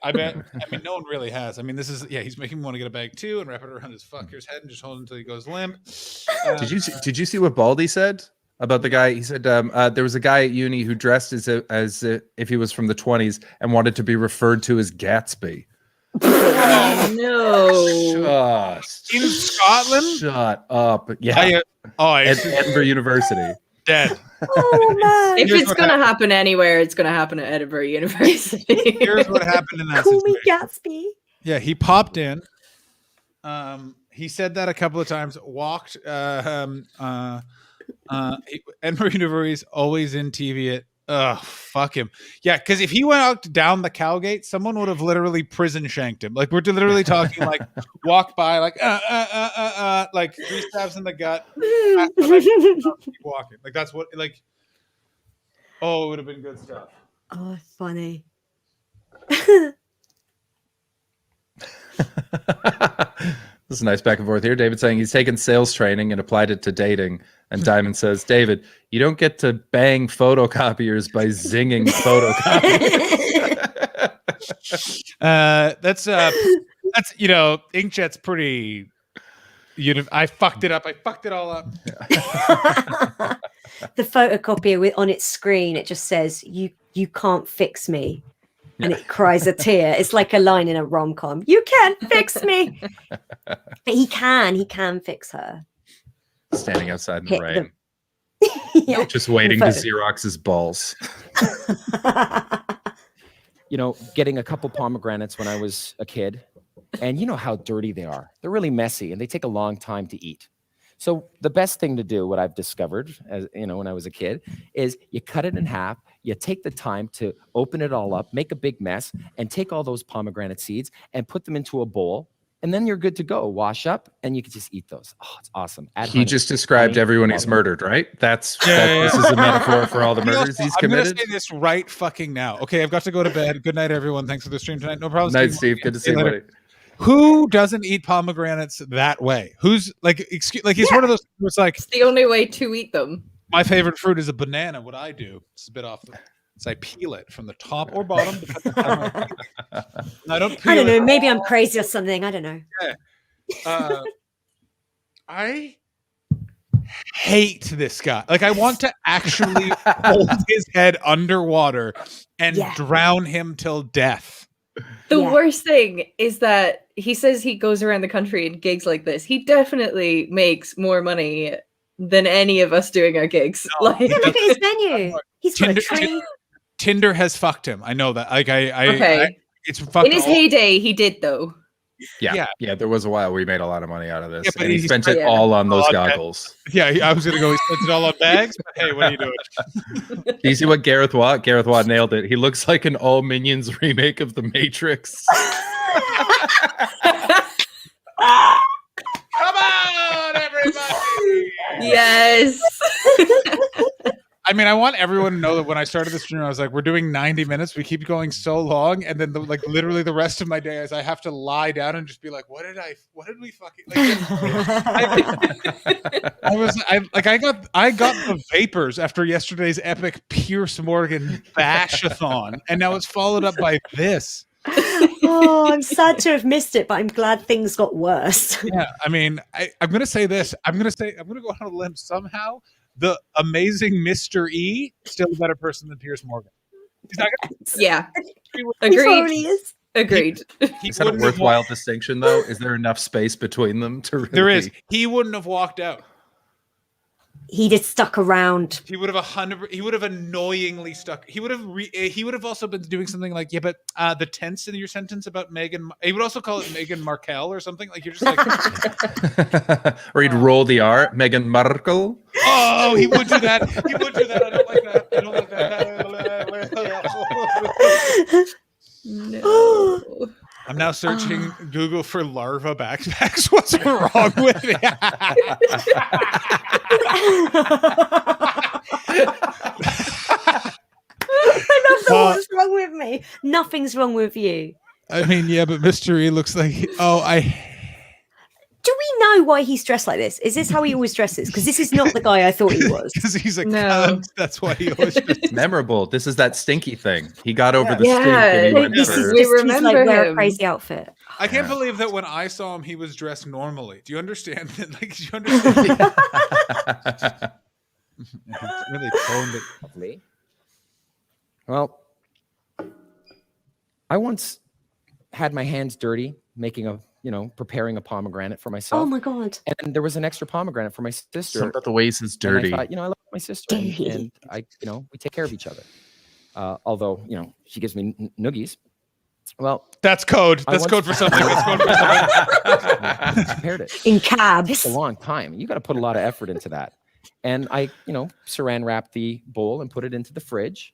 I bet. I mean, no one really has. I mean, this is he's making me want to get a bag too and wrap it around his fucker's head and just hold it until he goes limp. Did you see what Baldy said about the guy? He said there was a guy at uni who dressed as if he was from the 20s and wanted to be referred to as Gatsby. Oh, no. Just In Scotland? shut up. Yeah. Edinburgh University. Dead. Oh man. If Here's it's what going to happen anywhere, it's going to happen at Edinburgh University. Here's what happened in that Call me situation. Gatsby. Yeah, he popped in. He said that a couple of times. Walked. And Marina Ruiz always in TV. Fuck him. Yeah, because if he went out down the Cowgate, someone would have literally prison shanked him. Like we're literally talking like walk by like like 3 stabs in the gut. Keep walking. Like that's what like. Oh, it would have been good stuff. Oh, funny. This is a nice back and forth here. David saying he's taken sales training and applied it to dating. And Diamond says, David, you don't get to bang photocopiers by zinging photocopiers. That's inkjet's pretty. I fucked it up. I fucked it all up. The photocopier on its screen, it just says, you can't fix me. And it cries a tear. It's like a line in a rom-com. You can't fix me. But he can fix her. Standing outside in the rain. Yeah. Just waiting to Xerox his balls. Getting a couple pomegranates when I was a kid. And you know how dirty they are. They're really messy and they take a long time to eat. So the best thing to do, what I've discovered, as when I was a kid, is you cut it in half. You take the time to open it all up, make a big mess, and take all those pomegranate seeds and put them into a bowl. And then you're good to go. Wash up, and you can just eat those. Oh, it's awesome. He just described everyone he's murdered, right? This is a metaphor for all the murders he's committed. I'm going to say this right fucking now. Okay, I've got to go to bed. Good night, everyone. Thanks for the stream tonight. No problem. Night, Steve. Good to see you, buddy. Who doesn't eat pomegranates that way? Who's like, he's one of those who it's like, it's the only way to eat them. My favorite fruit is a banana. What I do, it's a bit off is I peel it from the top or bottom. I don't know. Maybe I'm crazy or something. I don't know. Yeah. I hate this guy. Like I want to actually hold his head underwater and drown him till death. The worst thing is that he says he goes around the country in gigs like this. He definitely makes more money than any of us doing our gigs. No. Like, look at his menu. He's got a tree. Tinder has fucked him. I know that. Like it's fucked. In his heyday, he did though. Yeah. There was a while we made a lot of money out of this, and he spent it all on those goggles. Yeah, I was gonna go. He spent it all on bags. But hey, what are you doing? Do you see what Gareth Watt nailed it. He looks like an All Minions remake of The Matrix. Come on, everybody! Yes. I mean, I want everyone to know that when I started the stream, I was like, we're doing 90 minutes. We keep going so long. And then literally the rest of my day is I have to lie down and just be like, what did we fucking I got the vapors after yesterday's epic Piers Morgan bash-a-thon. And now it's followed up by this. Oh, I'm sad to have missed it, but I'm glad things got worse. Yeah. I mean, I'm going to say this. I'm going to go on a limb somehow. The amazing Mr. E still a better person than Piers Morgan. Yeah. Agreed. Agreed. Is that a worthwhile distinction, though? Is there enough space between them to really... There is. He wouldn't have walked out. He just stuck around. He would have annoyingly stuck. He would have also been doing something like, but the tense in your sentence about Meghan, he would also call it Meghan Markle or something. Like you're just like, or he'd roll the R, Meghan Markle. Oh, he would do that. I don't like that. No. I'm now searching Google for larva backpacks. What's wrong with me? What's wrong with me? Nothing's wrong with you. I mean, yeah, but Mr. E looks like... Do we know why he's dressed like this? Is this how he always dresses? Because this is not the guy I thought he was. Because he's a cunt. That's why he always dresses. Memorable. This is that stinky thing. He got over the stink. And he went this for... is just, remember wear a crazy outfit. I can't believe that when I saw him, he was dressed normally. Do you understand that? Like, do you understand? It's really toned it lovely. Well, I once had my hands dirty making preparing a pomegranate for myself. Oh my God. And there was an extra pomegranate for my sister. Something about the ways is dirty. And I thought, I love my sister and I, we take care of each other. Although, she gives me noogies. Well, that's code. That's code for something. That's code for something. Prepared it. In It cabs. takes a long time. You got to put a lot of effort into that. And I, saran wrapped the bowl and put it into the fridge.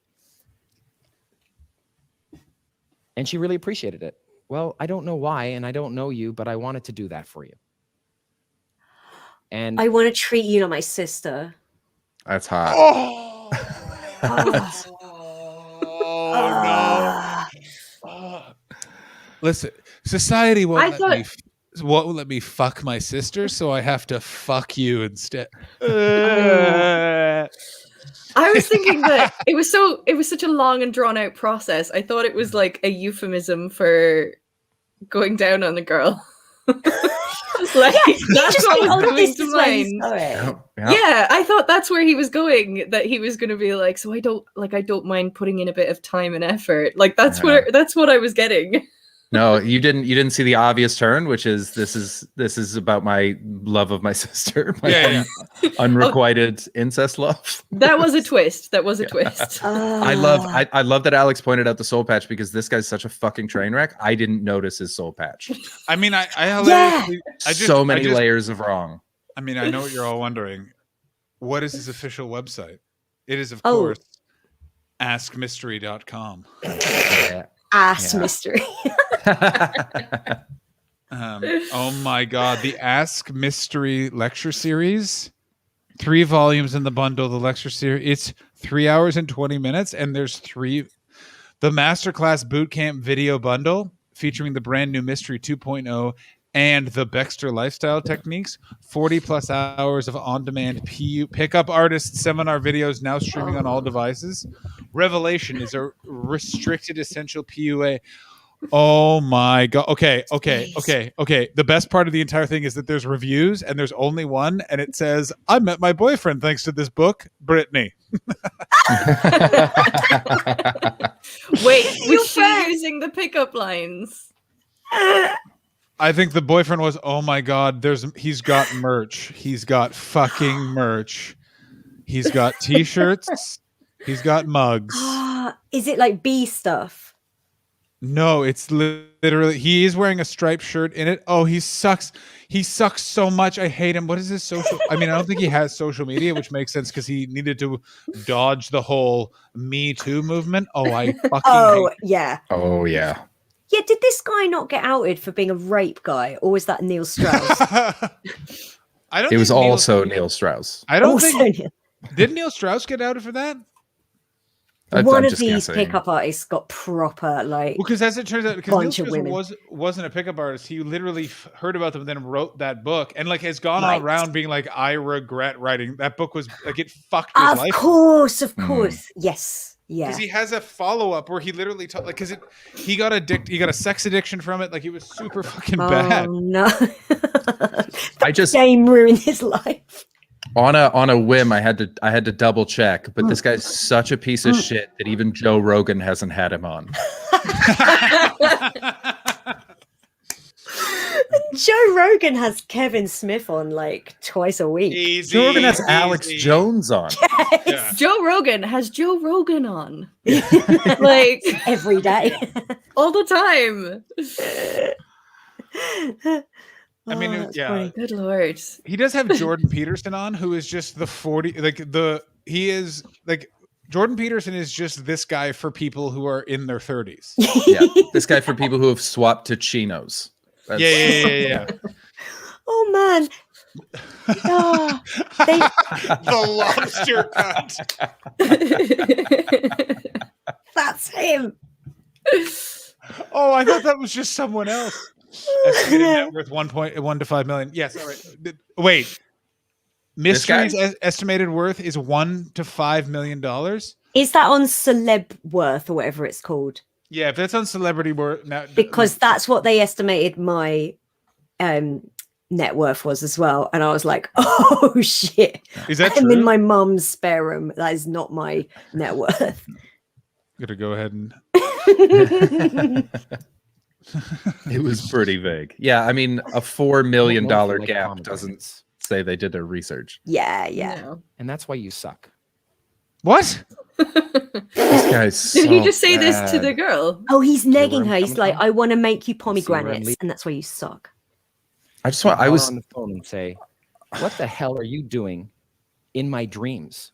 And she really appreciated it. Well, I don't know why, and I don't know you, but I wanted to do that for you. And I want to treat you like my sister. That's hot. Oh, Ah. no. Listen, society won't let me fuck my sister, so I have to fuck you instead. I was thinking that it was such a long and drawn out process. I thought it was like a euphemism for going down on a girl. Like, that's what was coming to mind. Yeah, I thought that's where he was going. That he was going to be like, so I don't mind putting in a bit of time and effort. Like that's what I was getting. No, you didn't see the obvious turn, which is this is about my love of my sister, unrequited incest love. That was a twist. That was a twist. I love that Alex pointed out the soul patch because this guy's such a fucking train wreck. I didn't notice his soul patch. I mean, so many layers of wrong. I mean, I know what you're all wondering. What is his official website? It is, of course, askmystery.com. Mystery. Oh my God. The Ask Mystery lecture series, 3 volumes in the bundle, the lecture series. It's 3 hours and 20 minutes. And there's the Masterclass Bootcamp video bundle featuring the brand new Mystery 2.0 and the Baxter lifestyle techniques, 40 plus hours of on-demand pickup artist seminar videos now streaming on all devices. Revelation is a restricted essential PUA. Oh my God. Okay. The best part of the entire thing is that there's reviews and there's only one and it says, I met my boyfriend thanks to this book, Brittany. Wait, was she using the pickup lines? I think the boyfriend was, oh my God, he's got merch. He's got fucking merch. He's got t-shirts. He's got mugs. Is it like bee stuff? No, it's literally, he is wearing a striped shirt in it. Oh, he sucks. He sucks so much. I hate him. What is his social? I mean, I don't think he has social media, which makes sense because he needed to dodge the whole Me Too movement. Oh, I fucking hate him. Yeah. Oh, yeah. Yeah, did this guy not get outed for being a rape guy, or was that Neil Strauss? It was also Neil Strauss. I don't think. Did Neil Strauss get outed for that? One of these pickup artists got proper because as it turns out, because Neil Strauss wasn't a pickup artist, he literally heard about them and then wrote that book and has gone all around being like, I regret writing that book. Was like it fucked his life. Of course, yes. Yeah, because he has a follow-up where he literally because he got a sex addiction from it. Like it was super fucking bad. Oh no! The game ruined his life. On a whim, I had to double check, but this guy's such a piece of shit that even Joe Rogan hasn't had him on. Joe Rogan has Kevin Smith on twice a week. Joe Rogan has Alex Jones on. Yes. Yeah. Joe Rogan has Joe Rogan on. Every day. All the time. I mean, funny. Good Lord. He does have Jordan Peterson on, who is just Jordan Peterson is just this guy for people who are in their 30s. Yeah, this guy for people who have swapped to chinos. Yeah. Oh man. The lobster cut. That's him. Oh, I thought that was just someone else. Estimated net worth 1 to 5 million. Yes, all right. Wait. Mystery's estimated worth is $1 to $5 million. Is that on Celeb Worth or whatever it's called? Yeah, if that's on Celebrity Worth now, because that's what they estimated my net worth was as well, and I was like, "Oh shit!" Is that I'm true? in my mum's spare room. That is not my net worth. Gotta go ahead and. It was pretty vague. Yeah, I mean, a $4 million gap doesn't say they did their research. Yeah. And that's why you suck. What? This guy's Did so he just say this to bad. the girl? Oh, he's where negging I'm her. He's coming like, from? I want to make you See where I'm pomegranates, leading? and that's why you suck. I just want. I Call her was. on the phone and say, "What the hell are you doing in my dreams?"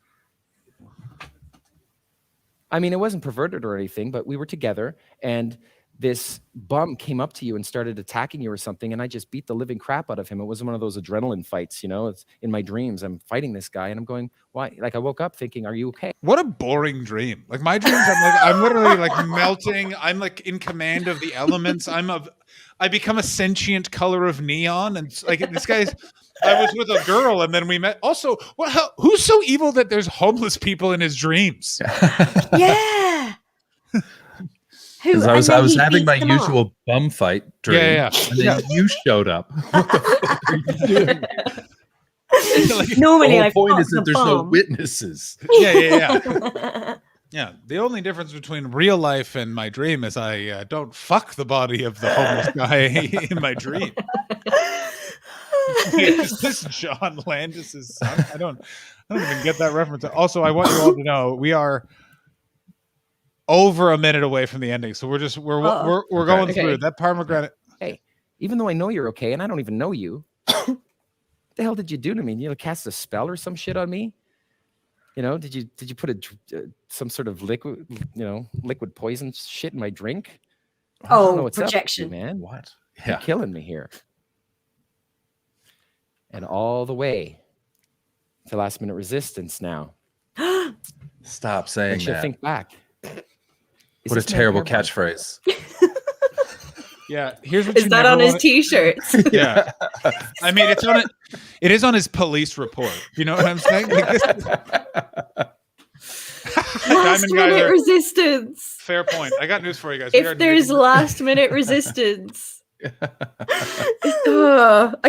I mean, it wasn't perverted or anything, but we were together, and this bum came up to you and started attacking you or something, and I just beat the living crap out of him. It wasn't one of those adrenaline fights, you know. It's in my dreams. I'm fighting this guy, and I'm going, "Why?" Like I woke up thinking, "Are you okay?" What a boring dream. Like my dreams, I'm literally like melting. I'm like in command of the elements. I become a sentient color of neon. And like this guy's, I was with a girl and then we met. Also, who's so evil that there's homeless people in his dreams? Yeah. Who? I was and then he having beats my them up. usual bum fight dream, Yeah. and then you showed up. What the fuck are you doing? Like, Normally, the I whole point is fuck that the there's no bum. witnesses. Yeah. Yeah, the only difference between real life and my dream is I don't fuck the body of the homeless guy in my dream. Is this John Landis's son? I don't even get that reference. Also, I want you all to know we are over a minute away from the ending, so we're going through that pomegranate. Hey, even though I know you're okay, and I don't even know you, what the hell did you do to me? You know, cast a spell or some shit on me? You know, did you put some sort of liquid poison shit in my drink? I don't know what's projection, up with you, man. What? You're killing me here. And all the way to last minute resistance now. Stop saying Makes you that. think back. What a terrible catchphrase. Yeah, here's what Is that on his t-shirts? Yeah. I mean, it is on his police report. You know what I'm saying? Like this Last minute resistance. Fair point. I got news for you guys. If there's last minute resistance. I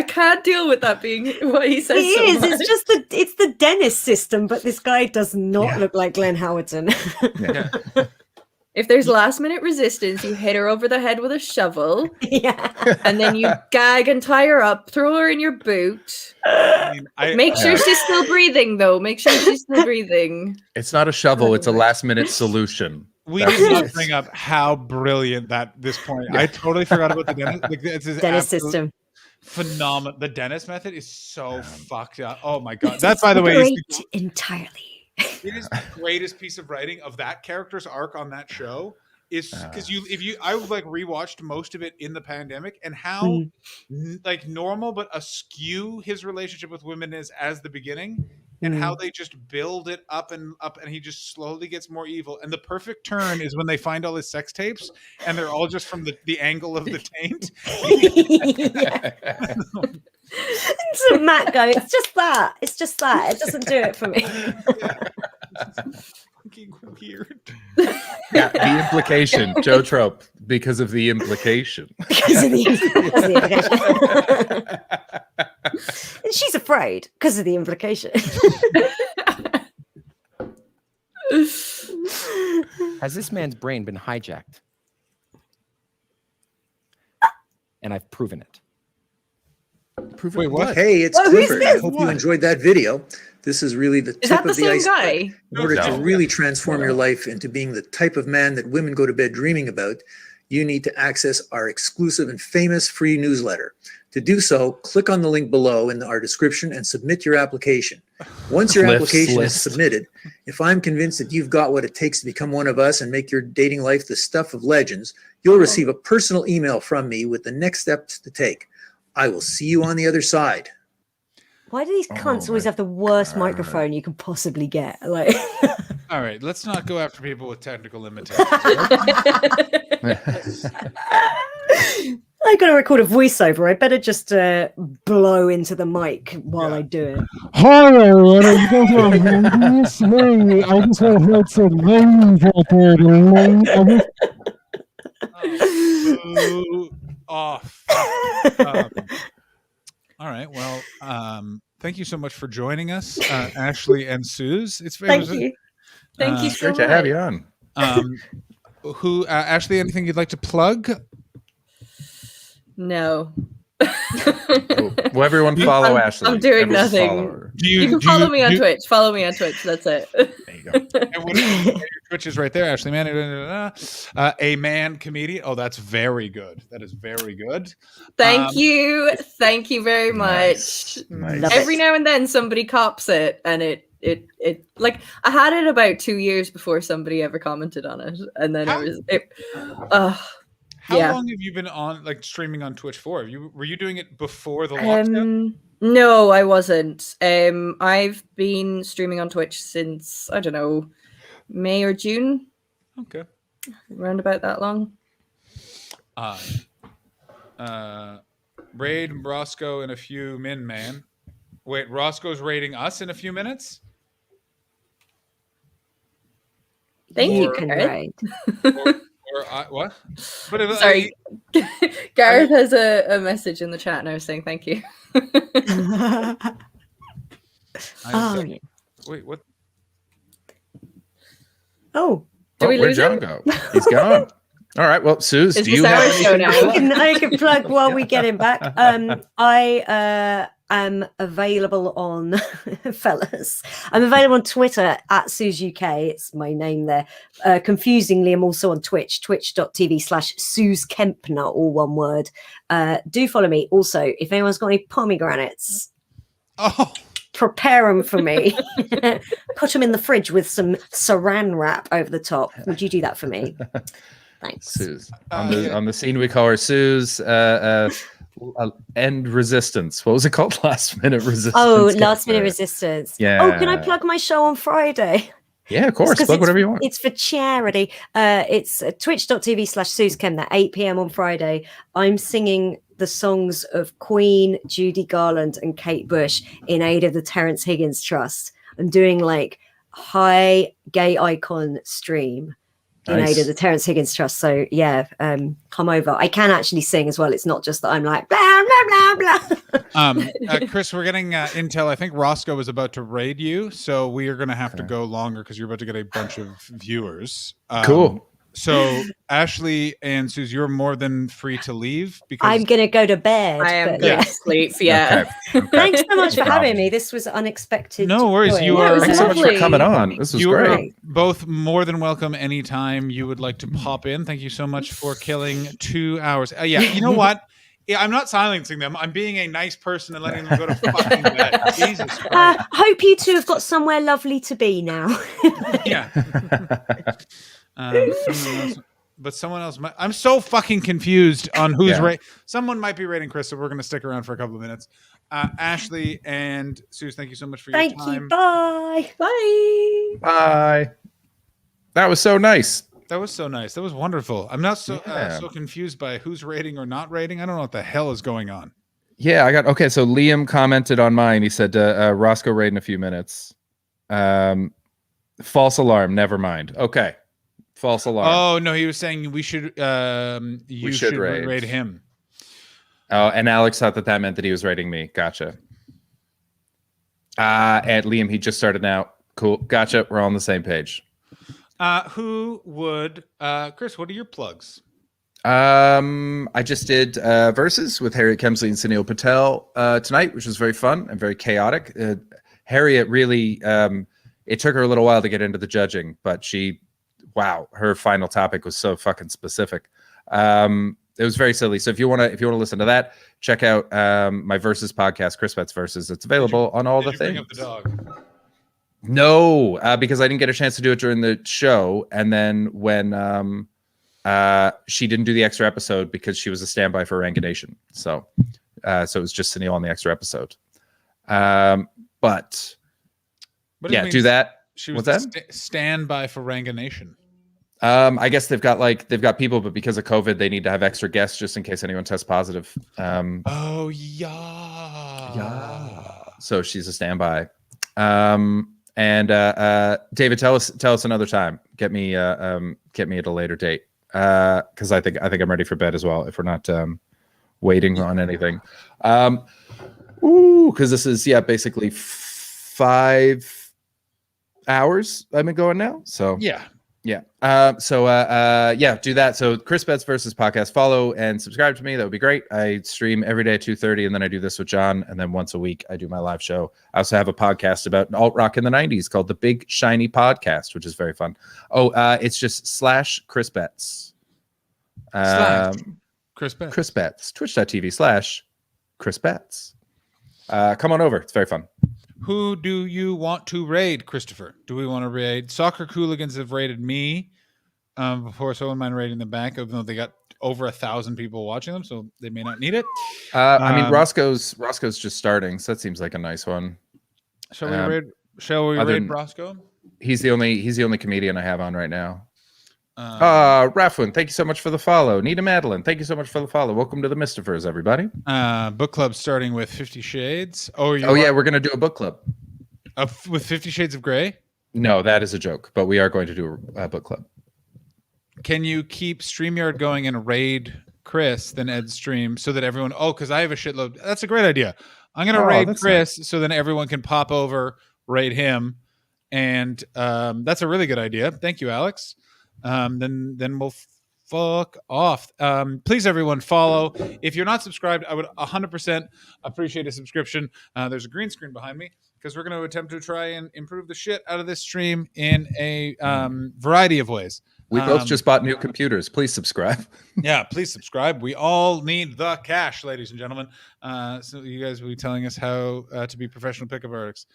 can't deal with that being what he says. It's just it's the dentist system, but this guy does not look like Glenn Howerton. If there's last minute resistance, you hit her over the head with a shovel. Yeah. And then you gag and tie her up, throw her in your boot. Make sure she's still breathing, though. Make sure she's still breathing. It's not a shovel, it's a last minute solution. We did not bring up how brilliant this point. I totally forgot about the dentist. Like, it's dentist system. Phenomenal. The dentist method is so fucked up. Oh my god. That, by the way, is entirely. It is the greatest piece of writing of that character's arc on that show. Is because I like rewatched most of it in the pandemic, and how like normal but askew his relationship with women is as the beginning, and how they just build it up and he just slowly gets more evil. And the perfect turn is when they find all his sex tapes, and they're all just from the angle of the taint. So Matt go, it's just that. It doesn't do it for me. Fucking weird. Yeah, the implication, Joe Trope, because of the implication. Because of the implication. And she's afraid because of the implication. Has this man's brain been hijacked? And I've proven it. Wait, what? Hey, it's Clifford. I hope you enjoyed that video. This is really the tip of the iceberg. In order to really transform your life into being the type of man that women go to bed dreaming about, you need to access our exclusive and famous free newsletter. To do so, click on the link below in our description and submit your application. Once your application is submitted, if I'm convinced that you've got what it takes to become one of us and make your dating life the stuff of legends, you'll receive a personal email from me with the next steps to take. I will see you on the other side. Why do these cunts always have the worst microphone you can possibly get? Like, all right, let's not go after people with technical limitations. I got to record a voiceover. I better just blow into the mic while I do it. Hi everyone, you guys want ladies? Hey, I just want to hear some ladies out there. All right. Well, thank you so much for joining us, Ashley and Suze. Thank you. Thank you so much. Great to have you on. Ashley, anything you'd like to plug? No. Well, everyone follow Ashley. I'm doing nothing. You can follow me on Twitch. Follow me on Twitch. That's it. There you go. And your Twitch is right there, Ashley Man. A man comedian. Oh, that's very good. That is very good. Thank you very much. Nice. Every now and then somebody cops it, and it like I had it about 2 years before somebody ever commented on it, and then How long have you been on, like, streaming on Twitch for? Were you doing it before the lockdown? No, I wasn't. I've been streaming on Twitch since, I don't know, May or June. Okay. Around about that long. Raid Roscoe in a few man. Wait, Roscoe's raiding us in a few minutes? Thank you, Gareth. What? Sorry. Gareth has a message in the chat and I was saying thank you. Wait, what? Oh. Where'd John go? He's gone. All right. Well, Suze, do you have anything? I can plug while we get him back. I am available on fellas. I'm available on Twitter at Suze UK. It's my name there. Confusingly, I'm also on Twitch, twitch.tv/Suze Kempner, all one word. Do follow me. Also, if anyone's got any pomegranates, prepare them for me. Put them in the fridge with some saran wrap over the top. Would you do that for me? Thanks. Suze. On the scene we call her Suze. End resistance. What was it called? Last minute resistance. Oh, last minute resistance. Yeah. Oh, can I plug my show on Friday? Yeah, of course. Plug whatever you want. It's for charity. It's twitch.tv/Suze Kempner, 8 p.m. on Friday. I'm singing the songs of Queen, Judy Garland, and Kate Bush in aid of the Terence Higgins Trust. I'm doing like high gay icon stream in aid of the Terence Higgins Trust. So yeah, come over. I can actually sing as well. It's not just that I'm like blah blah blah blah. Chris, we're getting intel. I think Roscoe is about to raid you, so we are going to have to go longer because you're about to get a bunch of viewers. Cool. So Ashley and Suze, you're more than free to leave because I'm going to go to bed. I am going to sleep. Yeah. Okay. Thanks so much for having me. This was unexpected. No worries. You are. Thanks so much for coming on. This was great. Both more than welcome anytime you would like to pop in. Thank you so much for killing 2 hours. Yeah. You know what? Yeah, I'm not silencing them. I'm being a nice person and letting them go to fucking bed. Jesus Christ. Hope you two have got somewhere lovely to be now. Yeah. Someone else might. I'm so fucking confused on who's someone might be rating Chris, so we're going to stick around for a couple of minutes. Ashley and Suze, thank you so much for your time. Thank you. Bye. Bye. That was so nice. That was so nice. That was wonderful. I'm not so confused by who's rating or not rating. I don't know what the hell is going on. Yeah, so Liam commented on mine. He said Roscoe raid in a few minutes. False alarm, never mind. Okay. False alarm. Oh no, he was saying we should you should raid him. Oh, and Alex thought that meant that he was raiding me. Gotcha. And Liam, he just started now. Cool. Gotcha. We're all on the same page. Who would Chris, what are your plugs? I just did Versus with Harriet Kemsley and Sunil Patel tonight, which was very fun and very chaotic. Harriet really it took her a little while to get into the judging, but her final topic was so fucking specific. It was very silly. So if you want to listen to that, check out my Versus podcast, Chris Betts Versus. It's available on all the things. Bring up the dog? No, because I didn't get a chance to do it during the show, and then when she didn't do the extra episode because she was a standby for Ranganation. So it was just Sunil on the extra episode. But yeah, do that. She was standby for Ranganation. I guess they've got people, but because of COVID, they need to have extra guests just in case anyone tests positive. Oh yeah. So she's a standby. And David, tell us another time. Get me at a later date. Because I think I'm ready for bed as well. If we're not waiting on anything. Because this is basically 5 hours I've been going now. So yeah. Yeah. Yeah, do that. So Chris Betts versus podcast, follow and subscribe to me. That would be great. I stream every day at 2:30, and then I do this with John, and then once a week I do my live show. I also have a podcast about alt rock in the 90s called The Big Shiny Podcast, which is very fun. It's just /Chris Betts. Chris Betts. Chris Betts. Twitch.tv/Chris Betts. Come on over. It's very fun. Who do you want to raid, Christopher? Do we want to raid? Soccer Cooligans have raided me before, so I wouldn't mind raiding them back, even though they got over 1,000 people watching them, so they may not need it. I mean, Roscoe's just starting, so that seems like a nice one. Shall we raid Roscoe? He's the only comedian I have on right now. Rafwin, thank you so much for the follow. Nita Madeline, thank you so much for the follow. Welcome to the Mystifers, everybody. Book club starting with 50 Shades. Yeah, we're gonna do a book club with 50 Shades of Grey. No, that is a joke, but we are going to do a book club. Can you keep StreamYard going and raid Chris, then Ed's stream, so that everyone? Oh, because I have a shitload. That's a great idea. I'm gonna raid Chris, so then everyone can pop over, raid him, and that's a really good idea. Thank you, Alex. Then we'll fuck off. Please, everyone, follow. If you're not subscribed, I would 100% appreciate a subscription. There's a green screen behind me because we're going to attempt to try and improve the shit out of this stream in a variety of ways. We both just bought new computers. Please subscribe. Yeah, please subscribe. We all need the cash, ladies and gentlemen. So you guys will be telling us how to be professional pickup artists.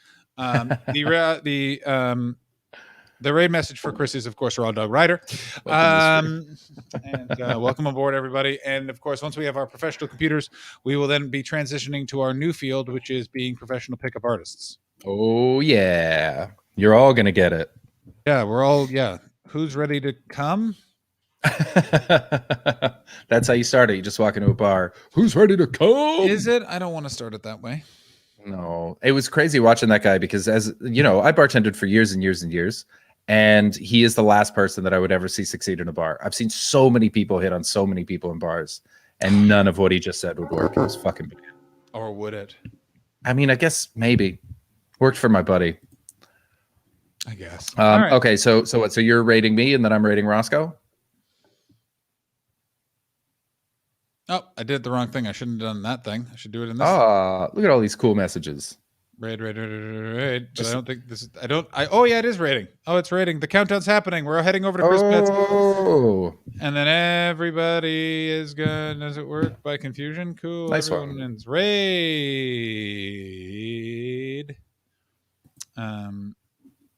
The raid message for Chris is, of course, Raw Dog Rider. And welcome aboard, everybody. And, of course, once we have our professional computers, we will then be transitioning to our new field, which is being professional pickup artists. Oh, yeah. You're all going to get it. Yeah, Who's ready to come? That's how you start it. You just walk into a bar. Who's ready to come? Is it? I don't want to start it that way. No. It was crazy watching that guy because, as you know, I bartended for years and years and years. And he is the last person that I would ever see succeed in a bar. I've seen so many people hit on so many people in bars, and none of what he just said would work. It was fucking bad. Or would it? I mean, I guess maybe. Worked for my buddy. I guess. Right. Okay, so what? So you're rating me, and then I'm rating Roscoe? Oh, I did the wrong thing. I shouldn't have done that thing. I should do it in this. Look at all these cool messages. Raid. But I don't think this is. Oh yeah, it is raiding. Oh, it's raiding. The countdown's happening. We're heading over to Chris Betts. And then everybody is good. Does it work by confusion? Cool. Nice Everyone one. Wins. Raid.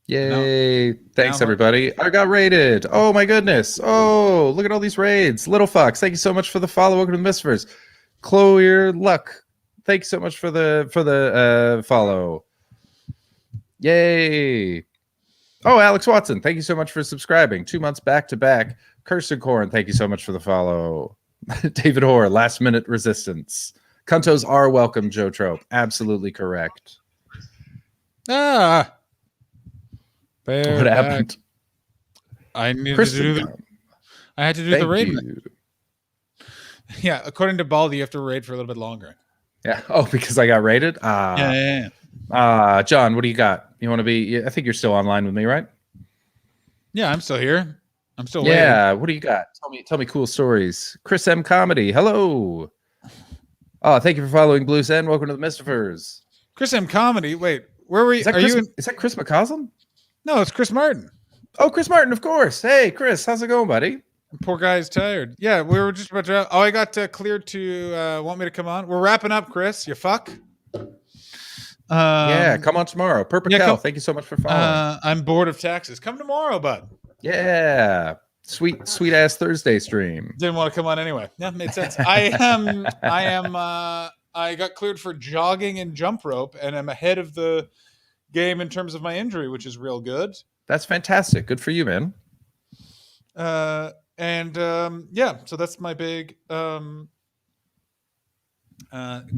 Yay. Thanks, everybody. I got raided. Oh, my goodness. Oh, look at all these raids. Little Fox, thank you so much for the follow. Welcome to the Misfers. Chloe Luck, thank you so much for the follow. Yay. Oh, Alex Watson, thank you so much for subscribing. 2 months back to back. Kirsten Corn, thank you so much for the follow. David Hoare, last minute resistance. Cuntos are welcome, Joe Trope. Absolutely correct. What happened? I had to do the raid. Yeah, according to Baldy, you have to raid for a little bit longer. Yeah. Oh, because I got raided? Yeah. John, what do you got? You want to be? I think you're still online with me, right? Yeah, I'm still here. I'm still waiting. Yeah. What do you got? Tell me cool stories. Chris M. Comedy. Hello. Oh, thank you for following Blue Zen. Welcome to the Mystifers. Chris M. Comedy. Wait, where were you? Is that Chris McCausland? No, it's Chris Martin. Oh, Chris Martin, of course. Hey, Chris, how's it going, buddy? Poor guy's tired. Yeah, we were just about to. Oh, I got cleared to want me to come on. We're wrapping up, Chris. You fuck. Yeah, come on tomorrow. Perpical, thank you so much for following. I'm bored of taxes. Come tomorrow, bud. Yeah, sweet ass Thursday stream. Didn't want to come on anyway. Yeah, made sense. I got cleared for jogging and jump rope, and I'm ahead of the game in terms of my injury, which is real good. That's fantastic. Good for you, man. So that's my big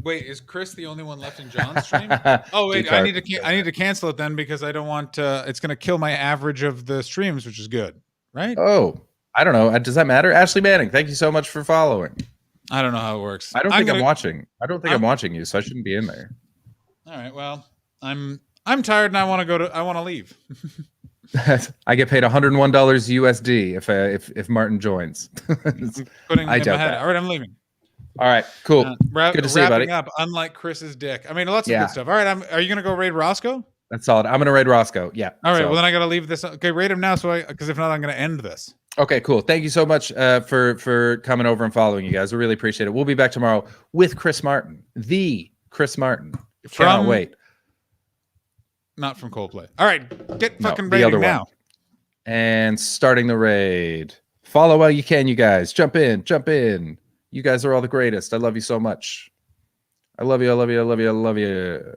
wait, is Chris the only one left in John's stream? Oh wait, I need to cancel it then because I don't want it's going to kill my average of the streams, which is good, right? Oh, I don't know. Does that matter? Ashley Manning, thank you so much for following. I don't know how it works. I don't think I'm watching. I don't think I'm watching you, so I shouldn't be in there. All right. Well, I'm tired and I want to leave. I get paid $101 USD if Martin joins. I doubt that. All right, I'm leaving. All right, cool. Good to see you, buddy. Up, unlike Chris's dick. I mean, lots of good stuff. All right, are you gonna go raid Roscoe? That's solid. I'm gonna raid Roscoe. Yeah. All right. Well, then I gotta leave this. Okay, raid him now, because if not, I'm gonna end this. Okay, cool. Thank you so much for coming over and following, you guys. We really appreciate it. We'll be back tomorrow with Chris Martin, the Chris Martin. Cannot wait. Not from Coldplay. All right, get fucking raiding now. And starting the raid. Follow while you can, you guys. Jump in, jump in. You guys are all the greatest. I love you so much. I love you, I love you, I love you, I love you.